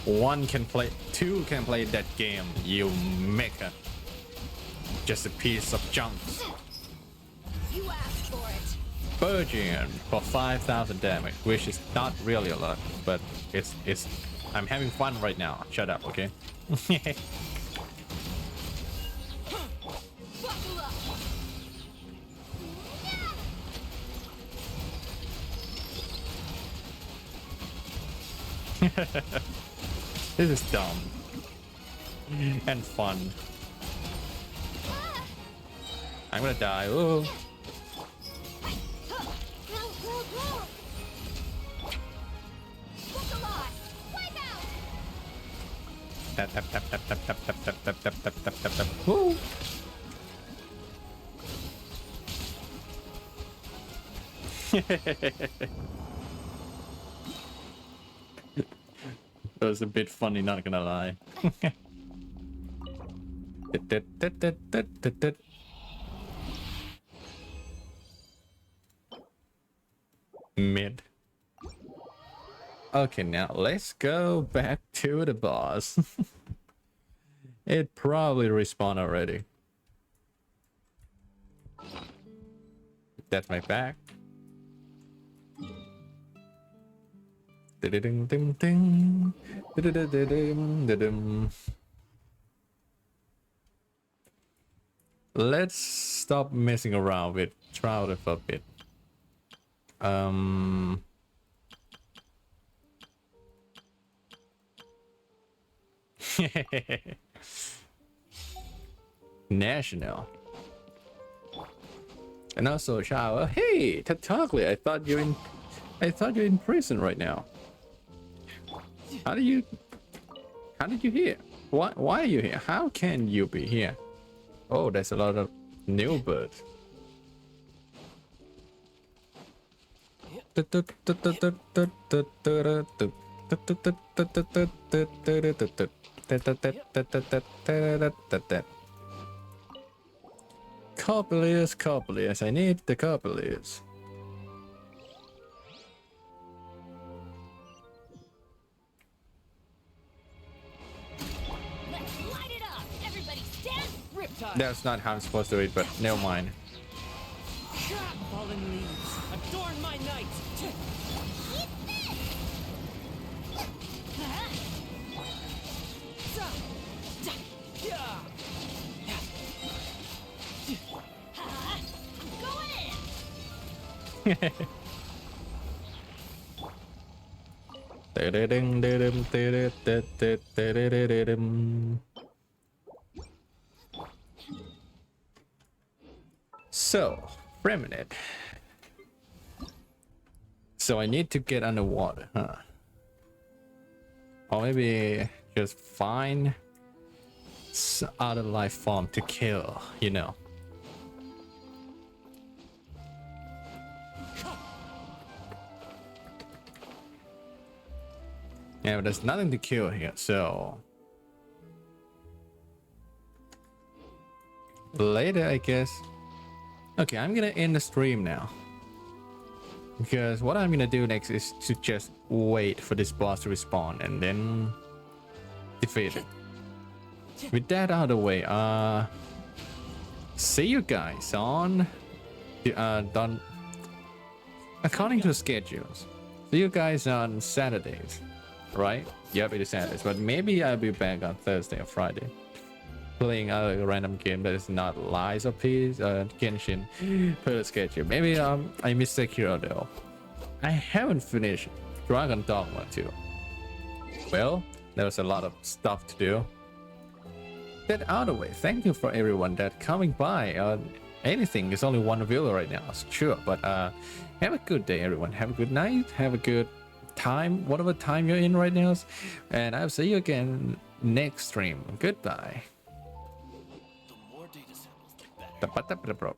2 can play that game, you mecha. Just a piece of junk. You asked for it. Burgeon for 5,000 damage, which is not really a lot, but it's I'm having fun right now. Shut up, okay? Buckle up. This is dumb and fun. I'm gonna die. Ooh. Tap tap tap tap tap tap tap tap tap tap tap tap tap tap. Woo. That was a bit funny, not gonna lie. Mid. Okay, now let's go back to the boss. It probably respawned already. That's my back. Let's stop messing around with Childe for a bit. National. And also shower. Hey, Tatagli, I thought you're in prison right now. How did you here? Why are you here? How can you be here? Oh, there's a lot of new birds. Copileus, I need the Copileus. That's not how I'm supposed to do it, but never mind. Fallen leaves, adorn my night. So, remnant. So I need to get underwater, huh? Or maybe just find some other life form to kill, you know. Yeah, but there's nothing to kill here, so later, I guess. Okay, I'm gonna end the stream now, because what I'm gonna do next is to just wait for this boss to respawn and then defeat it. With that out of the way, see you guys on done according to schedules. See you guys on Saturdays, right? Yep, it is Saturdays, but maybe I'll be back on Thursday or Friday, playing a random game that is not Lies of Peace, Genshin per schedule. Maybe I missed Sekiro though. I haven't finished Dragon Dogma 2. Well, there was a lot of stuff to do. That out of the way, thank you for everyone that coming by. Anything, it's only one viewer right now, sure, but have a good day everyone, have a good night, have a good time, whatever time you're in right now, and I'll see you again next stream. Goodbye. The more data samples, the better.